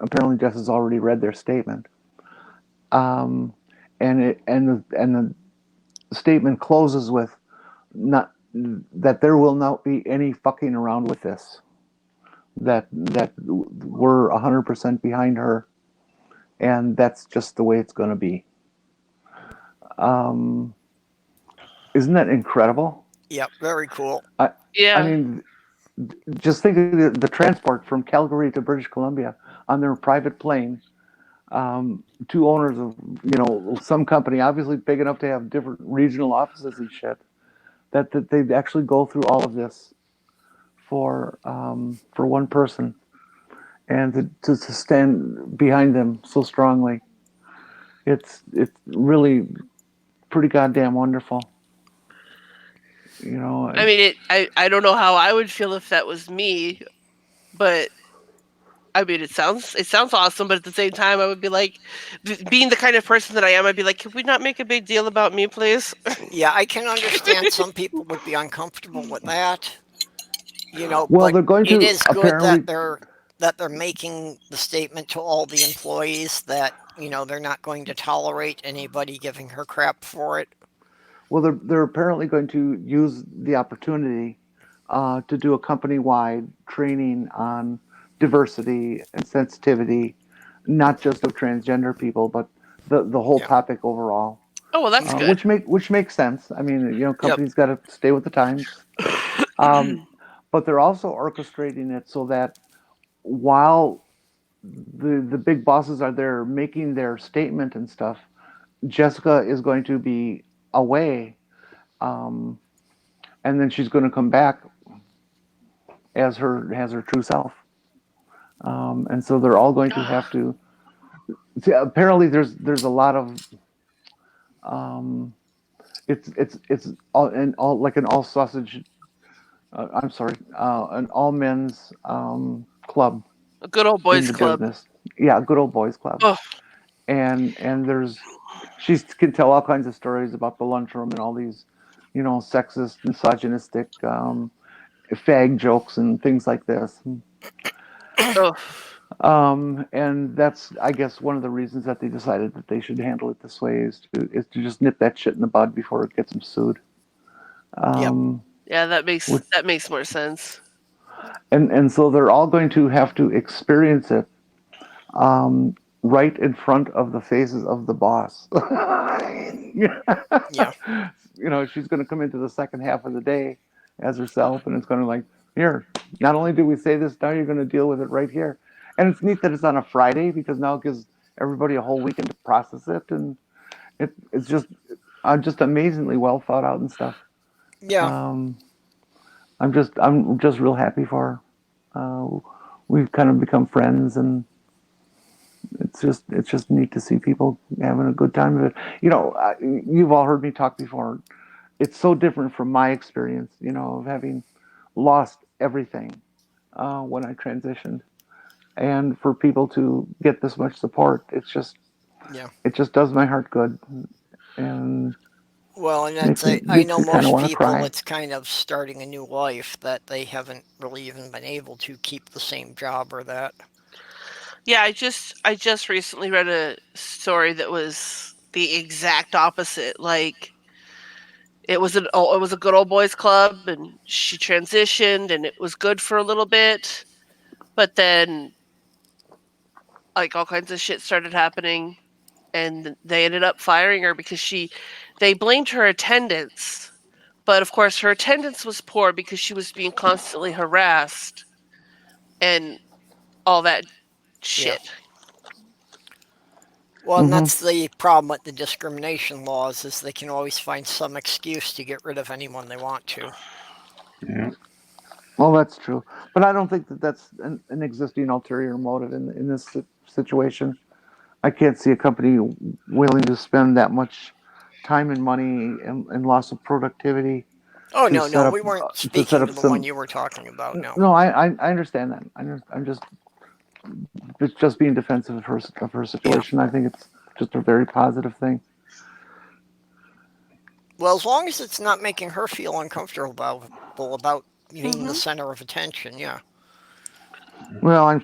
apparently Jess has already read their statement. And the statement closes with that there will not be any fucking around with this. That we're 100% behind her, and that's just the way it's going to be. Isn't that incredible? Yep, very cool. Yeah. I mean, just think of the transport from Calgary to British Columbia on their private plane. Two owners of some company, obviously big enough to have different regional offices and shit, that they'd actually go through all of this for one person, and to stand behind them so strongly. It's really pretty goddamn wonderful. I mean, I don't know how I would feel if that was me, but I mean, it sounds awesome, but at the same time, I would be like, being the kind of person that I am, I'd be like, could we not make a big deal about me, please? Yeah, I can understand some people would be uncomfortable with that, Well, but they're going it to is good apparently. that they're making the statement to all the employees that, they're not going to tolerate anybody giving her crap for it. Well, they're apparently going to use the opportunity to do a company-wide training on diversity and sensitivity, not just of transgender people, but the whole Yeah. topic overall. Oh, well, that's good. Which makes sense. I mean, Yep. companies got to stay with the times. Um, but they're also orchestrating it so that while the big bosses are there making their statement and stuff, Jessica is going to be away, um, and then she's going to come back as her true self. And so they're all going to have to. See, apparently, there's a lot of it's all like an all sausage. I'm sorry, an all men's club A good old in boys the club. business. Yeah, good old boys club. Oh, And there's she can tell all kinds of stories about the lunchroom and all these, sexist, misogynistic, fag jokes and things like this. oh, And that's, I guess, one of the reasons that they decided that they should handle it this way is to just nip that shit in the bud before it gets them sued. Yep. yeah, that With, makes more sense. and so they're all going to have to experience it um, right in front of the faces of the boss. Yeah. She's going to come into the second half of the day as herself, and it's going to like, here, not only do we say this, now you're going to deal with it right here. And it's neat that it's on a Friday because now it gives everybody a whole weekend to process it, and it's just amazingly well thought out and stuff. Yeah. Um, I'm just real happy for her. We've kind of become friends, and it's just neat to see people having a good time with it. You've all heard me talk before. It's so different from my experience, of having lost everything when I transitioned, and for people to get this much support, Yeah. it just does my heart good, and Well, and makes me I makes know me kind of most want to people, cry. it's kind of starting a new life that they haven't really even been able to keep the same job or that. Yeah, I just recently read a story that was the exact opposite. Like it was a good old boys club, and she transitioned, and it was good for a little bit, but then like all kinds of shit started happening, and they ended up firing her because they blamed her attendance, but of course her attendance was poor because she was being constantly harassed and all that Yeah. shit. Well, and Hmm. that's the problem with the discrimination laws is they can always find some excuse to get rid of anyone they want to. Yeah. Well, that's true, but I don't think that that's an existing ulterior motive in this situation. I can't see a company willing to spend that much time and money and loss of productivity Oh, to no, set no, up we weren't to set speaking up to the one some. you were talking about, no. No, I understand that. I'm just being defensive of her Yeah. situation. I think it's just a very positive thing. Well, as long as it's not making her feel uncomfortable about being the Hmm. center of attention, yeah. Well,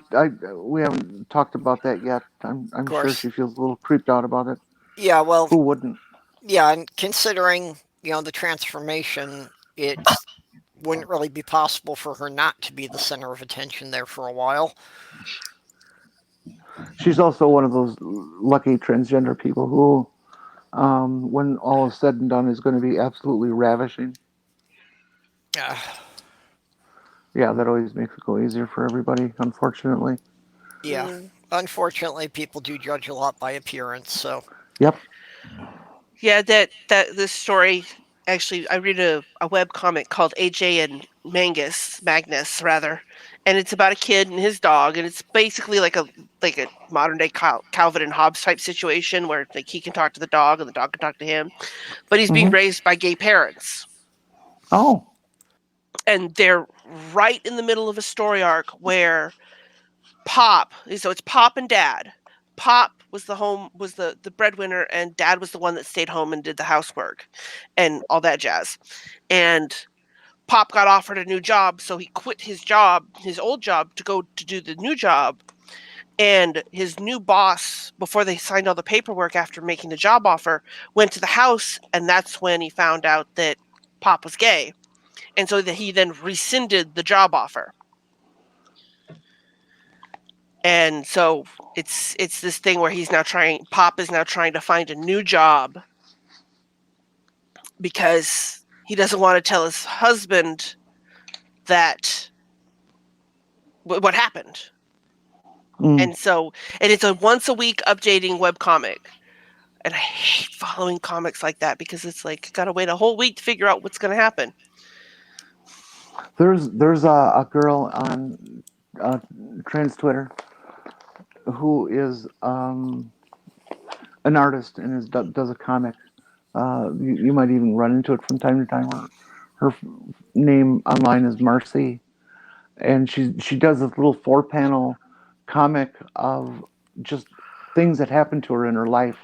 we haven't talked about that yet. Of I'm sure course. she feels a little creeped out about it. Yeah, well, Who wouldn't? yeah, and considering, the transformation, it wouldn't really be possible for her not to be the center of attention there for a while. She's also one of those lucky transgender people who, when all is said and done, is going to be absolutely ravishing. Uh, Yeah, that always makes it go easier for everybody, unfortunately. yeah. Unfortunately, people do judge a lot by appearance, so Yep. Yeah, that this story, actually, I read a web comic called AJ and Magnus rather, and it's about a kid and his dog, and it's basically like a modern day Calvin and Hobbes type situation where like he can talk to the dog and the dog can talk to him, but he's being raised by gay parents. Oh. And they're right in the middle of a story arc where Pop, so it's Pop and Dad. Pop was the breadwinner, and Dad was the one that stayed home and did the housework and all that jazz. And Pop got offered a new job, so he quit his old job, to go to do the new job. And his new boss, before they signed all the paperwork after making the job offer, went to the house, and that's when he found out that Pop was gay. And so that he then rescinded the job offer. And so it's this thing where Pop is now trying to find a new job because he doesn't want to tell his husband that what happened. And it's a once a week updating webcomic. And I hate following comics like that because it's like, gotta wait a whole week to figure out what's going to happen. There's a girl on trans Twitter who is an artist and does a comic. You might even run into it from time to time. Her name online is Marcy, and she does this little 4-panel comic of just things that happened to her in her life,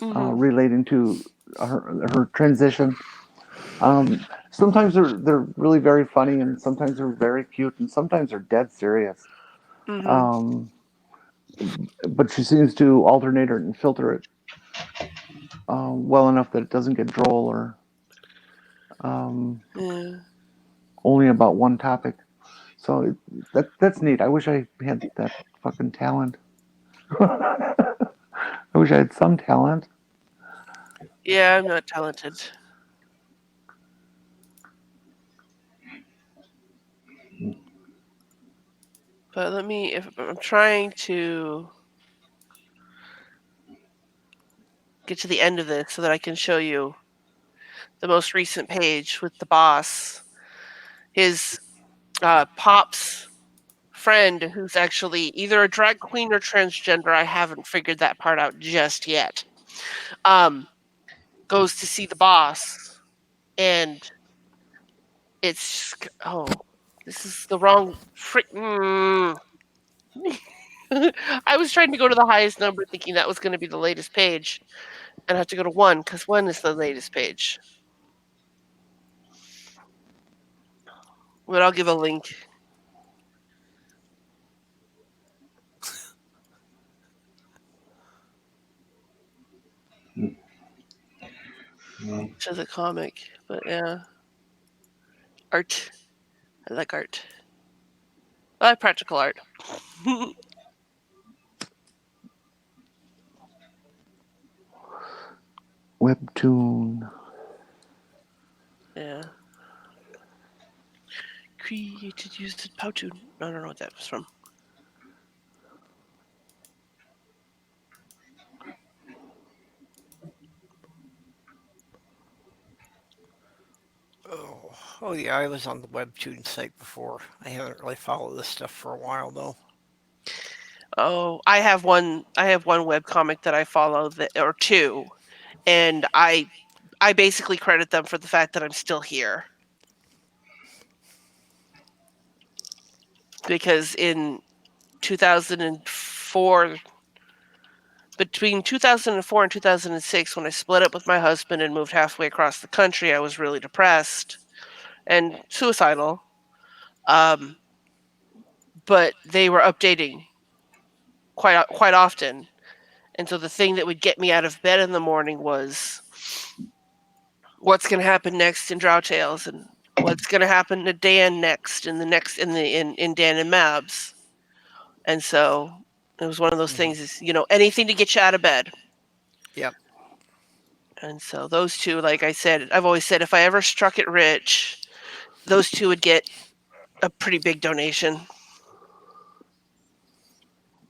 relating to her transition. Sometimes they're really very funny, and sometimes they're very cute, and sometimes they're dead serious. But she seems to alternate it and filter it well enough that it doesn't get droll or only about one topic. So that's neat. I wish I had that fucking talent. I wish I had some talent. Yeah, I'm not talented. But I'm trying to get to the end of this so that I can show you the most recent page with the boss. His Pop's friend, who's actually either a drag queen or transgender, I haven't figured that part out just yet, goes to see the boss, and it's this is the wrong I was trying to go to the highest number thinking that was going to be the latest page, and I have to go to 1 because 1 is the latest page. But I'll give a link. To the comic, but yeah. Art. I like art. I like practical art. Webtoon. Yeah. Created used Powtoon. I don't know what that was from. Oh yeah, I was on the Webtoon site before. I haven't really followed this stuff for a while though. Oh, I have one webcomic that I follow or two, and I basically credit them for the fact that I'm still here. Because in 2004, between 2004 and 2006, when I split up with my husband and moved halfway across the country, I was really depressed and suicidal. But they were updating quite often. And so the thing that would get me out of bed in the morning was what's going to happen next in Drow Tales and what's going to happen to Dan next in Dan and Mabs. And so it was one of those things is, anything to get you out of bed. Yep. And so those two, like I said, I've always said if I ever struck it rich, those two would get a pretty big donation.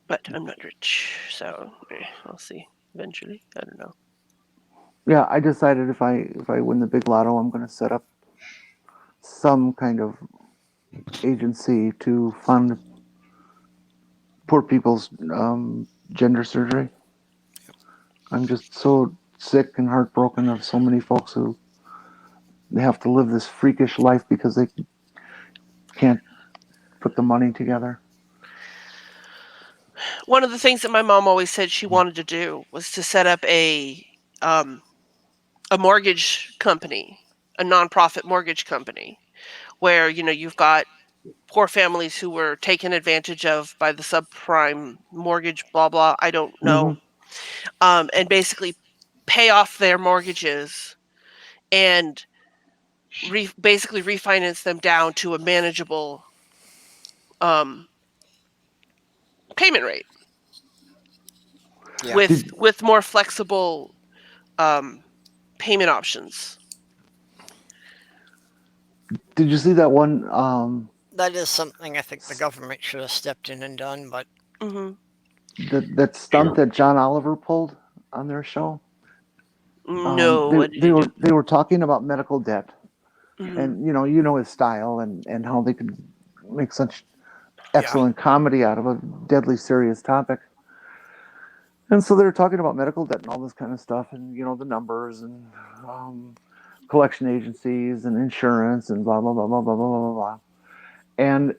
But I'm not rich, so I'll see eventually. I don't know. Yeah, I decided if I win the big lotto, I'm going to set up some kind of agency to fund poor people's gender surgery. I'm just so sick and heartbroken of so many folks who they have to live this freakish life because they can't put the money together. One of the things that my mom always said she wanted to do was to set up a mortgage company, a nonprofit mortgage company, where you've got poor families who were taken advantage of by the subprime mortgage, blah blah. I don't know, Mm-hmm. and basically pay off their mortgages and basically refinance them down to a manageable um, payment rate Yeah, with Did with more flexible um, payment options. Did you see that one that is something I think the government should have stepped in and done, but Hmm. that stunt that John Oliver pulled on their show? No, They what did he do? they were talking about medical debt, Hmm. and his style and how they could make such yeah, excellent comedy out of a deadly serious topic. And so they're talking about medical debt and all this kind of stuff, and the numbers and um, collection agencies and insurance and blah blah blah blah blah blah blah blah. And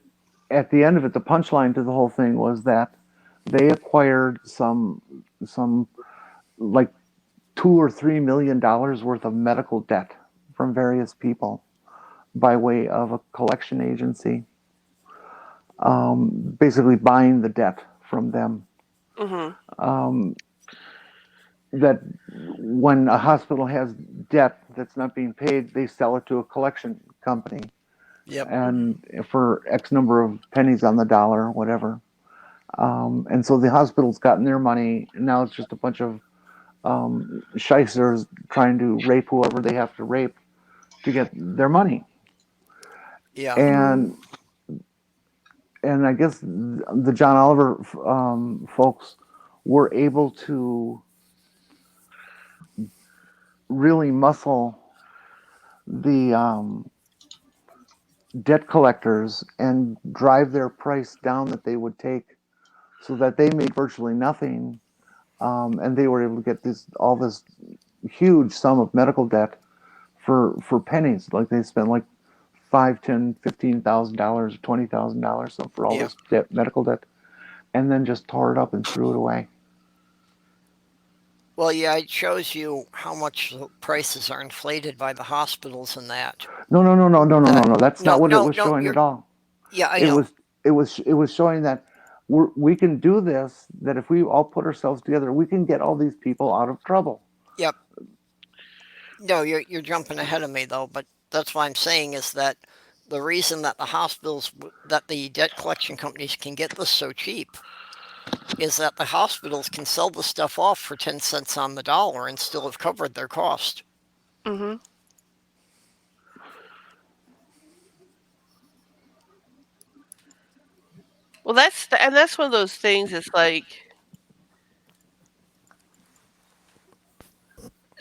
at the end of it, the punchline to the whole thing was that they acquired some like $2 or $3 million worth of medical debt from various people by way of a collection agency, basically buying the debt from them. Hmm. Um, that when a hospital has debt that's not being paid, they sell it to a collection company, yep, and for X number of pennies on the dollar, or whatever. And so the hospital's gotten their money, and now it's just a bunch of shysters trying to rape whoever they have to rape to get their money. yeah, And I guess the John Oliver folks were able to really muscle the debt collectors and drive their price down that they would take, so that they made virtually nothing, and they were able to get this huge sum of medical debt for pennies. Like they spent like five, $10,000, $15,000, $20,000 for all yeah. this medical debt, and then just tore it up and threw it away. Well, yeah, it shows you how much the prices are inflated by the hospitals and that. No, no, no, no, no, no, no, That no. That's not no, what it no, was no. showing at You're all. yeah, I It know. was it was showing that we can do this. That if we all put ourselves together, we can get all these people out of trouble. Yep. No, you're jumping ahead of me though. But that's what I'm saying is that the reason that the hospitals that the debt collection companies can get this so cheap is that the hospitals can sell the stuff off for 10 cents on the dollar and still have covered their cost. Hmm. Well, that's one of those things. It's like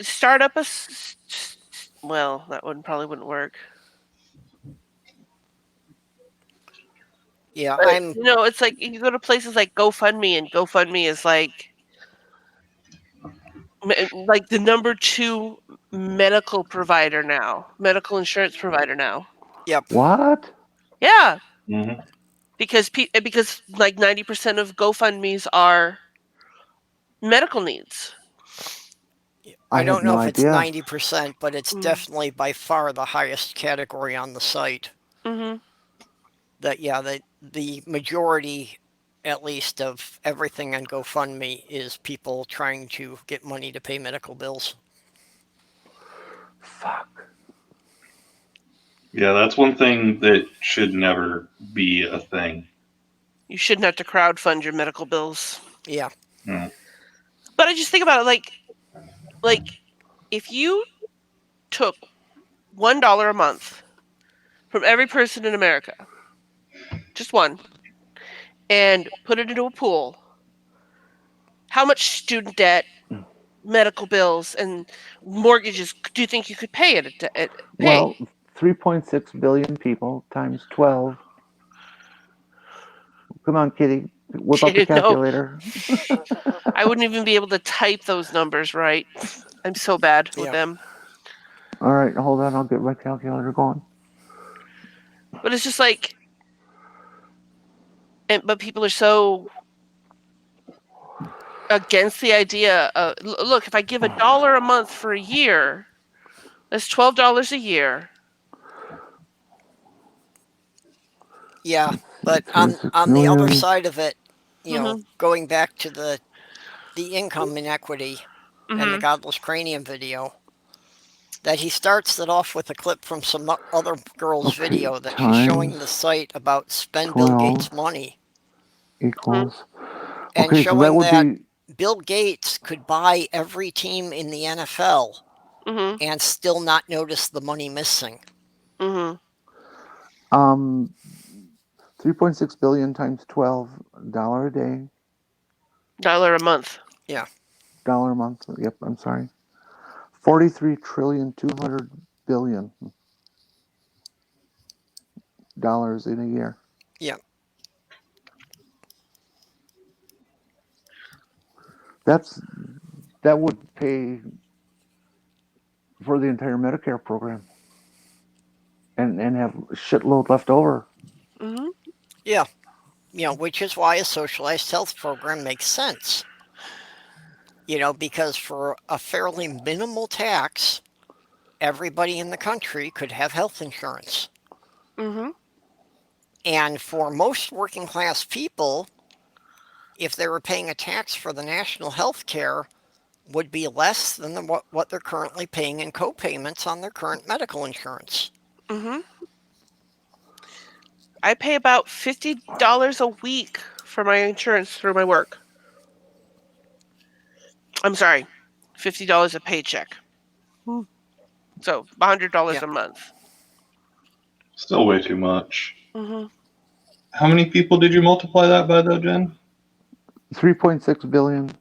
start up well, that one probably wouldn't work. Yeah, But I'm it's like you go to places like GoFundMe, and GoFundMe is like the number two medical insurance provider now. yep. What? Yeah, Mhm. because like 90% of GoFundMes are medical needs. I I had don't no know if it's idea. 90%, but it's Mm. definitely by far the highest category on the site. Mhm. That yeah, the majority at least of everything on GoFundMe is people trying to get money to pay medical bills. Fuck. Yeah, that's one thing that should never be a thing. You shouldn't have to crowdfund your medical bills. Yeah. Mm. But I just think about it like if you took $1 a month from every person in America, just one, and put it into a pool, how much student debt, medical bills, and mortgages do you think you could pay Well, 3.6 billion people times 12. Come on, Kitty, whip up the No, calculator. I wouldn't even be able to type those numbers right. I'm so bad with Yeah. them. All right, hold on, I'll get my calculator going. But it's just like, but people are so against the idea of, look, if I give $1 a month for a year, that's $12 a year. Yeah, but on 36 the other million. side of it, Mhm. going back to the income inequity and the Mhm. godless cranium video, that he starts it off with a clip from some other girl's Okay, video that she's showing the times site about spend Bill 12 Gates' money equals. and Okay, so that showing would that be Bill Gates could buy every team in the NFL Mhm. and still not notice the money missing. Mhm. 3.6 billion times 12 dollar a day, $1 a month. Yeah. dollar a month. Yep, I'm sorry. 43 trillion 200 billion dollars in a year. Yeah. That would pay for the entire Medicare program and have a shitload left over. Mhm. Yeah. Which is why a socialized health program makes sense. Because for a fairly minimal tax, everybody in the country could have health insurance. Mhm. And for most working class people, if they were paying a tax for the national health care, would be less than what they're currently paying in co-payments on their current medical insurance. Mhm. I pay about $50 a week for my insurance through my work. I'm sorry, $50 a paycheck. So $100 Yeah. a month. Still way too much. Mhm. How many people did you multiply that by, though, Jen? 3.6 billion.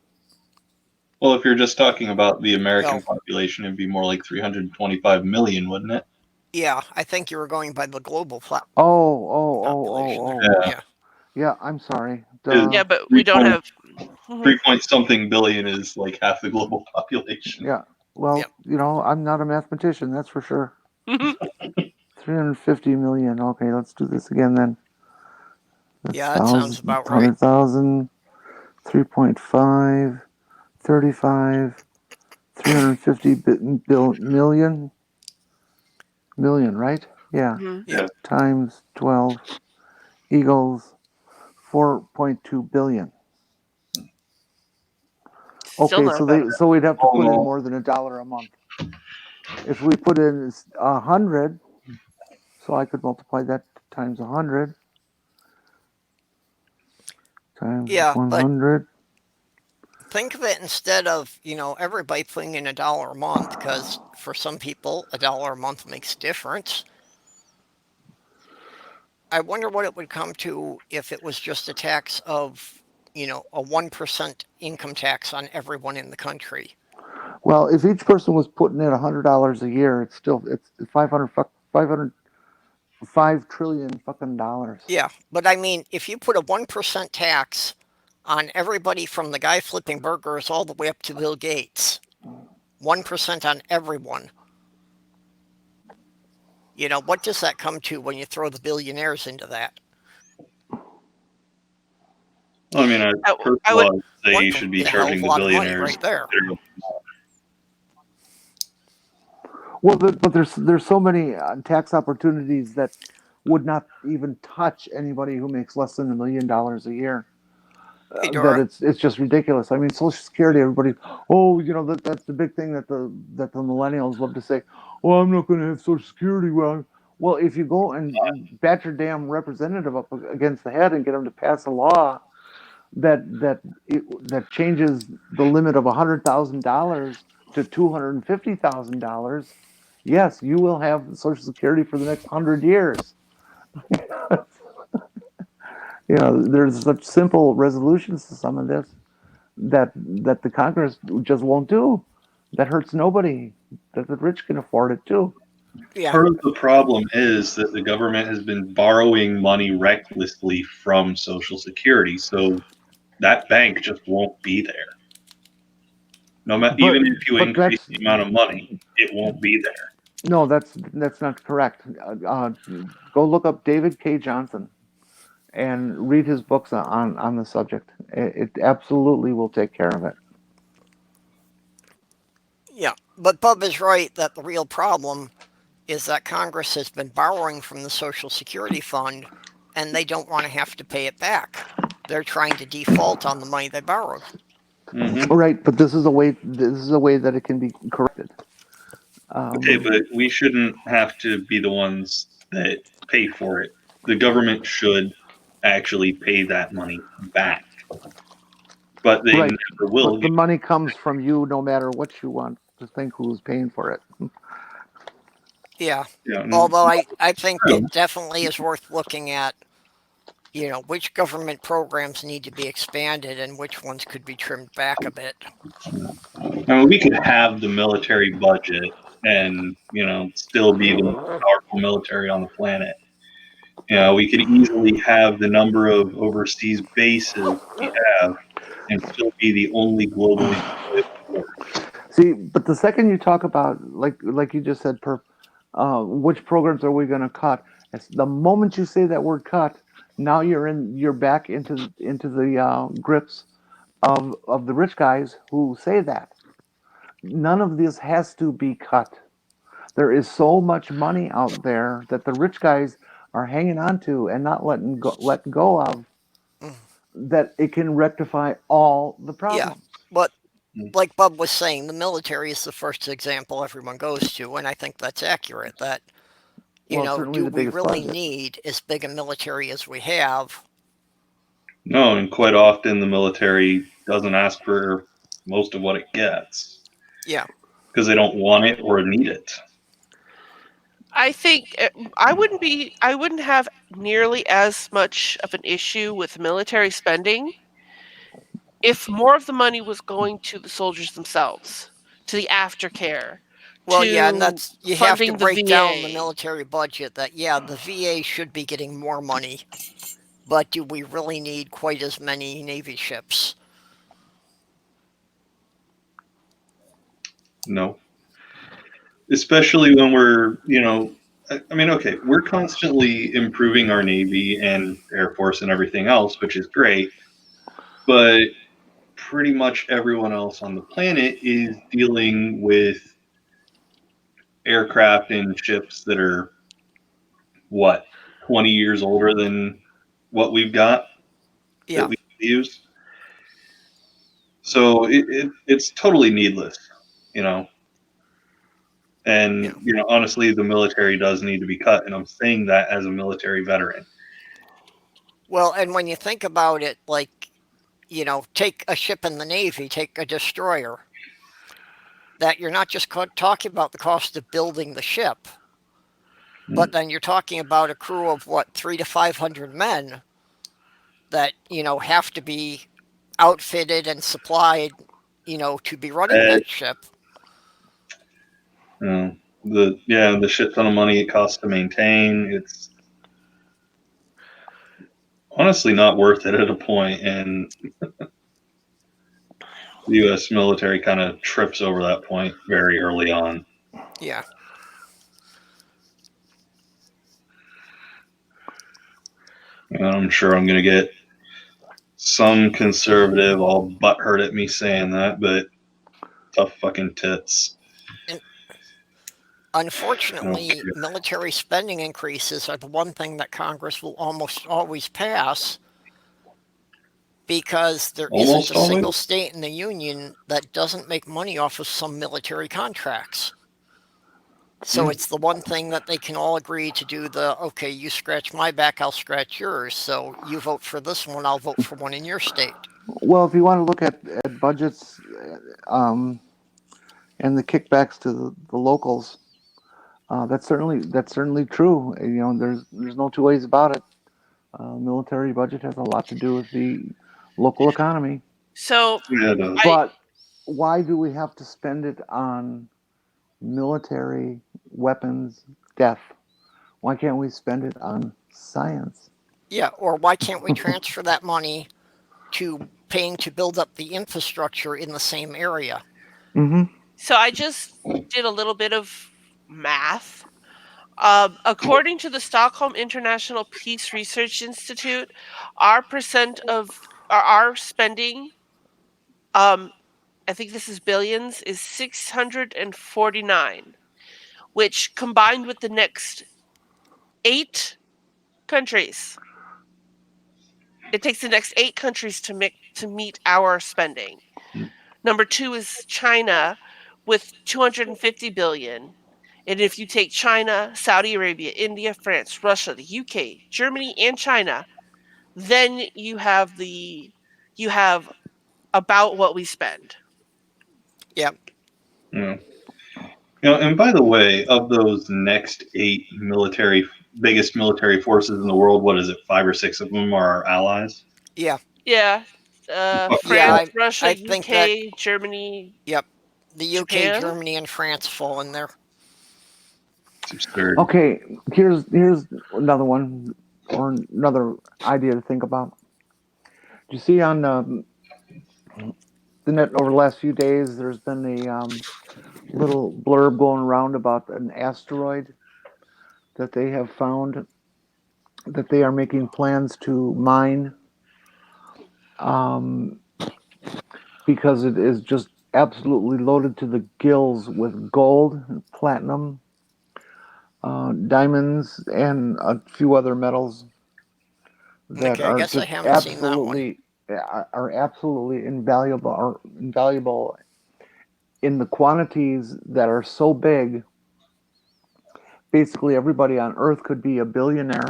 Well, if you're just talking about the American Oh, population, it'd be more like 325 million, wouldn't it? yeah. I think you were going by the global population there. Oh. Yeah. Yeah. Yeah, I'm sorry. Is Yeah, but we three don't point have. Mhm. 3 point something billion is like half the global population. Yeah. Well, Yeah. I'm not a mathematician, that's for sure. 350 million. Okay, let's do this again then. That's Yeah, that sounds 1,000, about right. 100,000, 3.5, 35, 350 million, right? Yeah. Mhm. Yeah. Yeah. Times 12 equals 4.2 billion. Still Okay, not bad. so we'd have to All in put in all, more than $1 a month. If we put in 100, so I could multiply that times 100 times Yeah, but 100. think of it instead of, everybody putting in $1 a month, because for some people, $1 a month makes a difference. I wonder what it would come to if it was just a tax of, a 1% income tax on everyone in the country. Well, if each person was putting in $100 a year, it's 5 trillion fucking dollars. Yeah, but I mean, if you put a 1% tax on everybody from the guy flipping burgers all the way up to Bill Gates, 1% on everyone, what does that come to when you throw the billionaires into that? I mean, first I of would. all, I'd say you should be A hell of charging a the lot of money billionaires. right there. Well, but there's so many tax opportunities that would not even touch anybody who makes less than $1 million a year. Hey, That Dora. it's just ridiculous. I mean, Social Security. Everybody, that's the big thing that the millennials love to say. Well, I'm not going to have Social Security. Well, if you go and bat your damn representative up against the head and get them to pass a law that changes the limit of $100,000 to $250,000, yes, you will have Social Security for the next 100 years. There's such simple resolutions to some of this that the Congress just won't do. That hurts nobody. That the rich can afford it too. Yeah. Part of the problem is that the government has been borrowing money recklessly from Social Security, so that bank just won't be there. No matter, even if you but increase that's the amount of money, it won't be there. no, that's not correct. Go look up David K. Johnson and read his books on the subject. It absolutely will take care of it. Yeah. But Bub is right that the real problem is that Congress has been borrowing from the Social Security Fund and they don't want to have to pay it back. They're trying to default on the money they borrowed. Mm-hmm. Right, but this is a way. This is a way that it can be corrected. Okay, Um, but we shouldn't have to be the ones that pay for it. The government should actually pay that money back, but they right, never will. but the money comes from you, no matter what you want to think who's paying for it. Yeah. You know, Although I think true. it definitely is worth looking at, which government programs need to be expanded and which ones could be trimmed back a bit. I mean, we could have the military budget and still be the most powerful military on the planet. We could easily have the number of overseas bases we have and still be the only globally deployable force. See, but the second you talk about, like you just said, Perp, which programs are we going to cut? It's the moment you say that word "cut," now you're back into the grips of the rich guys who say that. None of this has to be cut. There is so much money out there that the rich guys are hanging on to and not letting go of, Mm. that it can rectify all the Yeah. problems. But like Bub was saying, the military is the first example everyone goes to, and I think that's accurate. That, Well, it's certainly do the we biggest really budget. need as big a military as we have? No, and quite often the military doesn't ask for most of what it gets Yeah. because they don't want it or need it. I think I wouldn't have nearly as much of an issue with military spending if more of the money was going to the soldiers themselves, to the aftercare, Well, yeah, and to that's you have to funding the break down the VA. military budget. That yeah, the VA should be getting more money, but do we really need quite as many Navy ships? No, especially when I mean, okay, we're constantly improving our Navy and Air Force and everything else, which is great, but pretty much everyone else on the planet is dealing with aircraft and ships that are what 20 years older than what we've got that Yeah, we use. So it's totally needless, you know. yeah. And honestly, the military does need to be cut, and I'm saying that as a military veteran. Well, and when you think about it, like, take a ship in the Navy, take a destroyer, that you're not just talking about the cost of building the ship, but then you're talking about a crew of what, 300 to 500 men that, have to be outfitted and supplied, to be running Uh, that ship. the shit ton of money it costs to maintain. It's honestly not worth it at a point, and the U.S. military kind of trips over that point very early on. Yeah. And I'm sure I'm going to get some conservative all butthurt at me saying that, but tough fucking tits. And Oh, unfortunately, military spending increases are the one thing that Congress will almost always pass because there isn't almost a single always. state in the union that doesn't make money off of some military contracts. So Hmm. it's the one thing that they can all agree to do the okay, you scratch my back, I'll scratch yours. So you vote for this one, I'll vote for one in your state. Well, if you want to look at budgets and the kickbacks to the locals, that's certainly true. There's no two ways about it. Military budget has a lot to do with the local economy. So Yeah, it does. I But why do we have to spend it on military, weapons, death. Why can't we spend it on science? Yeah, or why can't we transfer that money to paying to build up the infrastructure in the same area? Mm-hmm. So I just did a little bit of math. According to the Stockholm International Peace Research Institute, our percent of our spending, I think this is billions, is 649, which combined with the next 8 countries, it takes the next 8 countries to meet our spending. Number 2 is China with 250 billion. And if you take China, Saudi Arabia, India, France, Russia, the UK, Germany, and China, then you have about what we spend. Yeah, Yeah. And by the way, of those next 8 biggest military forces in the world, what is it? 5 or 6 of them are our allies. yeah, Yeah. yeah. France, Russia, I think that. UK, Germany, Yep, the UK, Japan. Germany, and France fall in there. It's absurd. Okay, here's another one or another idea to think about. You see on the net over the last few days, there's been a little blurb going around about an asteroid that they have found that they are making plans to mine um, because it is just absolutely loaded to the gills with gold, platinum, diamonds, and a few other metals that Okay, I are guess I just haven't seen that one. absolutely invaluable in the quantities that are so big. Basically, everybody on Earth could be a billionaire.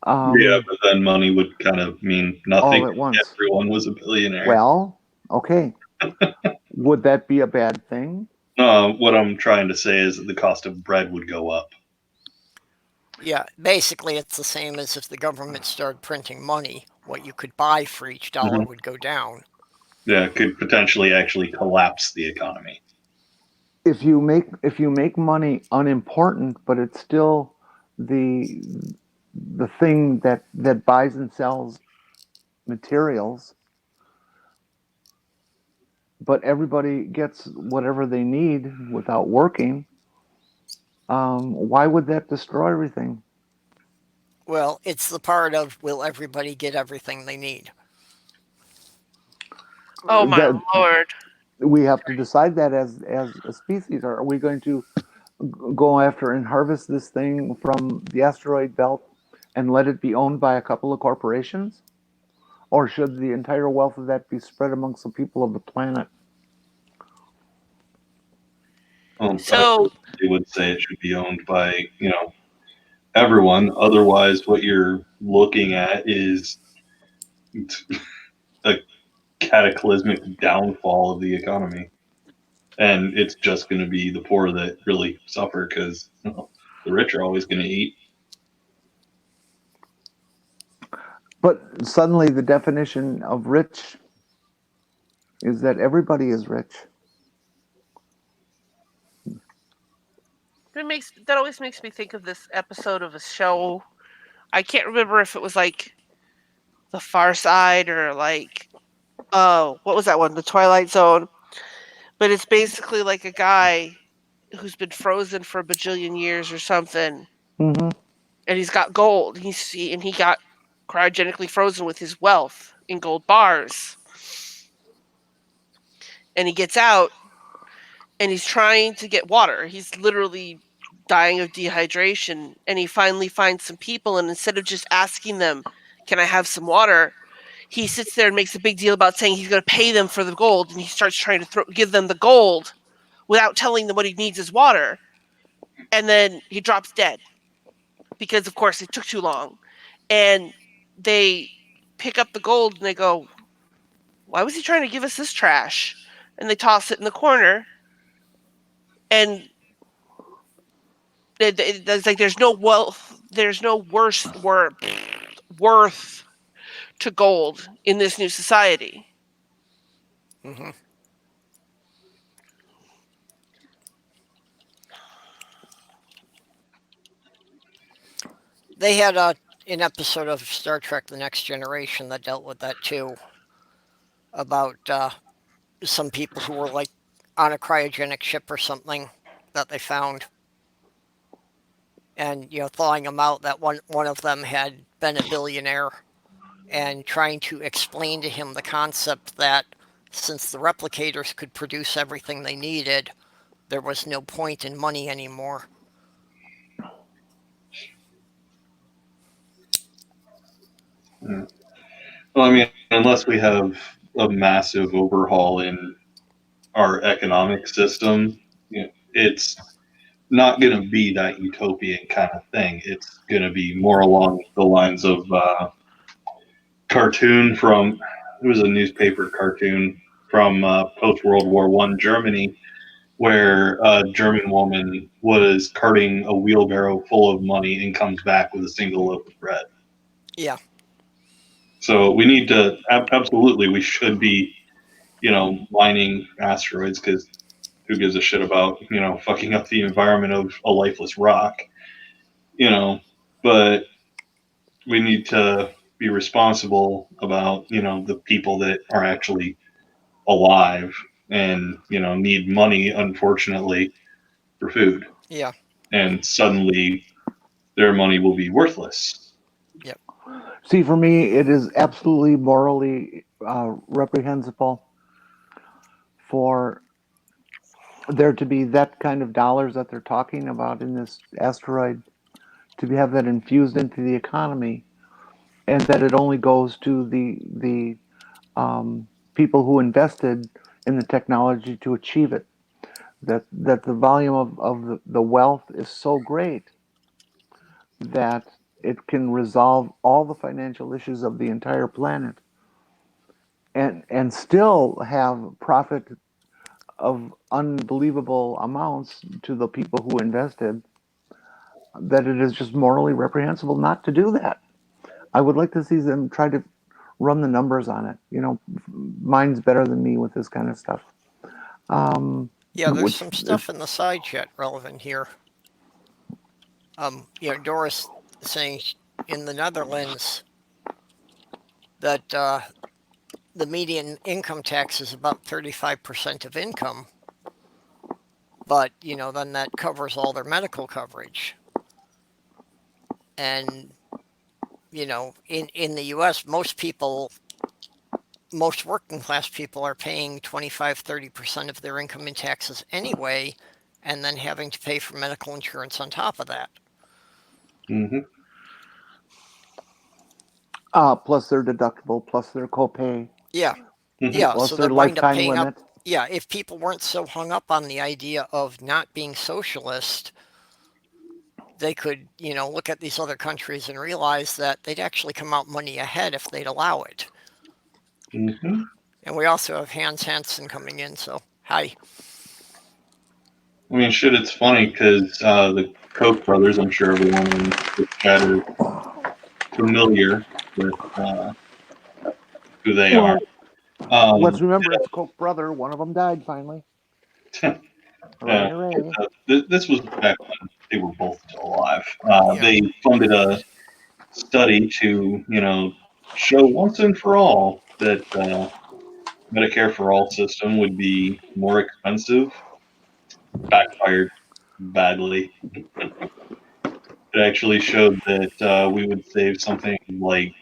Yeah, but then money would kind of mean nothing. All at once. Everyone was a billionaire. Well, okay. Would that be a bad thing? What I'm trying to say is that the cost of bread would go up. Yeah, basically, it's the same as if the government started printing money. What you could buy for each dollar would go down. Yeah, it could potentially actually collapse the economy. If you make money unimportant, but it's still the the thing that buys and sells materials, but everybody gets whatever they need without working, why would that destroy everything? Well, it's the part of will everybody get everything they need? Oh my That lord. we have to decide that as a species. Are we going to go after and harvest this thing from the asteroid belt and let it be owned by a couple of corporations? Or should the entire wealth of that be spread amongst the people of the planet? I So would say it should be owned by, everyone. Otherwise, what you're looking at is a cataclysmic downfall of the economy. And it's just going to be the poor that really suffer because the rich are always going to eat. But suddenly the definition of rich is that everybody is rich. that always makes me think of this episode of a show. I can't remember if it was like The Far Side or like, oh, what was that one? The Twilight Zone. But it's basically like a guy who's been frozen for a bajillion years or something, Mm-hmm. and he's got gold. And he got cryogenically frozen with his wealth in gold bars. And he gets out and he's trying to get water. He's literally dying of dehydration, and he finally finds some people, and instead of just asking them, "Can I have some water?" he sits there and makes a big deal about saying he's going to pay them for the gold, and he starts trying to give them the gold without telling them what he needs is water. And then he drops dead because, of course, it took too long. And they pick up the gold and they go, "Why was he trying to give us this trash?" And they toss it in the corner. And it's like there's no wealth, there's no worth to gold in this new society. Hmm. They had an episode of Star Trek: The Next Generation that dealt with that too, about some people who were like on a cryogenic ship or something that they found, and thawing them out. That one of them had been a billionaire, and trying to explain to him the concept that since the replicators could produce everything they needed, there was no point in money anymore. Yeah. Well, I mean, unless we have a massive overhaul in our economic system, it's not going to be that utopian kind of thing. It's going to be more along the lines of cartoon from it was a newspaper cartoon from post World War One Germany, where a German woman was carting a wheelbarrow full of money and comes back with a single loaf of bread. Yeah, So we need to absolutely we should be mining asteroids because who gives a shit about fucking up the environment of a lifeless rock, but we need to be responsible about the people that are actually alive and need money unfortunately for food, yeah, and suddenly their money will be worthless. yep, See, for me, it is absolutely morally reprehensible for there to be that kind of dollars that they're talking about in this asteroid, to have that infused into the economy, and that it only goes to the people who invested in the technology to achieve it. That the volume of the wealth is so great that it can resolve all the financial issues of the entire planet and still have profit of unbelievable amounts to the people who invested, that it is just morally reprehensible not to do that. I would like to see them try to run the numbers on it. Mine's better than me with this kind of stuff. yeah. There's Which some stuff in the side chat relevant here. Doris saying in the Netherlands that the median income tax is about 35% of income, but then that covers all their medical coverage. And in the US, most working class people are paying 25-30% of their income in taxes anyway, and then having to pay for medical insurance on top of that. Mm-hmm. plus their deductible, plus their copay, Yeah, Mm-hmm. yeah. plus So their they'll wind up lifetime paying up. limit. Yeah, if people weren't so hung up on the idea of not being socialist, they could, look at these other countries and realize that they'd actually come out money ahead if they'd allow it. Mm-hmm. And we also have Hans Hansen coming in, so hi. I mean, shit, it's funny because the Koch brothers, I'm sure everyone in the chat is familiar with who they are. Well, let's Um, remember it's Koch brother. One of them died finally. Hooray, hooray. this was back when they were both still alive. Yeah, They funded a study to, show once and for all that Medicare for all system would be more expensive. Backfired badly. It actually showed that we would save something like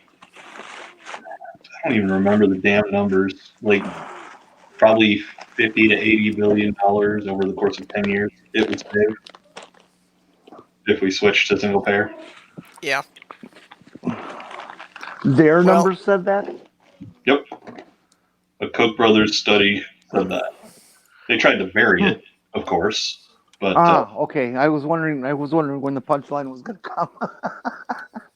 I don't even remember the damn numbers, like probably 50 to 80 billion dollars over the course of 10 years. It would save if we switched to single payer. yeah. Their Well, numbers said that? Yep, a Koch brothers study said that. They tried to bury Hmm. it, of course, but Okay. I was wondering when the punchline was going to come.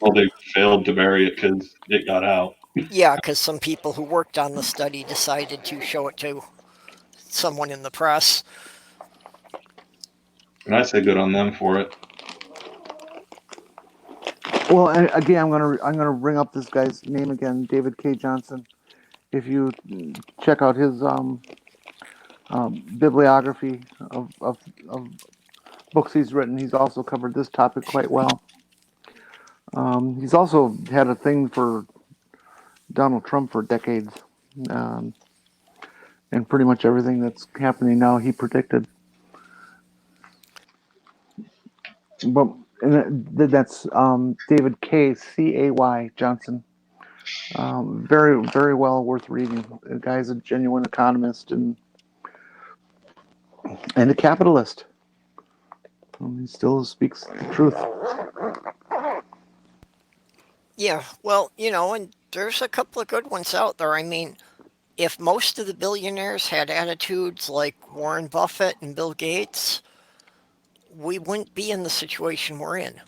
well, they failed to bury it because it got out. yeah, because some people who worked on the study decided to show it to someone in the press. And I say good on them for it. Well, and again, I'm gonna bring up this guy's name again, David K. Johnson. If you check out his bibliography of books he's written, he's also covered this topic quite well. He's also had a thing for Donald Trump for decades, um, and pretty much everything that's happening now he predicted. But that's David Kay Johnson. Very, very well worth reading. The guy's a genuine economist and a capitalist. He still speaks the truth. Yeah, well, and there's a couple of good ones out there. I mean, if most of the billionaires had attitudes like Warren Buffett and Bill Gates, we wouldn't be in the situation we're in.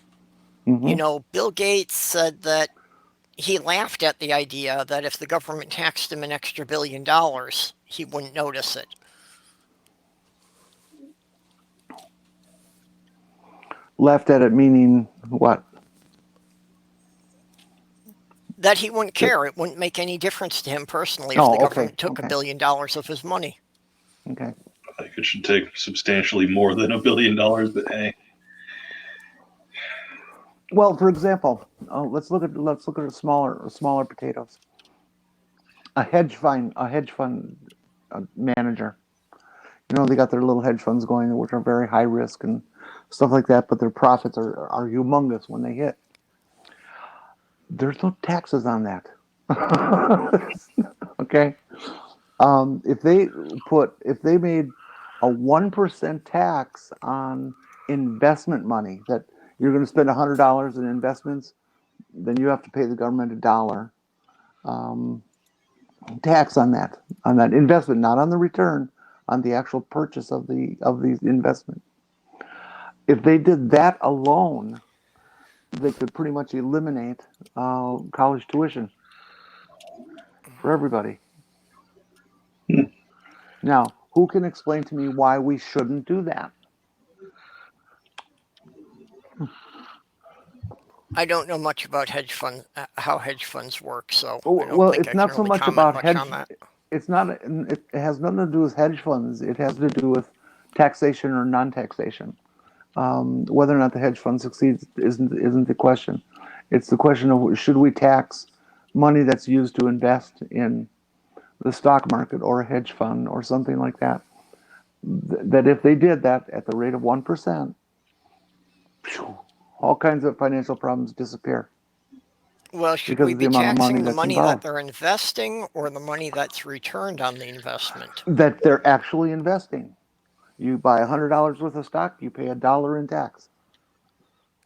Bill Gates said that he laughed at the idea that if the government taxed him an extra $1 billion, he wouldn't notice it. Laughed at it meaning what? That he wouldn't care. It wouldn't make any difference to him personally if Oh, the okay, government took okay. $1 billion of his money. Okay. I think it should take substantially more than $1 billion, but hey. Well, for example, let's look at smaller potatoes. A hedge fund manager. They got their little hedge funds going, which are very high risk and stuff like that, but their profits are humongous when they hit. There's no taxes on that. Okay. If they made a 1% tax on investment money, that you're going to spend $100 in investments, then you have to pay the government $1 tax on that investment, not on the return, on the actual purchase of the investment. If they did that alone, they could pretty much eliminate college tuition for everybody. Now, who can explain to me why we shouldn't do that? I don't know much about hedge funds, how hedge funds work, so I don't Well, think it's I can not so really much comment about much on that. It's not. It has nothing to do with hedge funds. It has to do with taxation or non-taxation. Whether or not the hedge fund succeeds isn't the question. It's the question of should we tax money that's used to invest in the stock market or a hedge fund or something like that. That if they did that at the rate of 1%, all kinds of financial problems disappear. Well, should Because we of the be amount of money taxing the that's money that involved. they're investing or the money that's returned on the investment? That they're actually investing. You buy $100 worth of stock, you pay $1 in tax.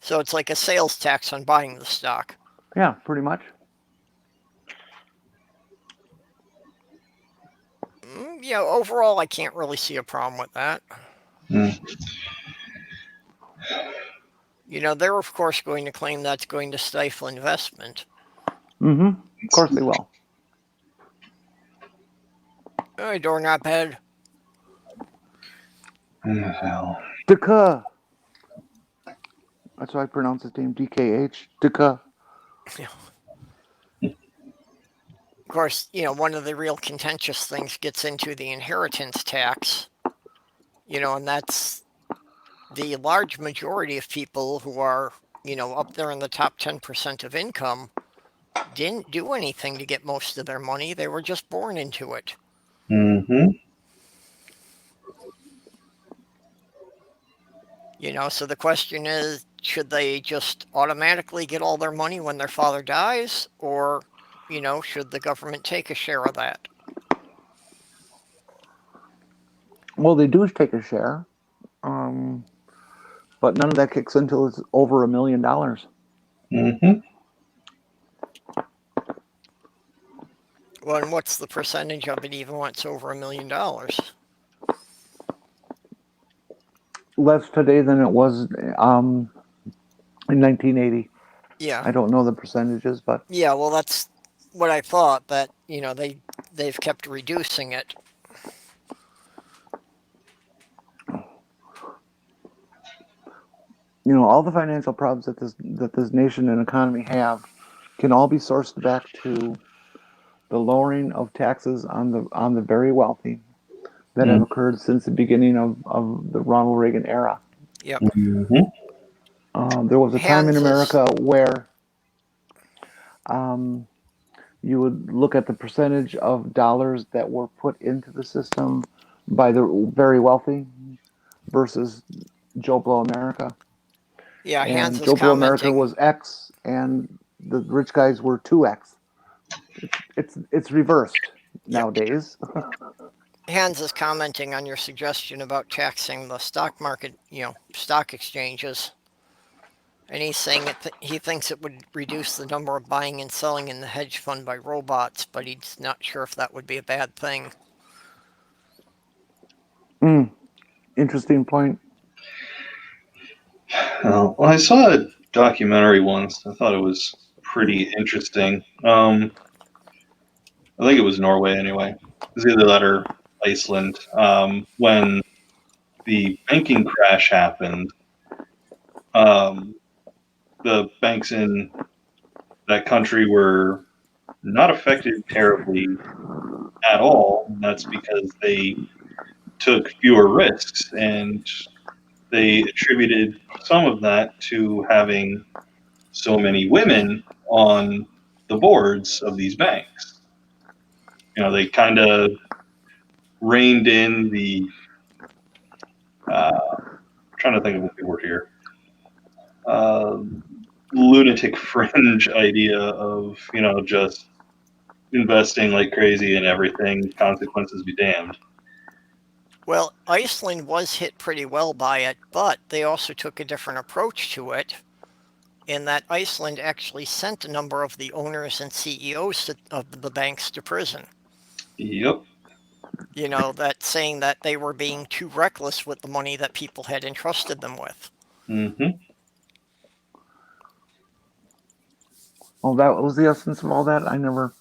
So it's like a sales tax on buying the stock. Yeah, pretty much. Yeah, overall, I can't really see a problem with that. They're of course going to claim that's going to stifle investment. Of course they will. Hey, doorknob head. Hell. Deka. That's how I pronounce his name, DKH. Deka. Of course, one of the real contentious things gets into the inheritance tax. And that's the large majority of people who are, up there in the top 10% of income didn't do anything to get most of their money. They were just born into it. So the question is, should they just automatically get all their money when their father dies? Or, should the government take a share of that? Well, they do take a share. But none of that kicks in until it's over $1 million. Well, and what's the percentage of it even when it's over $1 million? Less today than it was in 1980. Yeah. I don't know the percentages, but yeah. Well, that's what I thought. That they've kept reducing it. All the financial problems that this nation and economy have can all be sourced back to the lowering of taxes on the very wealthy that have occurred since the beginning of the Ronald Reagan era. Yep. There was a time in America where You would look at the percentage of dollars that were put into the system by the very wealthy versus Joe Blow America. Yeah, Hans And is Joe Blow America commenting. was X, and the rich guys were 2X. It's reversed Yep. nowadays. Hans is commenting on your suggestion about taxing the stock market, stock exchanges. And he's saying he thinks it would reduce the number of buying and selling in the hedge fund by robots, but he's not sure if that would be a bad thing. Interesting point. Well, I saw a documentary once. I thought it was pretty interesting. I think it was Norway anyway. It was either that or Iceland. When the banking crash happened, um, the banks in that country were not affected terribly at all. And that's because they took fewer risks, and they attributed some of that to having so many women on the boards of these banks. They kind of reined in the trying to think of a good word here. Uh, Lunatic fringe idea of just investing like crazy in everything, consequences be damned. Well, Iceland was hit pretty well by it, but they also took a different approach to it, in that Iceland actually sent a number of the owners and CEOs of the banks to prison. Yep. That saying that they were being too reckless with the money that people had entrusted them with. Mm-hmm. Well, that was the essence of all that. I never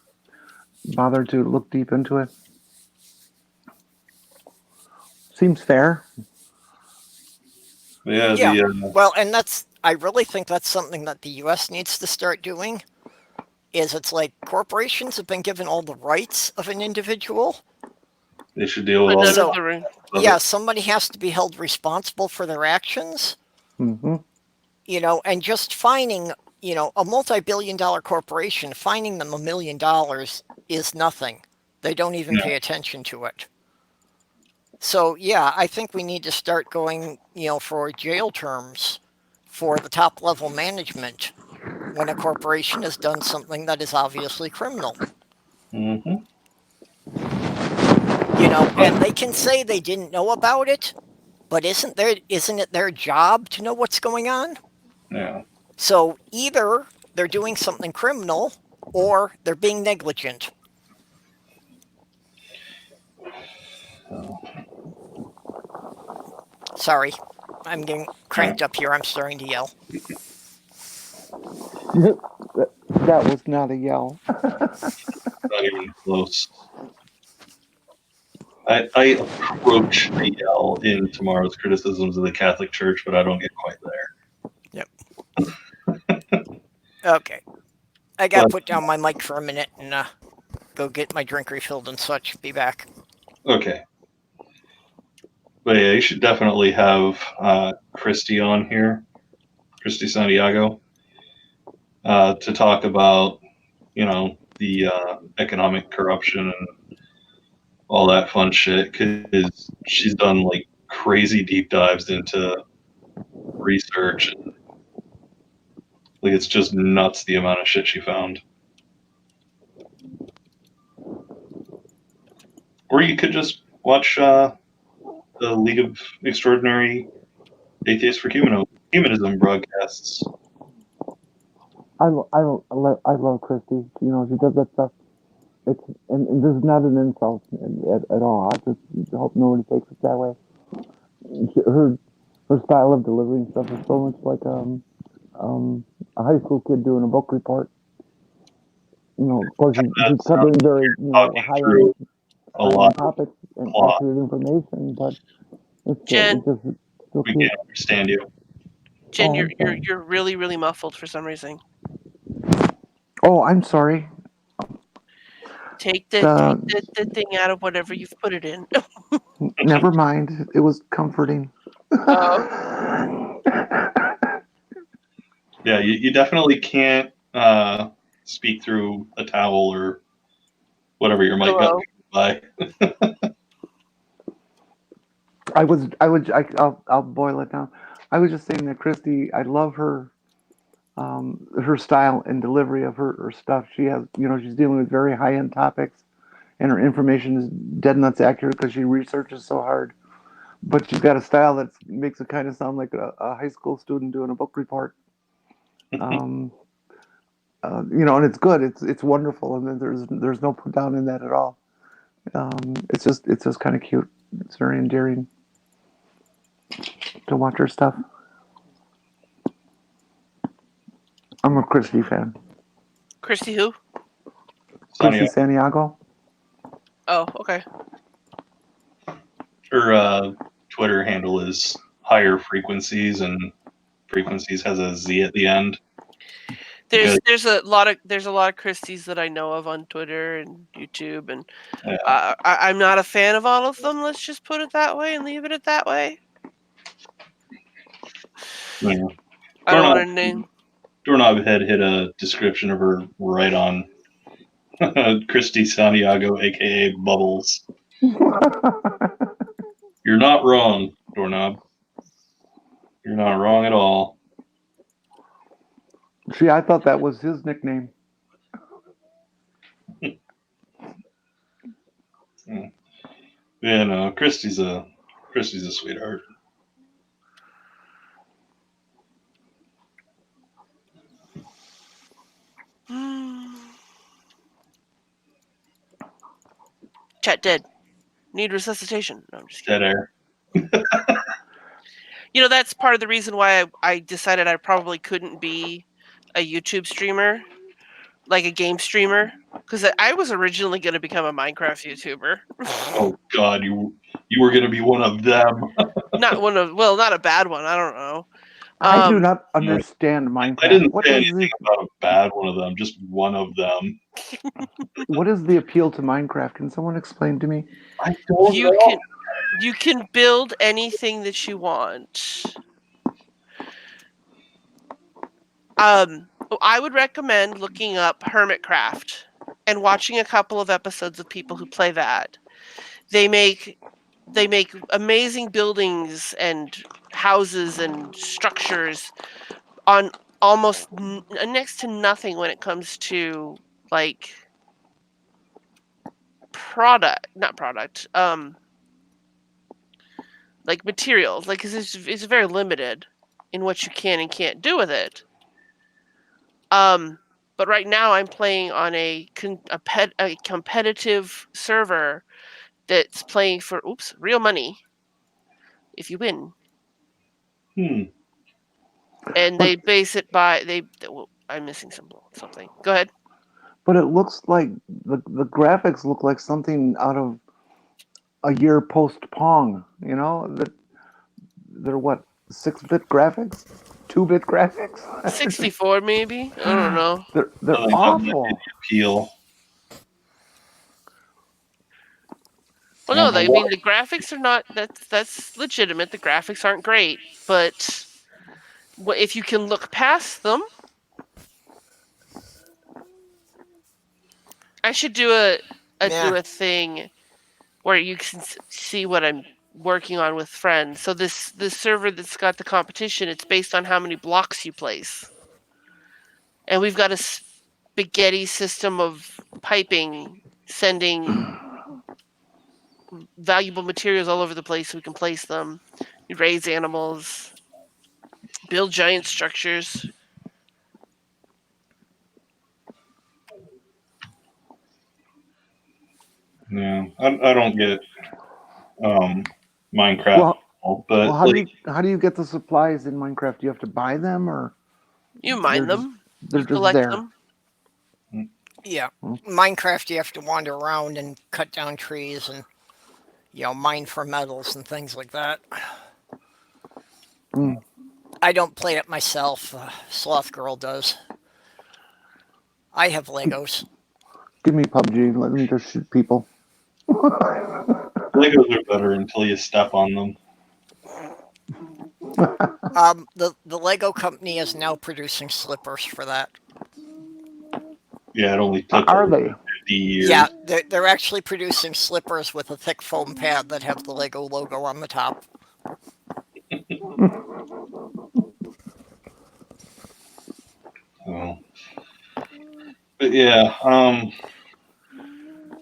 bothered to look deep into it. Seems fair. Yeah. Yeah. Well, and I really think that's something that the US needs to start doing. It's like corporations have been given all the rights of an individual. They should deal with But all none the of So, the yeah, somebody has to be held responsible for their actions. Mm-hmm. And just fining, a multi-billion-dollar corporation, fining them $1 million is nothing. They don't even pay attention to it. So, yeah, I think we need to start going, for jail terms for the top level management when a corporation has done something that is obviously criminal. Mm-hmm. And they can say they didn't know about it, but isn't it their job to know what's going on? Yeah. So either they're doing something criminal or they're being negligent. Sorry, I'm getting cranked up here. I'm starting to yell. That was not a yell. Not even close. I approach a yell in tomorrow's criticisms of the Catholic Church, but I don't get quite there. Yep. Okay. I gotta But put down my mic for a minute and go get my drink refilled and such. Be back. okay. But yeah, you should definitely have Christy on here, Christy Santiago, to talk about the economic corruption and all that fun shit, because she's done like crazy deep dives into research, and like it's just nuts the amount of shit she found. Or you could just watch the League of Extraordinary Atheists for Humanism broadcasts. I love Christy. She does that stuff. And this is not an insult at all. I just hope nobody takes it that way. Her style of delivering stuff is so much like a high school kid doing a book report. Of course, she's covering very high Through a lot end topics and plot. accurate information, but Jen, it's just so We cute. can't understand you. Jen, Oh, you're really, really muffled for some reason. Oh, I'm sorry. Take the thing out of whatever you've put it in. Never mind. It was comforting. Yeah, you definitely can't speak through a towel or whatever your mic got Hello. by. I'll boil it down. I was just saying that Christy, I love her style and delivery of her stuff. She has, she's dealing with very high end topics, and her information is dead nuts accurate because she researches so hard. But she's got a style that makes it kind of sound like a high school student doing a book report. Um, and it's good. It's wonderful, and then there's no put down in that at all. It's just kind of cute. It's very endearing to watch her stuff. I'm a Christy fan. Christy who? Christy Sonia, Santiago. Oh, okay. her Twitter handle is higher frequencies, and frequencies has a Z at the end. There's Because- a lot of Christies that I know of on Twitter and YouTube, and Yeah. I'm not a fan of all of them. Let's just put it that way and leave it at that way. Yeah. I don't want to name. Doorknob had hit a description of her right on Christy Santiago, aka Bubbles. You're not wrong, Doorknob. You're not wrong at all. See, I thought that was his nickname. Yeah, no, Christy's a sweetheart. Chat dead. Need resuscitation. No, I'm just kidding. Dead air. That's part of the reason why I decided I probably couldn't be a YouTube streamer, like a game streamer, because I was originally going to become a Minecraft YouTuber. Oh God, you were gonna be one of them. Not a bad one. I don't know. I do not understand Minecraft. I didn't What say is anything about a bad one of them, just one of them. what is the appeal to Minecraft? Can someone explain to me? I don't You know. can build anything that you want. I would recommend looking up Hermitcraft and watching a couple of episodes of people who play that. They make amazing buildings and houses and structures on almost next to nothing when it comes to like like materials, like 'cause it's very limited in what you can and can't do with it. But right now I'm playing on a competitive server that's playing for real money if you win. And they base it by I'm missing something. Go ahead. But it looks like the graphics look like something out of a year post Pong. That they're what, 6-bit graphics, 2-bit graphics. 64 maybe. I don't know. They're awful. Appeal. Well, no, I mean the graphics are not. That's legitimate. The graphics aren't great, but if you can look past them, I should do a thing where you can see what I'm working on with friends. So this server that's got the competition, it's based on how many blocks you place, and we've got a spaghetti system of piping sending valuable materials all over the place so we can place them. You raise animals, build giant structures. Yeah, I don't get Minecraft, but how do you get the supplies in Minecraft? Do you have to buy them, or you mine them? They're you just collect there. them. Yeah. Minecraft, you have to wander around and cut down trees and, mine for metals and things like that. I don't play it myself. Sloth Girl does. I have Legos. Give me PUBG. Let me just shoot people. Legos are better until you step on them. The Lego company is now producing slippers for that. Yeah, it only took Are they? 50 years. Yeah, they're actually producing slippers with a thick foam pad that have the Lego logo on the top. So, but yeah,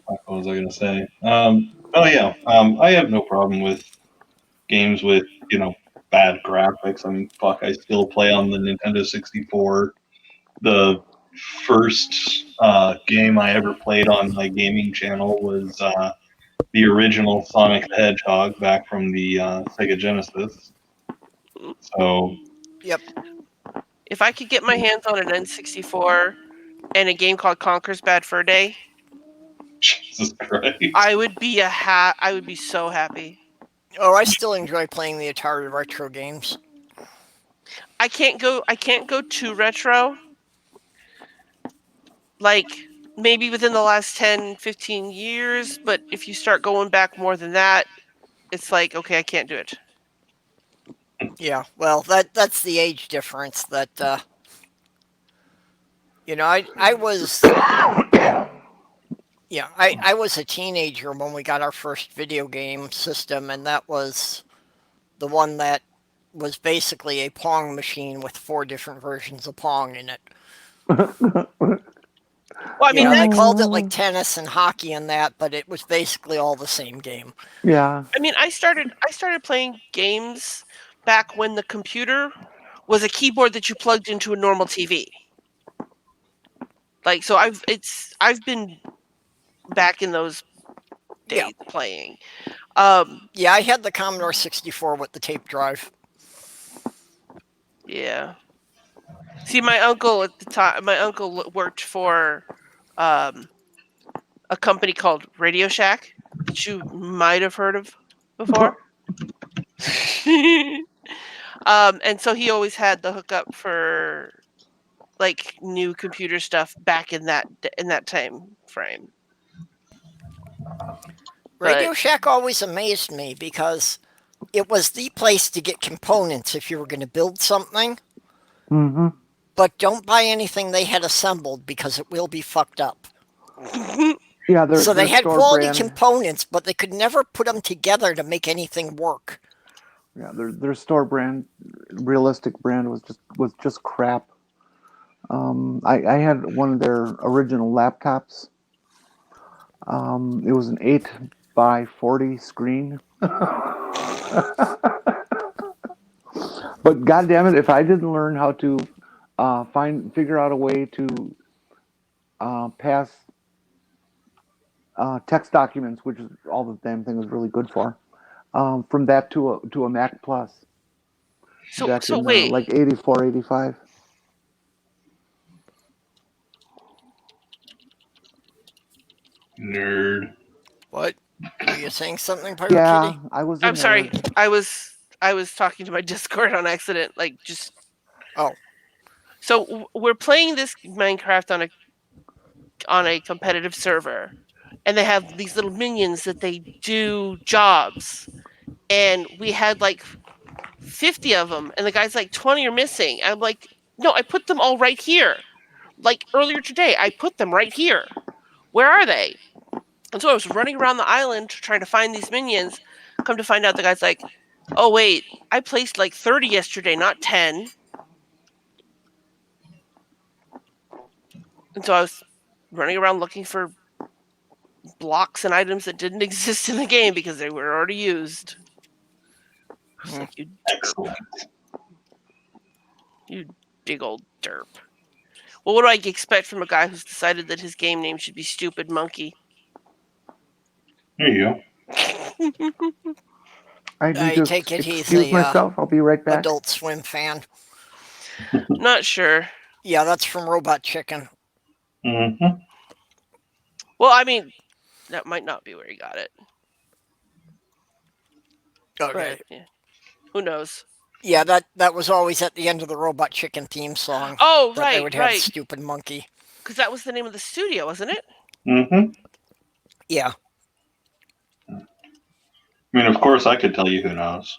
what was I gonna say? Oh yeah, I have no problem with games with bad graphics. I mean, fuck, I still play on the Nintendo 64. The first game I ever played on my gaming channel was the original Sonic the Hedgehog back from the Sega Genesis. So, Yep. If I could get my hands on an N64 and a game called Conker's Bad Fur Day, Jesus Christ. I would be I would be so happy. Oh, I still enjoy playing the Atari retro games. I can't go too retro. Like maybe within the last 10, 15 years, but if you start going back more than that, it's like, okay, I can't do it. Yeah, well, that's the age difference that I was I was a teenager when we got our first video game system, and that was the one that was basically a Pong machine with 4 different versions of Pong in it. Well, I mean, They that's, called it like tennis and hockey and that, but it was basically all the same game. Yeah. I mean, I started playing games back when the computer was a keyboard that you plugged into a normal TV. Like, so I've been back in those Yeah. days playing. Yeah, I had the Commodore 64 with the tape drive. Yeah. See, my uncle at the time, my uncle worked for a company called Radio Shack that you might have heard of before. And so he always had the hookup for like new computer stuff back in that time frame. But Radio Shack always amazed me because it was the place to get components if you were going to build something. Mm-hmm. But don't buy anything they had assembled because it will be fucked up. Yeah, So they their had store quality brand. components, but they could never put them together to make anything work. Yeah, their store brand, realistic brand was just crap. I had one of their original laptops. It was an 8x40 screen. But goddamn it, if I didn't learn how to figure out a way to pass text documents, which is all the damn thing was really good for, from that to a Mac Plus back so in wait, like 84, 85. Nerd. What? Were you saying something, Pirate Yeah, Kitty? I was a I'm sorry. nerd. I was talking to my Discord on accident. Like just Oh, so we're playing this Minecraft on a competitive server, and they have these little minions that they do jobs, and we had like 50 of them, and the guy's like 20 are missing. I'm like, no, I put them all right here. Like earlier today, I put them right here. Where are they? And so I was running around the island trying to find these minions. Come to find out, the guy's like, oh, wait, I placed like 30 yesterday, not 10. And so I was running around looking for blocks and items that didn't exist in the game because they were already used. It's like, Excellent. you big old derp. Well, what do I expect from a guy who's decided that his game name should be Stupid Monkey? There you go. I need I to take it he's excuse a myself. I'll be right back. Adult Swim fan. Not sure. Yeah, that's from Robot Chicken. Mm-hmm. Well, I mean, that might not be where he got it. Okay. But yeah, who knows? Yeah, that was always at the end of the Robot Chicken theme song. Oh, that they right, would have right. Stupid Monkey. Because that was the name of the studio, wasn't it? Mm-hmm. Yeah. I mean, of course, I could tell you who knows.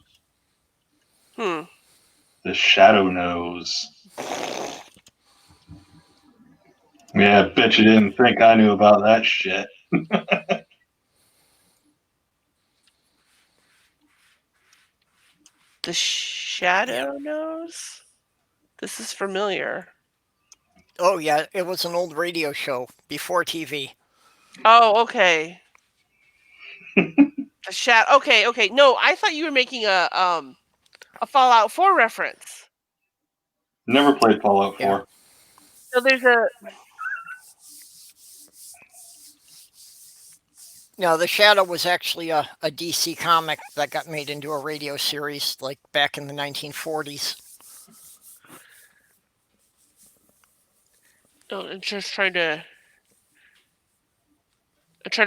The Shadow knows. Yeah, I bet you didn't think I knew about that shit. The Shadow knows? This is familiar. Oh yeah, it was an old radio show before TV. Oh, okay. The Shadow. Okay, okay. No, I thought you were making a Fallout 4 reference. Never played Fallout Yeah. 4. So there's a No, The Shadow was actually a DC comic that got made into a radio series like back in the 1940s. oh, I'm trying to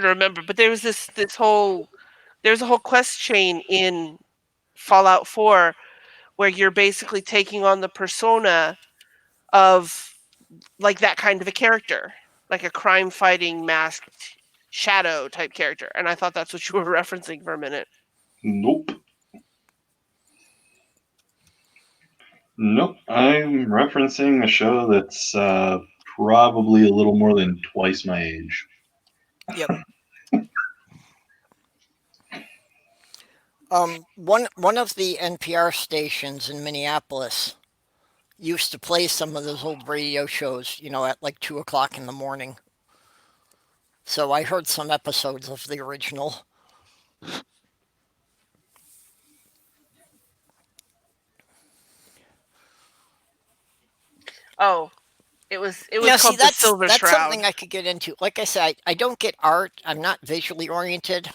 remember, but there was there's a whole quest chain in Fallout 4 where you're basically taking on the persona of like that kind of a character, like a crime fighting masked shadow type character. And I thought that's what you were referencing for a minute. Nope. Nope. I'm referencing a show that's probably a little more than twice my age. Yep. One of the NPR stations in Minneapolis used to play some of those old radio shows, at like 2 o'clock in the morning. So I heard some episodes of the original. Oh, it was See, called the that's Silver that's Shroud. something I could get into. Like I said, I don't get art. I'm not visually oriented.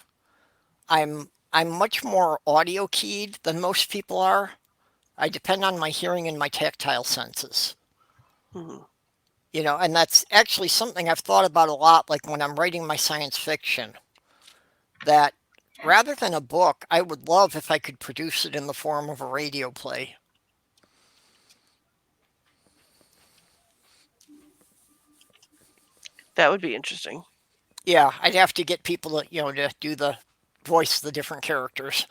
I'm much more audio keyed than most people are. I depend on my hearing and my tactile senses. Mhm. And that's actually something I've thought about a lot, like when I'm writing my science fiction, that rather than a book, I would love if I could produce it in the form of a radio play. That would be interesting. Yeah, I'd have to get people to do the voice the different characters.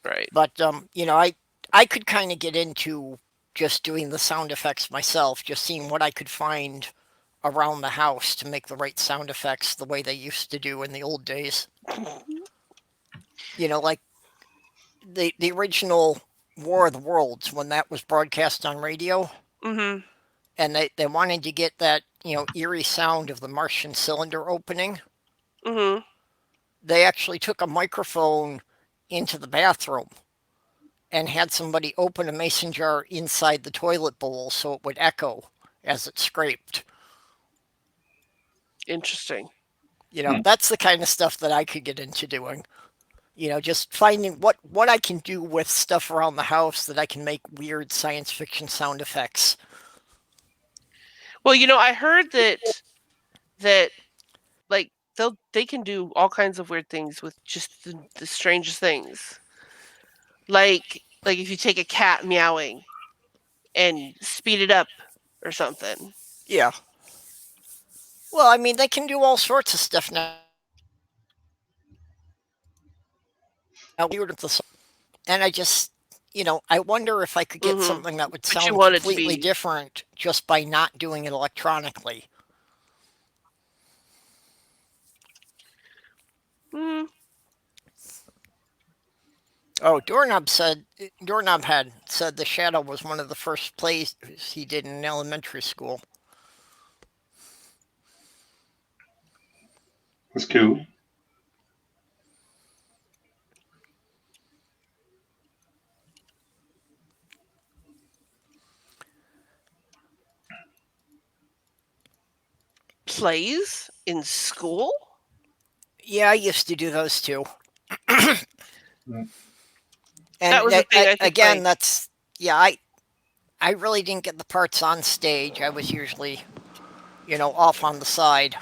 Right. But I could kind of get into just doing the sound effects myself, just seeing what I could find around the house to make the right sound effects the way they used to do in the old days. Like the original War of the Worlds when that was broadcast on radio, Mhm. and they wanted to get that eerie sound of the Martian cylinder opening. Mhm. They actually took a microphone into the bathroom and had somebody open a mason jar inside the toilet bowl so it would echo as it scraped. Interesting. That's the kind of stuff that I could get into doing. Just finding what I can do with stuff around the house that I can make weird science fiction sound effects. Well, I heard that like they can do all kinds of weird things with just the strangest things. Like if you take a cat meowing and speed it up or something. Yeah. Well, I mean, they can do all sorts of stuff now. And I wonder if I could get Mhm. something that would But you sound want it to completely be different just by not doing it electronically. mm, Oh, Doorknob had said The Shadow was one of the first plays he did in elementary school. That's cool. plays in school? Yeah, I used to do those too. Mm. That And was the thing I think again, that's yeah. I really didn't get the parts on stage. I was usually off on the side.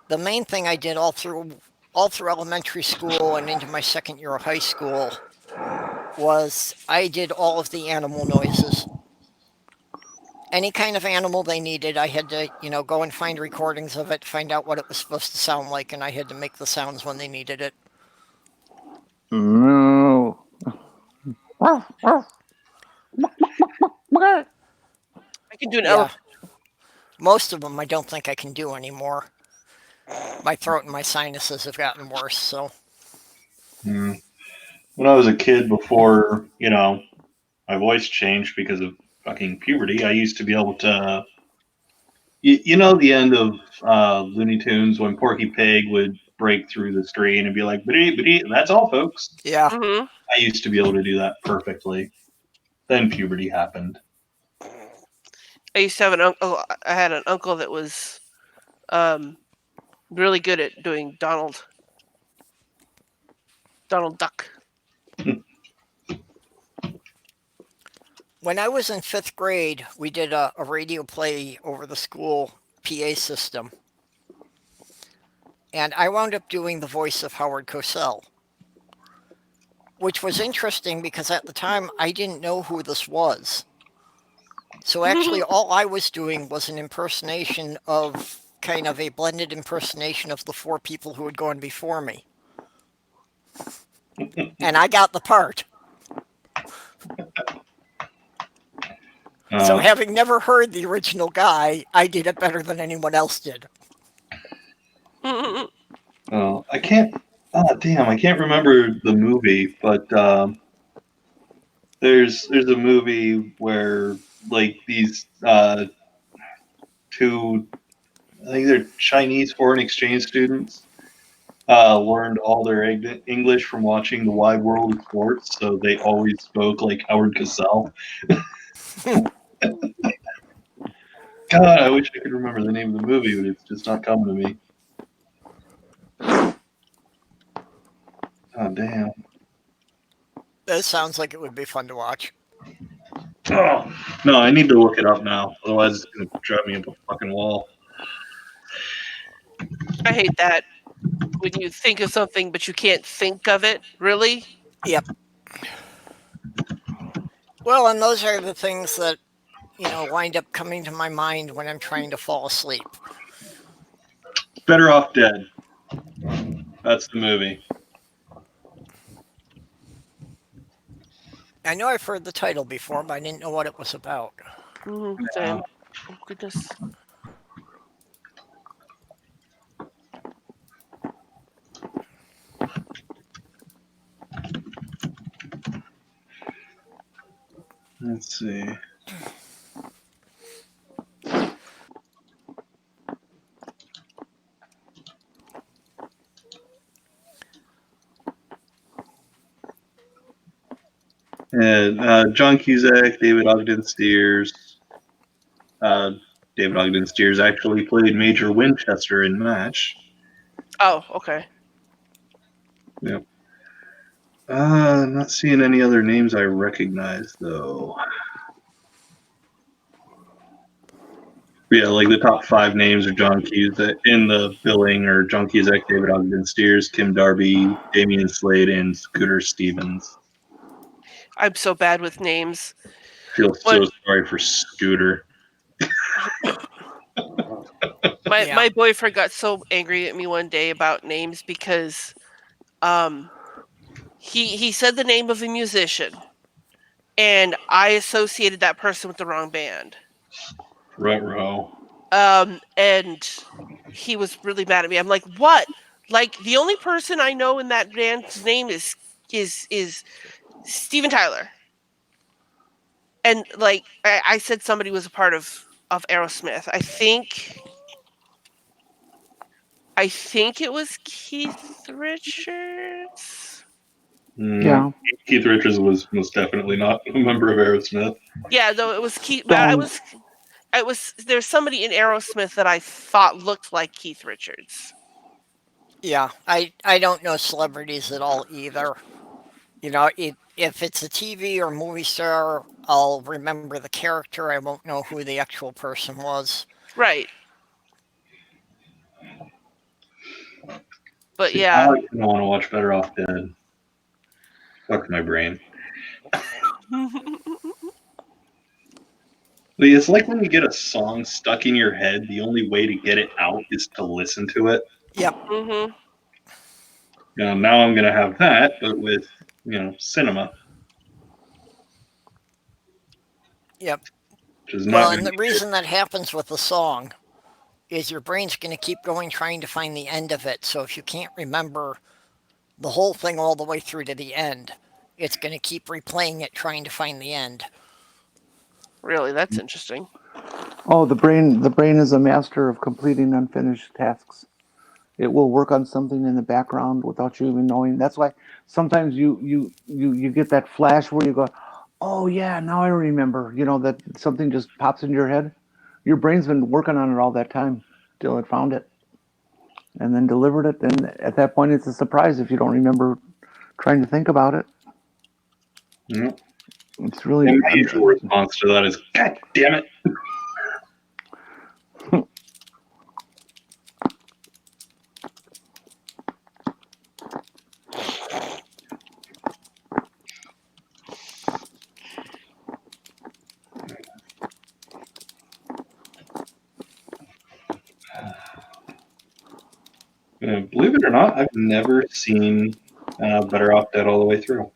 The main thing I did all through elementary school and into my second year of high school was I did all of the animal noises. Any kind of animal they needed, I had to, go and find recordings of it, find out what it was supposed to sound like, and I had to make the sounds when they needed it. No. I can do an Yeah. elephant. Most of them I don't think I can do anymore. My throat and my sinuses have gotten worse, so Hmm. When I was a kid, before my voice changed because of fucking puberty, I used to be able to. You know the end of Looney Tunes when Porky Pig would break through the screen and be like, "Biddy, biddy," that's all, folks. yeah. Hmm. I used to be able to do that perfectly. Then puberty happened. I used to have an uncle. I had an uncle that was um, really good at doing Donald Duck. When I was in fifth grade, we did a radio play over the school PA system, and I wound up doing the voice of Howard Cosell, which was interesting because at the time I didn't know who this was. So actually, all I was doing was an impersonation of kind of a blended impersonation of the four people who had gone before me. And I got the part. So, Uh, having never heard the original guy, I did it better than anyone else did. I can't. Ah, damn, I can't remember the movie, but there's a movie where like these two, I think they're Chinese foreign exchange students, learned all their English from watching The Wide World of Sports, so they always spoke like Howard Cosell. God, I wish I could remember the name of the movie, but it's just not coming to me. Oh, damn. This sounds like it would be fun to watch. Oh, no, I need to look it up now. Otherwise, it's going to drive me up a fucking wall. I hate that when you think of something but you can't think of it. Really? Yep. Well, and those are the things that, wind up coming to my mind when I'm trying to fall asleep. Better Off Dead. That's the movie. I know I've heard the title before, but I didn't know what it was about. Same. Oh goodness. Let's see. And John Cusack, David Ogden Stiers. Uh, David Ogden Stiers actually played Major Winchester in MASH. Oh, okay. Yep. Not seeing any other names I recognize though. Yeah, like the top 5 names are John Cusack in the billing are John Cusack, David Ogden Stiers, Kim Darby, Damian Slade, and Scooter Stevens. I'm so bad with names. Feel When so sorry for Scooter. my Yeah. my boyfriend got so angry at me one day about names because um he said the name of a musician and I associated that person with the wrong band. Ruh-roh. And he was really mad at me. I'm like, "What? Like the only person I know in that band's name is Steven Tyler." And like I said somebody was a part of Aerosmith. I think it was Keith Richards. No, Yeah. Keith Richards was most definitely not a member of Aerosmith. Yeah, no, it was Keith. But Stones. I was there's somebody in Aerosmith that I thought looked like Keith Richards. Yeah. I don't know celebrities at all either. If it's a TV or movie star, I'll remember the character. I won't know who the actual person was. Right. But See, I yeah. want to watch Better Off Dead. Fuck my brain. But it's like when you get a song stuck in your head, the only way to get it out is to listen to it. Yep. Mhm. Now I'm going to have that, but with, cinema. Yep. which is not Well, going and to the be good. reason that happens with a song is your brain's going to keep going trying to find the end of it. So if you can't remember the whole thing all the way through to the end, it's going to keep replaying it trying to find the end. Really, that's interesting. Oh, the brain is a master of completing unfinished tasks. It will work on something in the background without you even knowing. That's why sometimes you get that flash where you go, "Oh yeah, now I remember." You know that something just pops into your head. Your brain's been working on it all that time till it found it and then delivered it. And at that point, it's a surprise if you don't remember trying to think about it. Yeah. It's really And my usual response to that is, God damn it. Believe it or not, I've never seen Better Off Dead all the way through.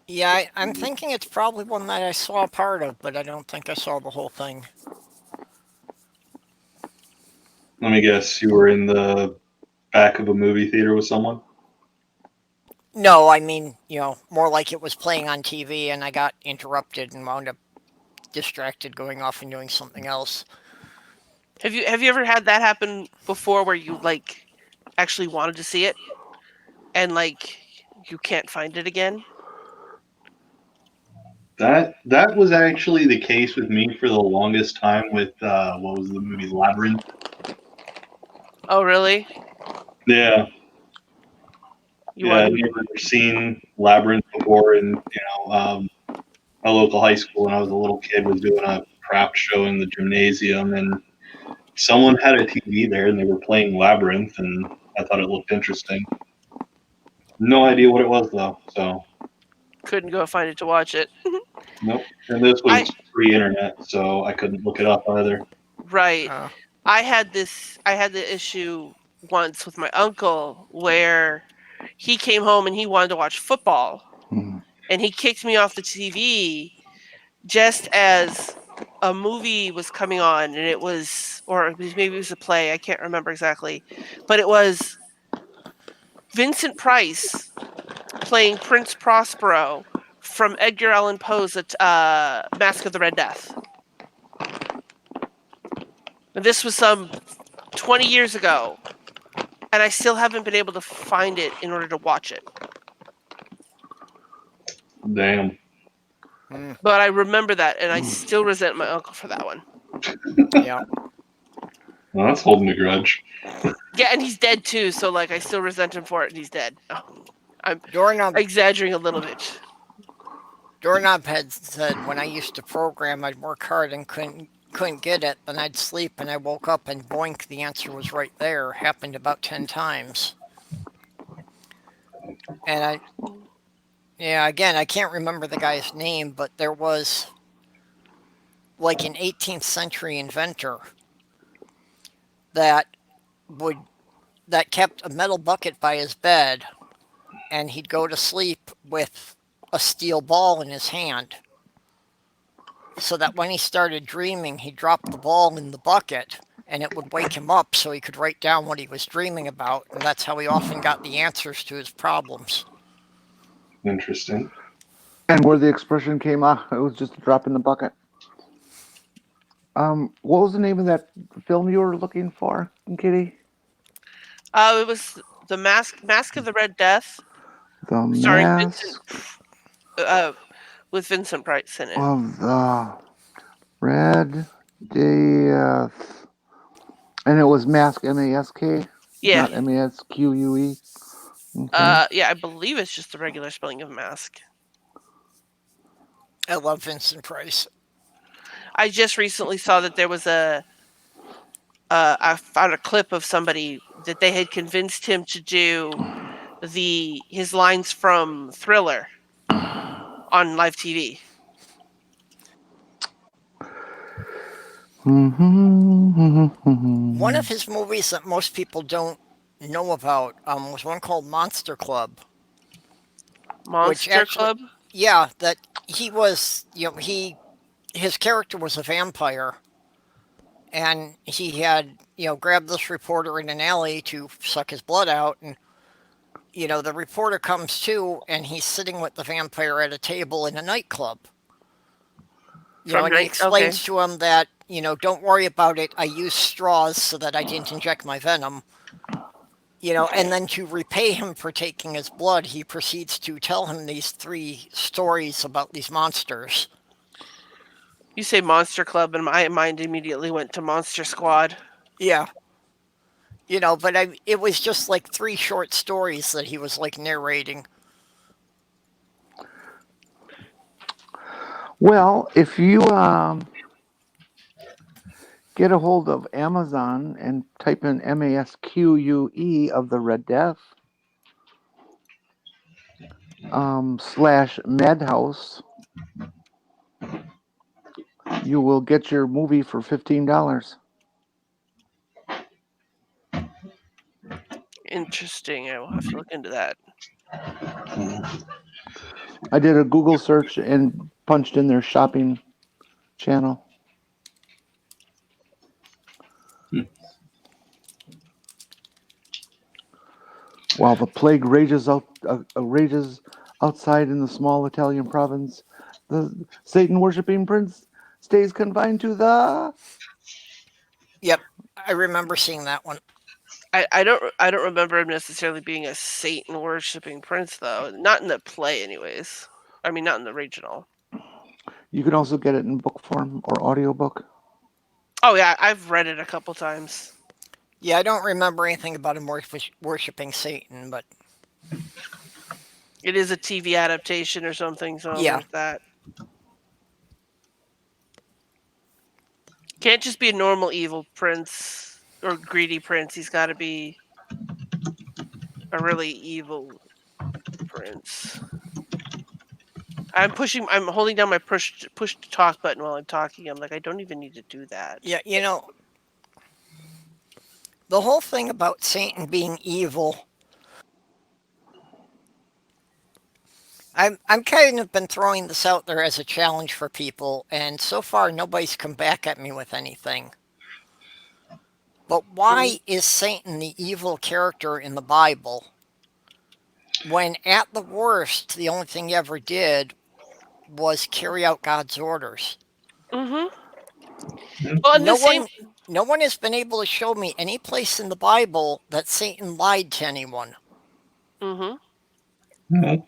Yeah, I'm thinking it's probably one that I saw part of, but I don't think I saw the whole thing. Let me guess, you were in the back of a movie theater with someone? No, I mean, more like it was playing on TV and I got interrupted and wound up distracted going off and doing something else. Have you ever had that happen before where you like actually wanted to see it and like you can't find it again? That was actually the case with me for the longest time with what was the movie Labyrinth? Oh, really? Yeah, You yeah. I'd wanted never seen Labyrinth before, and my local high school when I was a little kid was doing a craft show in the gymnasium, and someone had a TV there, and they were playing Labyrinth, and I thought it looked interesting. No idea what it was though, so couldn't go find it to watch it. nope. And this I was pre-internet, so I couldn't look it up either. right. Uh, I had the issue once with my uncle where he came home and he wanted to watch football and he kicked me off the TV just as a movie was coming on, and it was, or maybe it was a play, I can't remember exactly, but it was Vincent Price playing Prince Prospero from Edgar Allan Poe's Mask of the Red Death. And this was some 20 years ago, and I still haven't been able to find it in order to watch it. Damn. But I remember that, and I still resent my uncle for that one. yeah. Well, that's holding a grudge. Yeah, and he's dead too, so like I still resent him for it, and he's dead. I'm Doorknob exaggerating a little bit. Doorknob had said when I used to program, I'd work hard and couldn't get it. Then I'd sleep and I woke up and boink, the answer was right there. Happened about 10 times. And yeah, again, I can't remember the guy's name, but there was like an 18th century inventor that would that kept a metal bucket by his bed, and he'd go to sleep with a steel ball in his hand, so that when he started dreaming, he'd drop the ball in the bucket and it would wake him up so he could write down what he was dreaming about, and that's how he often got the answers to his problems. Interesting. and where the expression came out, it was just a drop in the bucket. What was the name of that film you were looking for, Kitty? It was the Mask of the Red Death, The starring Vincent, Mask uh, with Vincent Price in it. of the Red Death. And it was Mask, M-A-S-K, Yeah, not M-A-S-Q-U-E. Okay. yeah, I believe it's just the regular spelling of mask. I love Vincent Price. I just recently saw that there was I found a clip of somebody that they had convinced him to do his lines from Thriller on live TV. One of his movies that most people don't know about was one called Monster Club. which Monster actually, Club. yeah, that he was, his character was a vampire, and he had, grabbed this reporter in an alley to suck his blood out, and the reporter comes to, and he's sitting with the vampire at a table in a nightclub. From And he night. Okay. explains to him that, don't worry about it. I used straws so that I didn't inject my venom. And then to repay him for taking his blood, he proceeds to tell him these 3 stories about these monsters. You say Monster Club, and my mind immediately went to Monster Squad. Yeah. But it was just like 3 short stories that he was like narrating. Well, if you get a hold of Amazon and type in MASQUE of the Red Death / Madhouse, you will get your movie for $15. Interesting. I will have to look into that. I did a Google search and punched in their shopping channel. While the plague rages outside in the small Italian province, the Satan-worshipping prince stays confined to the. Yep. I remember seeing that one. I don't remember him necessarily being a Satan worshipping prince though. Not in the play, anyways. I mean, not in the original. You can also get it in book form or audiobook. Oh yeah, I've read it a couple times. Yeah, I don't remember anything about him worshiping Satan, but It is a TV adaptation or something, so yeah. there's that. Can't just be a normal evil prince or greedy prince. He's got to be a really evil prince. I'm holding down my push to talk button while I'm talking. I'm like, I don't even need to do that. Yeah, the whole thing about Satan being evil, I'm kind of been throwing this out there as a challenge for people, and so far nobody's come back at me with anything. But why is Satan the evil character in the Bible when at the worst the only thing he ever did was carry out God's orders? Mm-hmm. Well, and No the same. one no one has been able to show me any place in the Bible that Satan lied to anyone. Mm-hmm. No.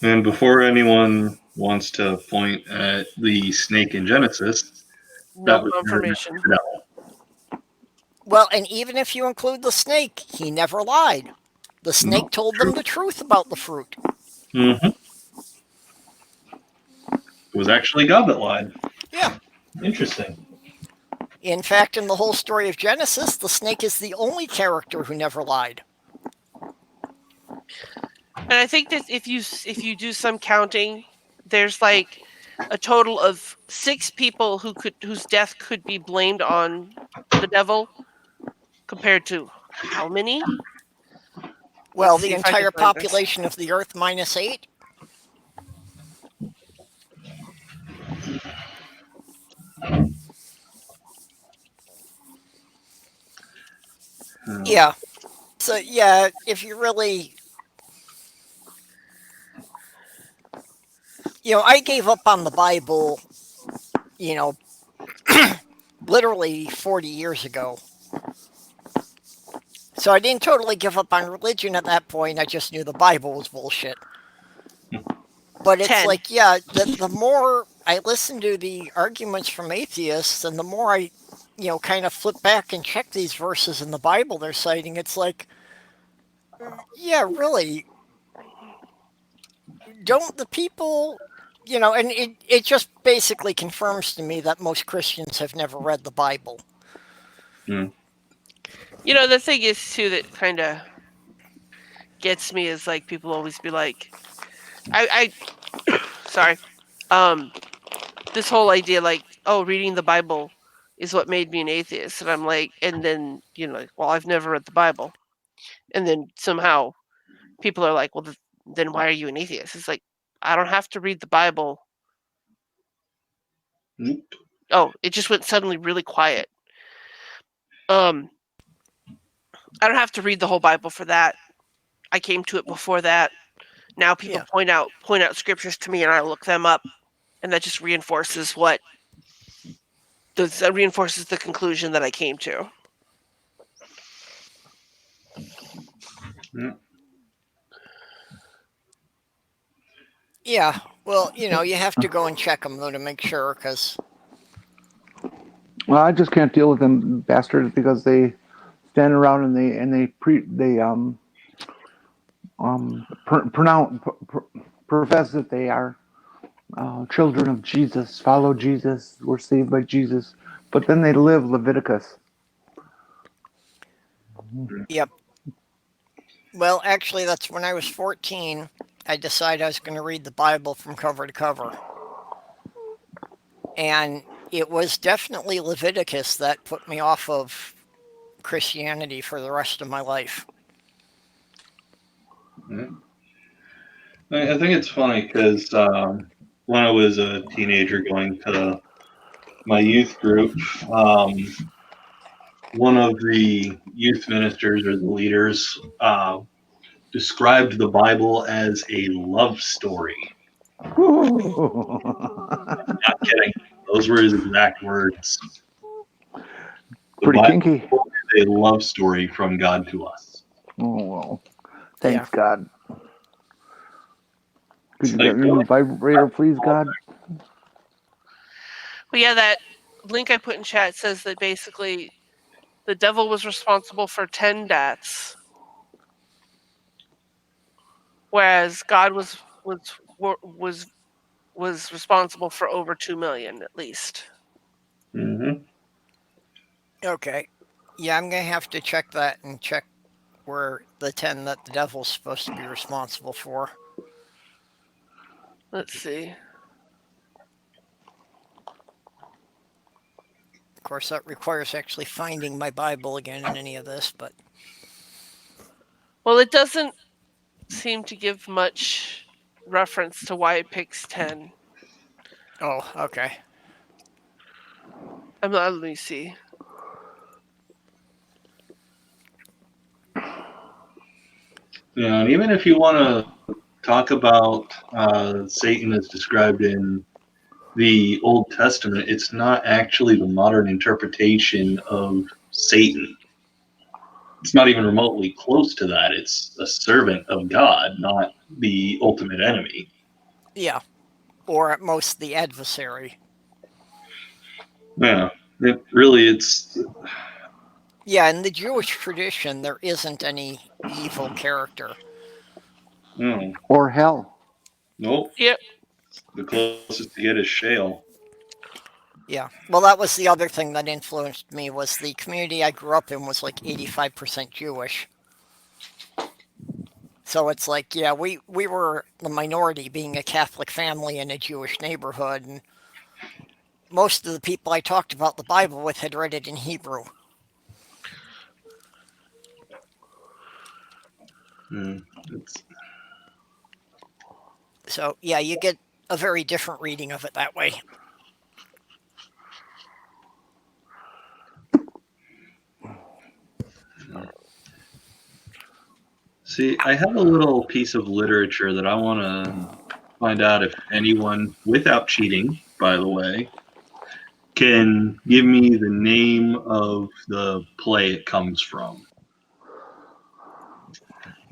And before anyone wants to point at the snake in Genesis, No that was never confirmation. Well, and even if you include the snake, he never lied. The snake told them the truth about the fruit. Mm-hmm. It was actually God that lied. Yeah. Interesting. In fact, in the whole story of Genesis, the snake is the only character who never lied. And I think that if you do some counting, there's like a total of 6 people whose death could be blamed on the devil, compared to how many? Well, Let's the see if I can entire find this. population of the Earth minus 8. Yeah. So, yeah, if you really. I gave up on the Bible, you know, literally 40 years ago. So I didn't totally give up on religion at that point. I just knew the Bible was bullshit. But it's 10. like, yeah, the more I listen to the arguments from atheists and the more I, kind of flip back and check these verses in the Bible they're citing, it's like, yeah, really, don't the people, and it just basically confirms to me that most Christians have never read the Bible. Mm. The thing is too that kind of gets me is like people always be like, I sorry, this whole idea like, oh, reading the Bible is what made me an atheist, and I'm like, and then like, well, I've never read the Bible, and then somehow people are like, well, then why are you an atheist? It's like, I don't have to read the Bible. Nope. Oh, it just went suddenly really quiet. I don't have to read the whole Bible for that. I came to it before that. Now people Yeah. point out scriptures to me, and I look them up, and that just reinforces the conclusion that I came to. Yeah. Yeah. Well, you have to go and check them though to make sure, because Well, I just can't deal with them bastards because they stand around and profess that they are children of Jesus, follow Jesus, were saved by Jesus, but then they live Leviticus. yep. Well, actually, that's when I was 14. I decided I was going to read the Bible from cover to cover, and it was definitely Leviticus that put me off of Christianity for the rest of my life. Yeah. I think it's funny because when I was a teenager going to my youth group, one of the youth ministers or the leaders described the Bible as a love story. Not kidding. Those were his exact words. The Pretty Bible kinky. is a love story from God to us. Oh well, Yeah. thanks God. Could It's you like, get me a well, new vibrator, please, God? But yeah, that link I put in chat says that basically the devil was responsible for 10 deaths, whereas God was responsible for over 2 million at least. mm-hmm. Okay. Yeah, I'm going to have to check that and check where the 10 that the devil's supposed to be responsible for. Let's see. Of course, that requires actually finding my Bible again in any of this, but Well, it doesn't seem to give much reference to why it picks 10. oh, okay. Let me see. Yeah, and even if you want to talk about Satan as described in the Old Testament, it's not actually the modern interpretation of Satan. It's not even remotely close to that. It's a servant of God, not the ultimate enemy. Yeah. Or at most the adversary. Yeah, it's Yeah, in the Jewish tradition, there isn't any evil character. no, Or hell? nope. Yep. The closest to get is Shale. Yeah. Well, that was the other thing that influenced me was the community I grew up in was like 85% Jewish. So it's like, yeah, we were the minority being a Catholic family in a Jewish neighborhood, and most of the people I talked about the Bible with had read it in Hebrew. It's, So, yeah, you get a very different reading of it that way. see, I have a little piece of literature that I want to find out if anyone, without cheating, by the way, can give me the name of the play it comes from.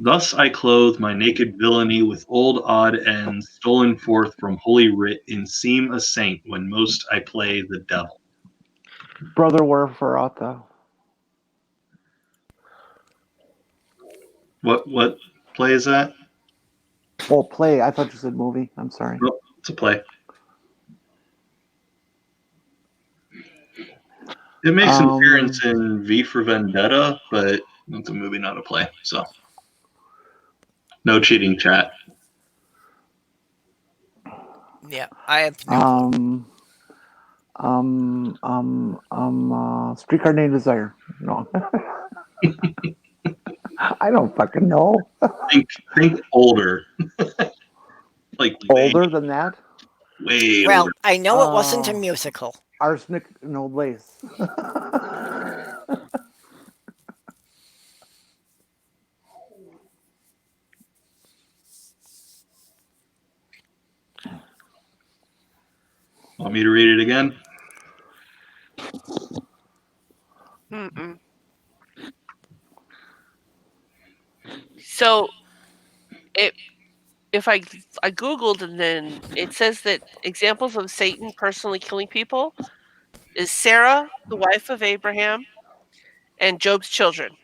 Thus I clothe my naked villainy with old odd ends, stolen forth from holy writ, and seem a saint when most I play the devil. Brother, wherefore art thou? What play is that? Oh, play. I thought you said movie. I'm sorry. Well, it's a play. It makes an appearance in V for Vendetta, but it's a movie, not a play. So no cheating, chat. Yeah, I have no clue. Streetcar Named Desire. No. I don't fucking know. Think older. Like Older than that? way Well, older. I know it wasn't a Oh. musical. Arsenic and old lace. Want me to read it again? Mm-mm. So it if I googled, and then it says that examples of Satan personally killing people is Sarah, the wife of Abraham, and Job's children.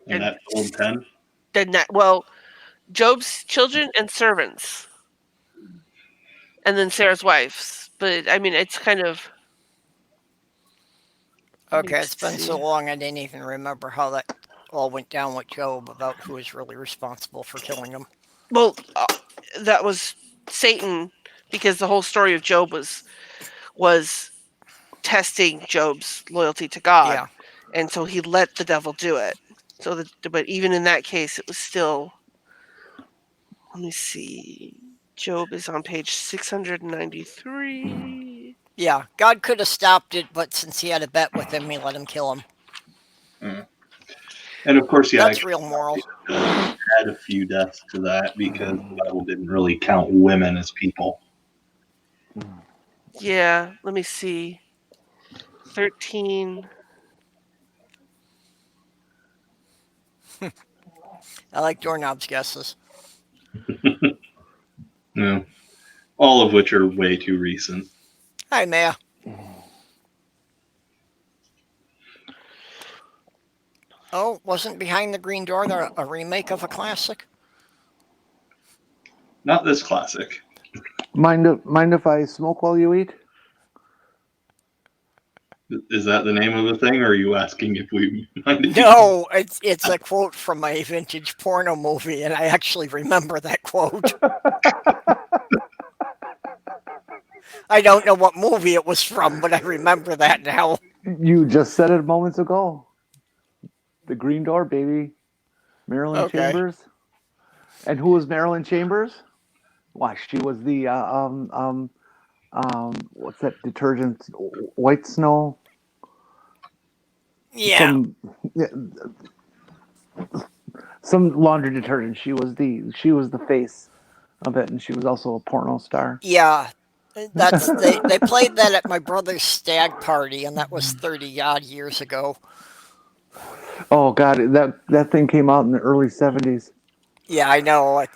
And And that old 10? then well, Job's children and servants, and then Sarah's wives. But I mean, it's kind of. Let me Okay, it's been so see. long I didn't even remember how that all went down with Job about who was really responsible for killing him. Well, that was Satan, because the whole story of Job was testing Job's loyalty to God, Yeah. and so he let the devil do it. So that, but even in that case, it was still. Let me see. Job is on page 693. Yeah, God could have stopped it, but since he had a bet with him, he let him kill him. And of course, yeah, I That's real moral. add a few deaths to that because the Bible didn't really count women as people. Yeah, let me see. 13. I like Doorknob's guesses. Yeah. All of which are way too recent. Hi, Maya. Oh, wasn't Behind the Green Door a remake of a classic? Not this classic. Mind if I smoke while you eat? Is that the name of the thing, or are you asking if we mind if you? No, it's a quote from my vintage porno movie, and I actually remember that quote. I don't know what movie it was from, but I remember that now. You just said it moments ago. The Green Door, baby. Marilyn Okay. Chambers. And who was Marilyn Chambers? Why, she was the what's that detergent? White Snow. Yeah. Yeah, some laundry detergent. She was the face of it, and she was also a porno star. Yeah. They played that at my brother's stag party, and that was 30 odd years ago. Oh God, that thing came out in the early '70s. Yeah, I know.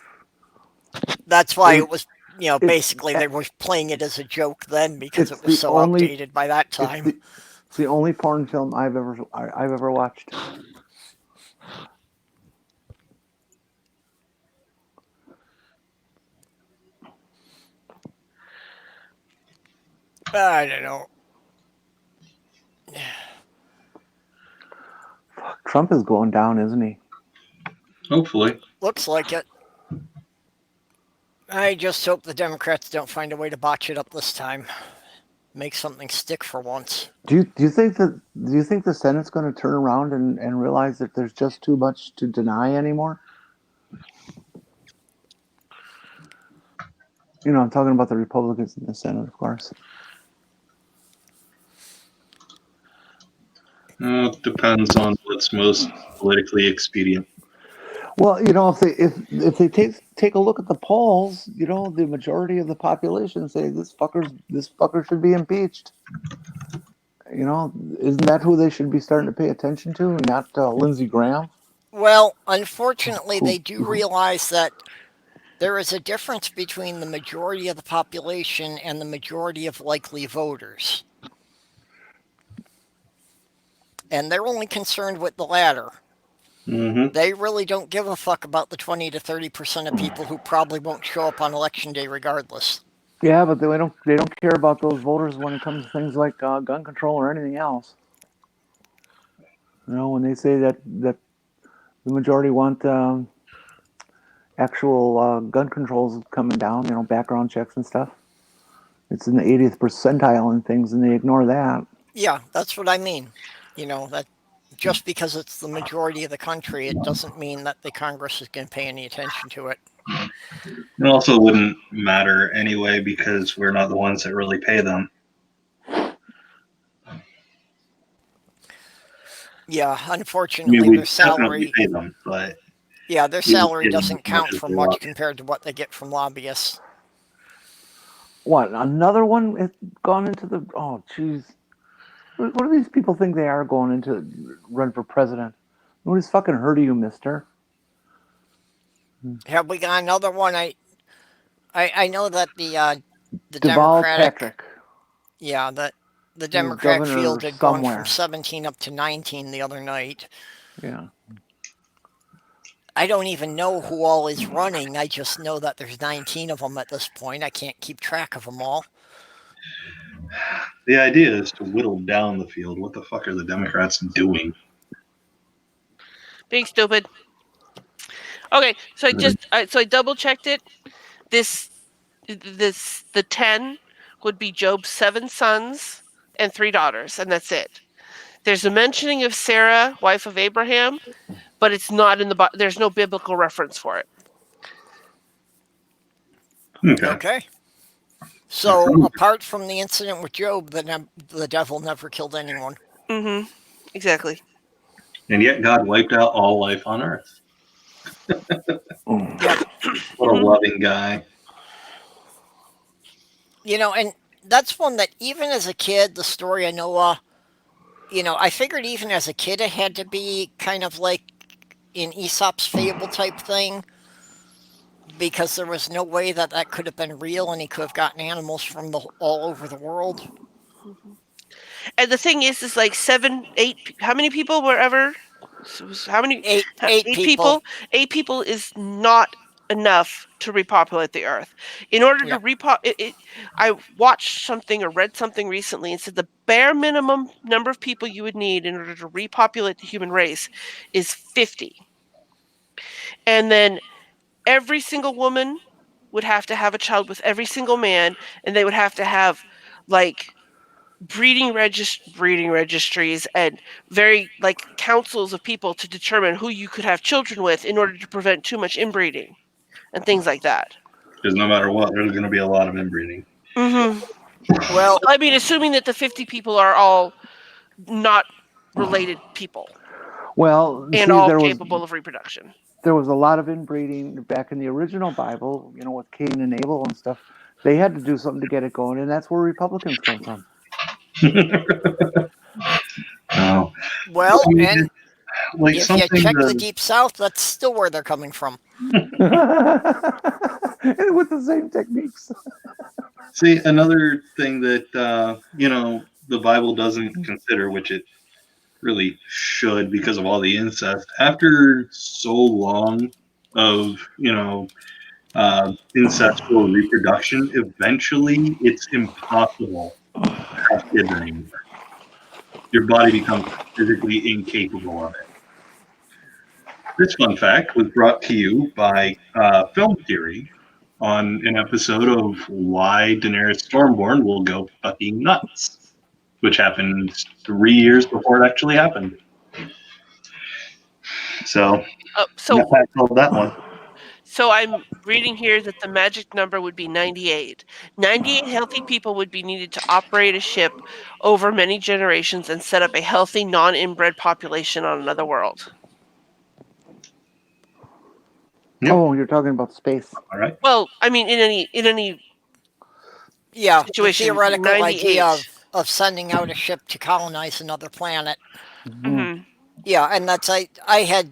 That's It why was it was, it's basically they were playing it as a joke then because it's it was the so only outdated by that it's time. the it's the only porn film I've ever watched. I don't know. Trump is going down, isn't he? Hopefully. Looks like it. I just hope the Democrats don't find a way to botch it up this time. Make something stick for once. Do you think the Senate's going to turn around and realize that there's just too much to deny anymore? I'm talking about the Republicans in the Senate, of course. It depends on what's most politically expedient. Well, if they take a look at the polls, the majority of the population say this fucker should be impeached. Isn't that who they should be starting to pay attention to, and not Lindsey Graham? Well, unfortunately, Who, they do realize that there is a difference between the majority of the population and the majority of likely voters. And they're only concerned with the latter. Mm-hmm. They really don't give a fuck about the 20 to 30% of people who probably won't show up on election day regardless. yeah, but they don't care about those voters when it comes to things like gun control or anything else. When they say that the majority want actual gun controls coming down, background checks and stuff. It's in the 80th percentile and things, and they ignore that. Yeah, that's what I mean. That just because it's the majority of the country, it doesn't mean that the Congress is going to pay any attention to it. It also wouldn't matter anyway because we're not the ones that really pay them. Yeah, I unfortunately, mean, we their definitely salary, pay them, but yeah, their we don't salary pay them as doesn't much count as for they much want. compared to what they get from lobbyists. What? Another one has gone into the. Oh, jeez. What do these people think they are going into run for president? Nobody's fucking heard of you, mister. Have we got another one? I know that the Deval Democratic, Patrick. yeah, the He was Democratic governor field had gone from somewhere. 17 up to 19 the other night. Yeah. I don't even know who all is running. I just know that there's 19 of them at this point. I can't keep track of them all. The idea is to whittle down the field. What the fuck are the Democrats doing? Being stupid. Okay, so I double checked it. The 10 would be Job's 7 sons and 3 daughters, and that's it. There's a mentioning of Sarah, wife of Abraham, but it's not in the there's no biblical reference for it. Okay. Okay. So, apart from the incident with Job, the devil never killed anyone. Mm-hmm. Exactly. And yet God wiped out all life on Earth. Yep. What a loving guy. And that's one that even as a kid, the story of Noah, I figured even as a kid it had to be kind of like an Aesop's fable type thing because there was no way that that could have been real and he could have gotten animals from all over the world. And the thing is like 7, 8. How many people were ever? How many? Eight 8 people. 8 people is not enough to repopulate the Earth. In order Yeah. to I watched something or read something recently and said the bare minimum number of people you would need in order to repopulate the human race is 50. And then every single woman would have to have a child with every single man, and they would have to have like breeding registries and very like councils of people to determine who you could have children with in order to prevent too much inbreeding and things like that. Because no matter what, there's going to be a lot of inbreeding. Mm-hmm. Well, I mean, assuming that the 50 people are all not related people Well, and see, all capable of reproduction. there was a lot of inbreeding back in the original Bible, with Cain and Abel and stuff. They had to do something to get it going, and that's where Republicans come from. No. well, and Like if you something check the that, Deep South, that's still where they're coming from. And with the same techniques. see, another thing that, the Bible doesn't consider, which it really should because of all the incest. After so long of, incestual reproduction, eventually it's impossible to have kids anymore. Your body becomes physically incapable of it. This fun fact was brought to you by Film Theory on an episode of Why Daenerys Stormborn Will Go Fucking Nuts, which happened 3 years before it actually happened. So, So I told that one. So I'm reading here that the magic number would be 98. 98 healthy people would be needed to operate a ship over many generations and set up a healthy, non-inbred population on another world. Yep. Oh, you're talking about space. All right. Well, I mean, in any Yeah, situation, the theoretical 98. idea of sending out a ship to colonize another planet. Mm-hmm. Yeah, and that's I had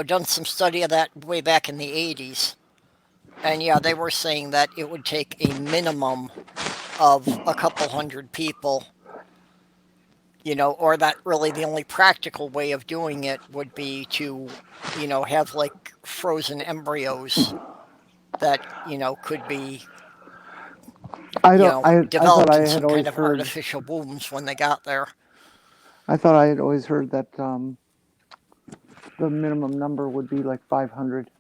done some study of that way back in the 80s. And yeah, they were saying that it would take a minimum of a couple hundred people, or that really the only practical way of doing it would be to, have like frozen embryos that, could be, I thought developed I in had some always kind of heard. artificial wombs when they got there. I thought I had always heard that the minimum number would be like 500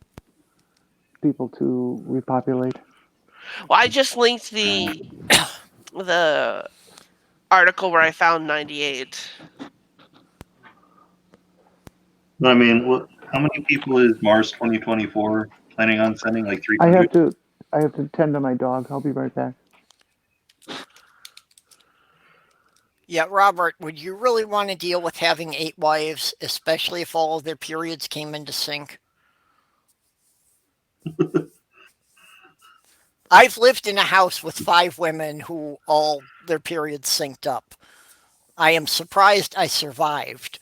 people to repopulate. Well, I just linked the article where I found 98. I mean, how many people is Mars 2024 planning on sending? Like I 300? have to I have to tend to my dog. I'll be right back. Yeah, Robert, would you really want to deal with having 8 wives, especially if all of their periods came into sync? I've lived in a house with 5 women who all their periods synced up. I am surprised I survived.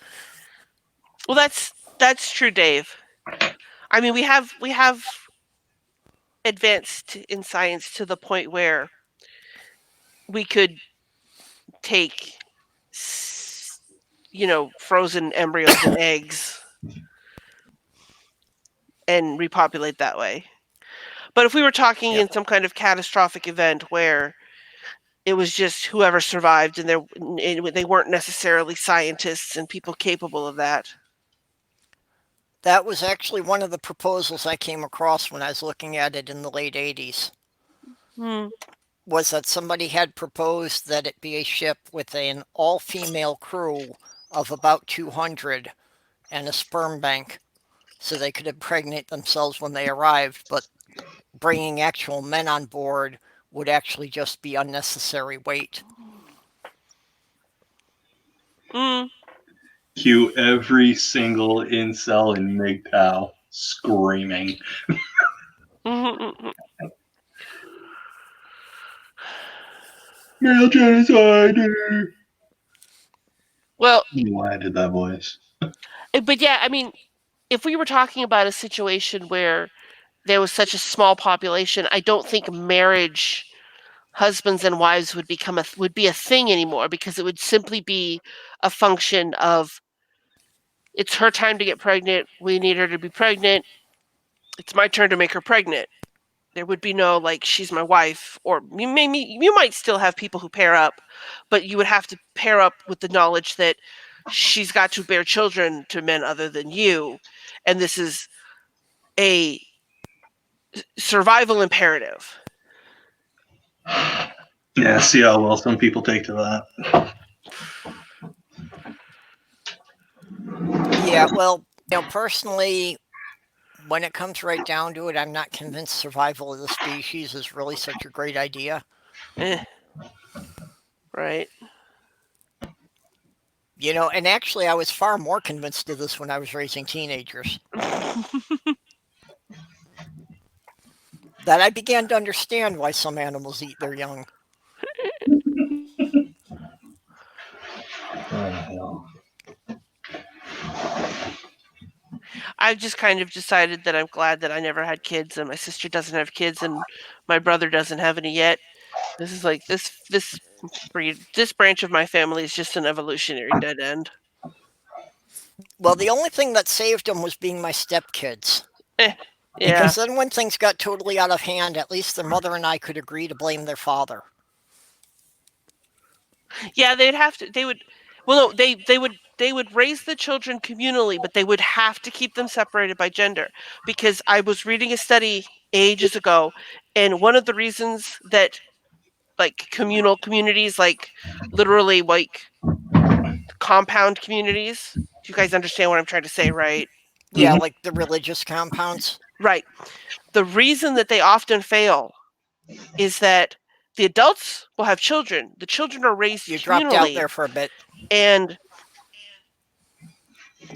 Well, that's true, Dave. I mean, we have advanced in science to the point where we could take frozen embryos and eggs and repopulate that way. But if we were talking Yep. in some kind of catastrophic event where it was just whoever survived and they weren't necessarily scientists and people capable of that. That was actually one of the proposals I came across when I was looking at it in the late 80s. Hmm. Was that somebody had proposed that it be a ship with an all-female crew of about 200 and a sperm bank so they could impregnate themselves when they arrived, but bringing actual men on board would actually just be unnecessary weight. Mm. Cue every single incel in MGTOW screaming. Mm-hmm. Male genocide! Well, Why I did that voice. but yeah, I mean, if we were talking about a situation where there was such a small population, I don't think marriage, husbands and wives would be a thing anymore because it would simply be a function of it's her time to get pregnant. We need her to be pregnant. It's my turn to make her pregnant. There would be no like she's my wife, or you might still have people who pair up, but you would have to pair up with the knowledge that she's got to bear children to men other than you, and this is a survival imperative. Yeah, see how well some people take to that. Yeah, well, personally, when it comes right down to it, I'm not convinced survival of the species is really such a great idea. Eh, right. And actually, I was far more convinced of this when I was raising teenagers. That I began to understand why some animals eat their young. Oh, I've just kind of decided that I'm glad that I never had kids, and my sister doesn't have kids, and my brother doesn't have any yet. This is like this branch of my family is just an evolutionary dead end. Well, the only thing that saved them was being my stepkids. Eh, yeah, Because then when things got totally out of hand, at least their mother and I could agree to blame their father. yeah. They'd have to. They would. Well, no, they would raise the children communally, but they would have to keep them separated by gender. Because I was reading a study ages ago, and one of the reasons that like communal communities, like literally like compound communities. Do you guys understand what I'm trying to say, right? Yeah, like the religious compounds. Right. The reason that they often fail is that the adults will have children. The children are raised You dropped out communally, there for a bit. and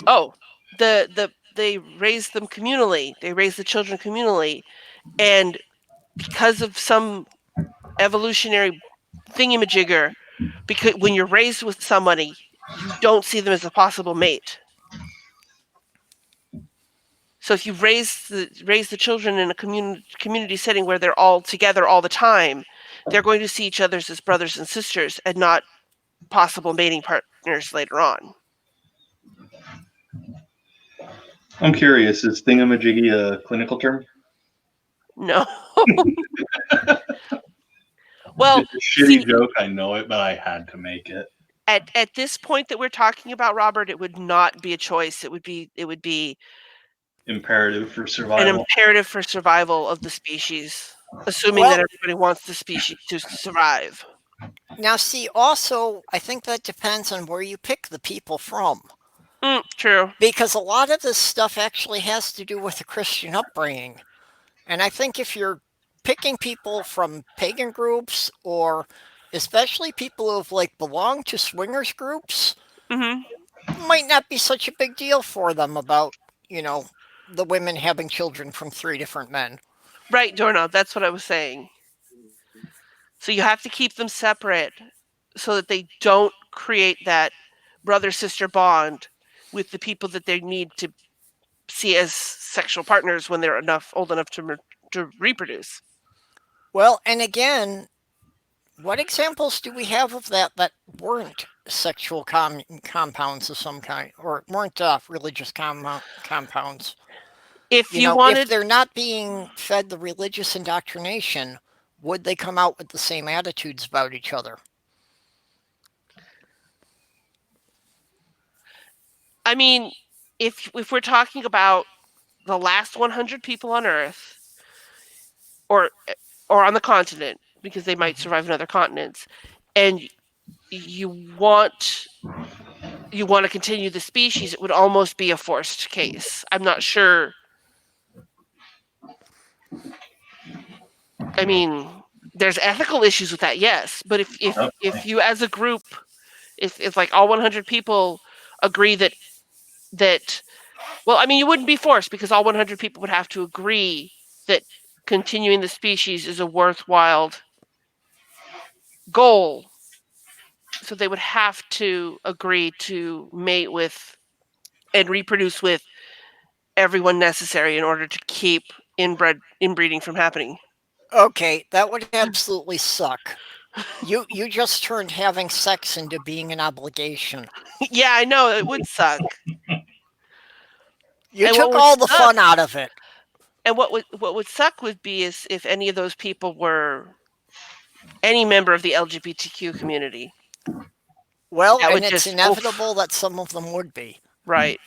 oh, they raise them communally. They raise the children communally, and because of some evolutionary thingamajigger, because when you're raised with somebody, you don't see them as a possible mate. So if you raise the children in a community setting where they're all together all the time, they're going to see each other as brothers and sisters and not possible mating partners later on. I'm curious, is thingamajiggy a clinical term? No. Well, It's a see, shitty joke, I know it, but I had to make it. at this point that we're talking about, Robert, it would not be a choice. It would be Imperative for an survival. imperative for survival of the species, assuming that Well, everybody wants the species to survive. now see, also, I think that depends on where you pick the people from. True. because a lot of this stuff actually has to do with the Christian upbringing. And I think if you're picking people from pagan groups or especially people who have like belonged to swingers groups, Hmm. might not be such a big deal for them about, you know, the women having children from three different men. Right, Doorknob. That's what I was saying. So you have to keep them separate so that they don't create that brother sister bond with the people that they need to see as sexual partners when they're old enough to reproduce. Well, and again, what examples do we have of that weren't sexual compounds of some kind or weren't religious compounds? If You you know, if wanted, they're not being fed the religious indoctrination, would they come out with the same attitudes about each other? I mean, if we're talking about the last 100 people on Earth, or or on the continent, because they might survive in other continents, and you want you want to continue the species, it would almost be a forced case. I'm not sure. I mean, there's ethical issues with that, yes, but if you as a group, if like all 100 people agree that well, I mean, you wouldn't be forced because all 100 people would have to agree that continuing the species is a worthwhile goal. So they would have to agree to mate with and reproduce with everyone necessary in order to keep inbreeding from happening. Okay, that would absolutely suck. You just turned having sex into being an obligation. Yeah, I know it would suck. You And what took would all the suck fun out of it. and what would suck would be is if any of those people were any member of the LGBTQ community. Well, That and would it's just oof, inevitable that some of them would be. right.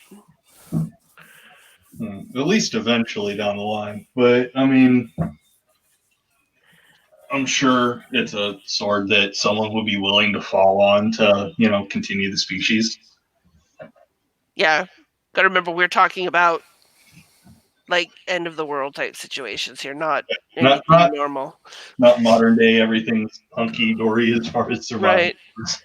At least eventually down the line. But I mean, I'm sure it's a sword that someone would be willing to fall on to, continue the species. Yeah. Got to remember we're talking about like end of the world type situations here, not Not anything not normal. not modern day. Everything's hunky dory as far as survival Right. goes.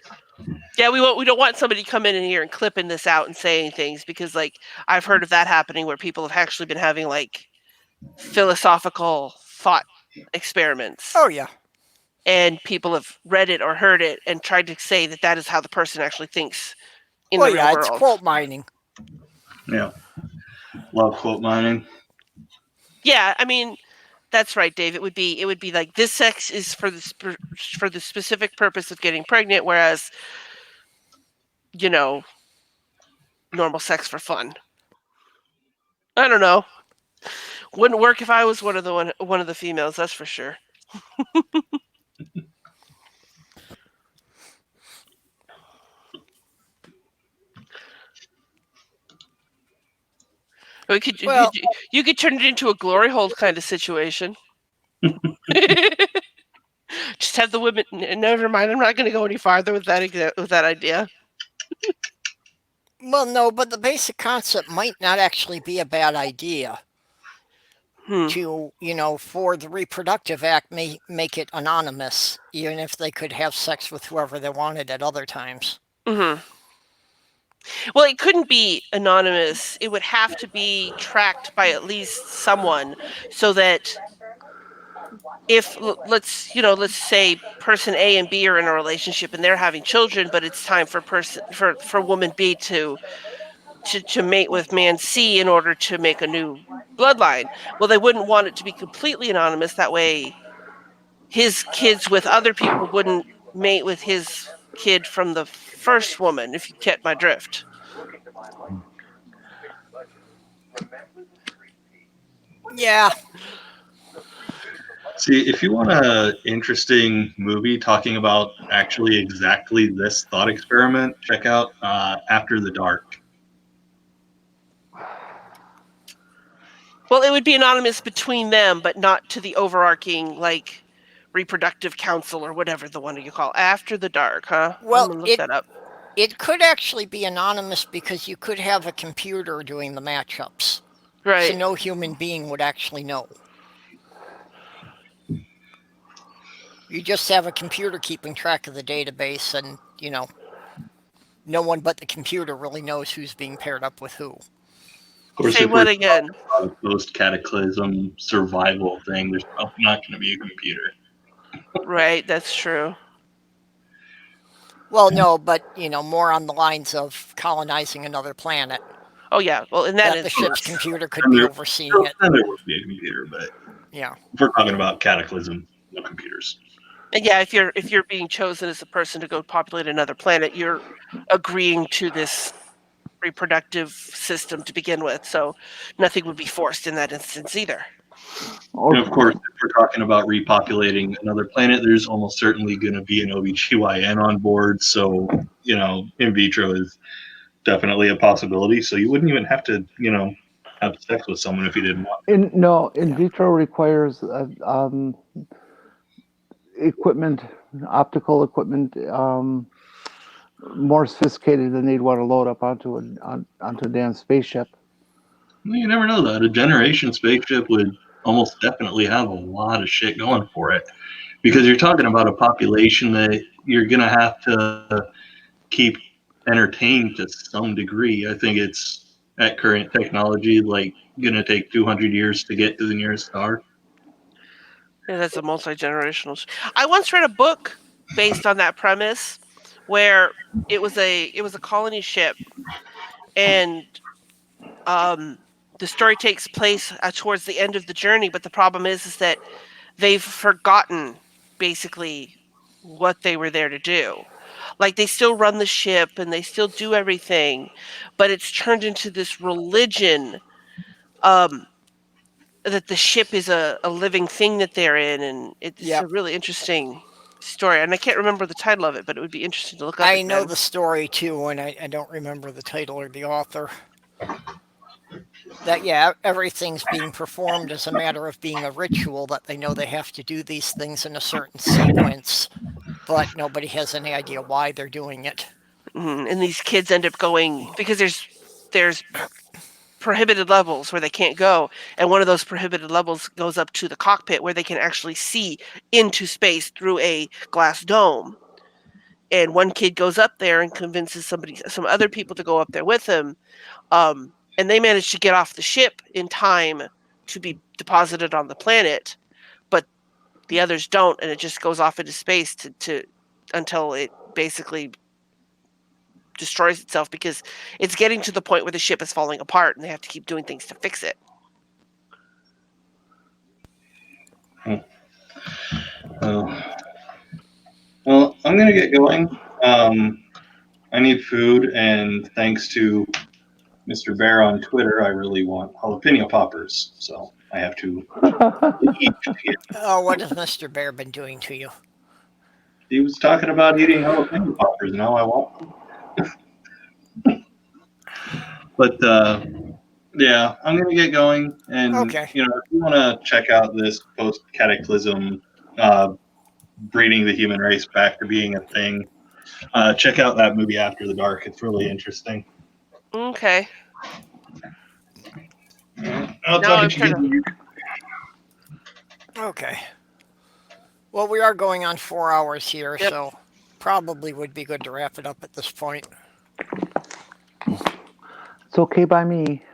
Yeah, we don't want somebody to come in here and clipping this out and saying things because like I've heard of that happening where people have actually been having like philosophical thought experiments Oh yeah. and people have read it or heard it and tried to say that that is how the person actually thinks in Well, the real yeah, it's world. quote mining. Yeah, love quote mining. Yeah, I mean that's right, Dave. It would be like this sex is for the specific purpose of getting pregnant, whereas you know normal sex for fun. I don't know. Wouldn't work if I was one of the females. That's for sure. We could Well, you could turn it into a glory hole kind of situation. Just have the women. Never mind. I'm not going to go any farther with that idea. well, no, but the basic concept might not actually be a bad idea. Hmm. To, for the reproductive act, make it anonymous, even if they could have sex with whoever they wanted at other times. Hmm. Well, it couldn't be anonymous. It would have to be tracked by at least someone, so that if let's say person A and B are in a relationship and they're having children, but it's time for woman B to mate with man C in order to make a new bloodline. Well, they wouldn't want it to be completely anonymous. That way, his kids with other people wouldn't mate with his kid from the first woman, if you get my drift. Yeah. See, if you want an interesting movie talking about actually exactly this thought experiment, check out After the Dark. Well, it would be anonymous between them, but not to the overarching, like, reproductive council or whatever the one you call. After the Dark, huh? I'm Well, going to look it that up. It could actually be anonymous because you could have a computer doing the matchups. So Right. no human being would actually know. You just have a computer keeping track of the database, and, no one but the computer really knows who's being paired up with who. Of course, Say if we're what again? talking about a post-cataclysm survival thing, there's probably not going to be a computer. Right, that's true. Well, no, but, more on the lines of colonizing another planet. Oh yeah, well, and that That is the ship's yes. computer could Then be there, overseeing it. then there would be a computer, but Yeah. if we're talking about cataclysm, no computers. And yeah, if you're being chosen as a person to go populate another planet, you're agreeing to this reproductive system to begin with. So nothing would be forced in that instance either. Or And of course, if we're talking about repopulating another planet, there's almost certainly going to be an OBGYN on board. So, in vitro is definitely a possibility. So you wouldn't even have to, have sex with someone if you didn't want. in Yeah. vitro requires equipment, optical equipment, more sophisticated than they'd want to load up onto a damn spaceship. Well, you never know that. A generation spaceship would almost definitely have a lot of shit going for it because you're talking about a population that you're going to have to keep entertained to some degree. I think it's at current technology, like going to take 200 years to get to the nearest star. Yeah, that's a multi-generational. I once read a book based on that premise where it was a colony ship, and um the story takes place towards the end of the journey, but the problem is that they've forgotten basically what they were there to do. Like they still run the ship and they still do everything, but it's turned into this religion, um that the ship is a living thing that they're in, and it's Yep. a really interesting story. And I can't remember the title of it, but it would be interesting to look up I know again. the story too, and I don't remember the title or the author. That, yeah, everything's being performed as a matter of being a ritual that they know they have to do these things in a certain sequence, but nobody has any idea why they're doing it. And these kids end up going because there's prohibited levels where they can't go, and one of those prohibited levels goes up to the cockpit where they can actually see into space through a glass dome. And one kid goes up there and convinces some other people to go up there with him, and they manage to get off the ship in time to be deposited on the planet, but the others don't, and it just goes off into space to until it basically destroys itself because it's getting to the point where the ship is falling apart and they have to keep doing things to fix it. Uh, well, I'm going to get going. I need food, and thanks to Mr. Bear on Twitter, I really want jalapeno poppers. So I have to eat. Oh, what has Mr. Bear been doing to you? He was talking about eating jalapeno poppers. Now I want them. But yeah, I'm gonna get going, and Okay. if you want to check out this post cataclysm, uh, breeding the human race back to being a thing, check out that movie After the Dark. It's really interesting. Okay. I'll Now talk I'm to you trying to. again. Okay. Well, we are going on 4 hours here, Yep. so probably would be good to wrap it up at this point. It's okay by me.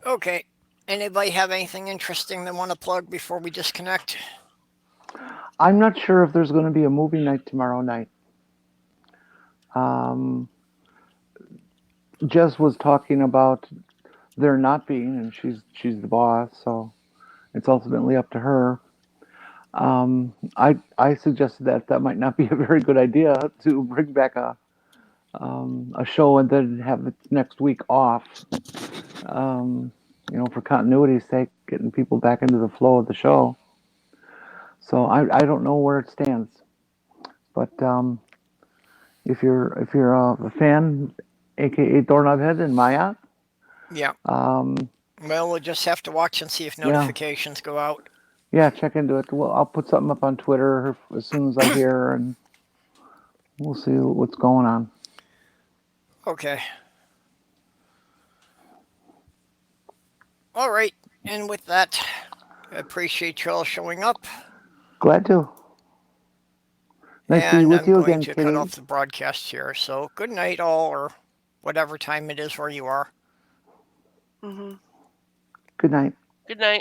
Okay. Anybody have anything interesting they want to plug before we disconnect? I'm not sure if there's going to be a movie night tomorrow night. Jess was talking about there not being, and she's the boss, so it's ultimately up to her. I suggested that might not be a very good idea to bring back a show and then have it next week off. For continuity's sake, getting people back into the flow of the show. So I don't know where it stands, but if you're a fan, aka Doorknobhead and Maya, Yeah. um, Well, we'll just have to watch and see if Yeah. notifications go out. yeah, check into it. Well, I'll put something up on Twitter as soon as I hear, and We'll see what's going on. Okay. All right. And with that, I appreciate you all showing up. Glad to. Nice to be And with I'm you going again, to Kitty. cut off the broadcast here. So good night, all, or whatever time it is where you are. Mm-hmm. Good night. Good night.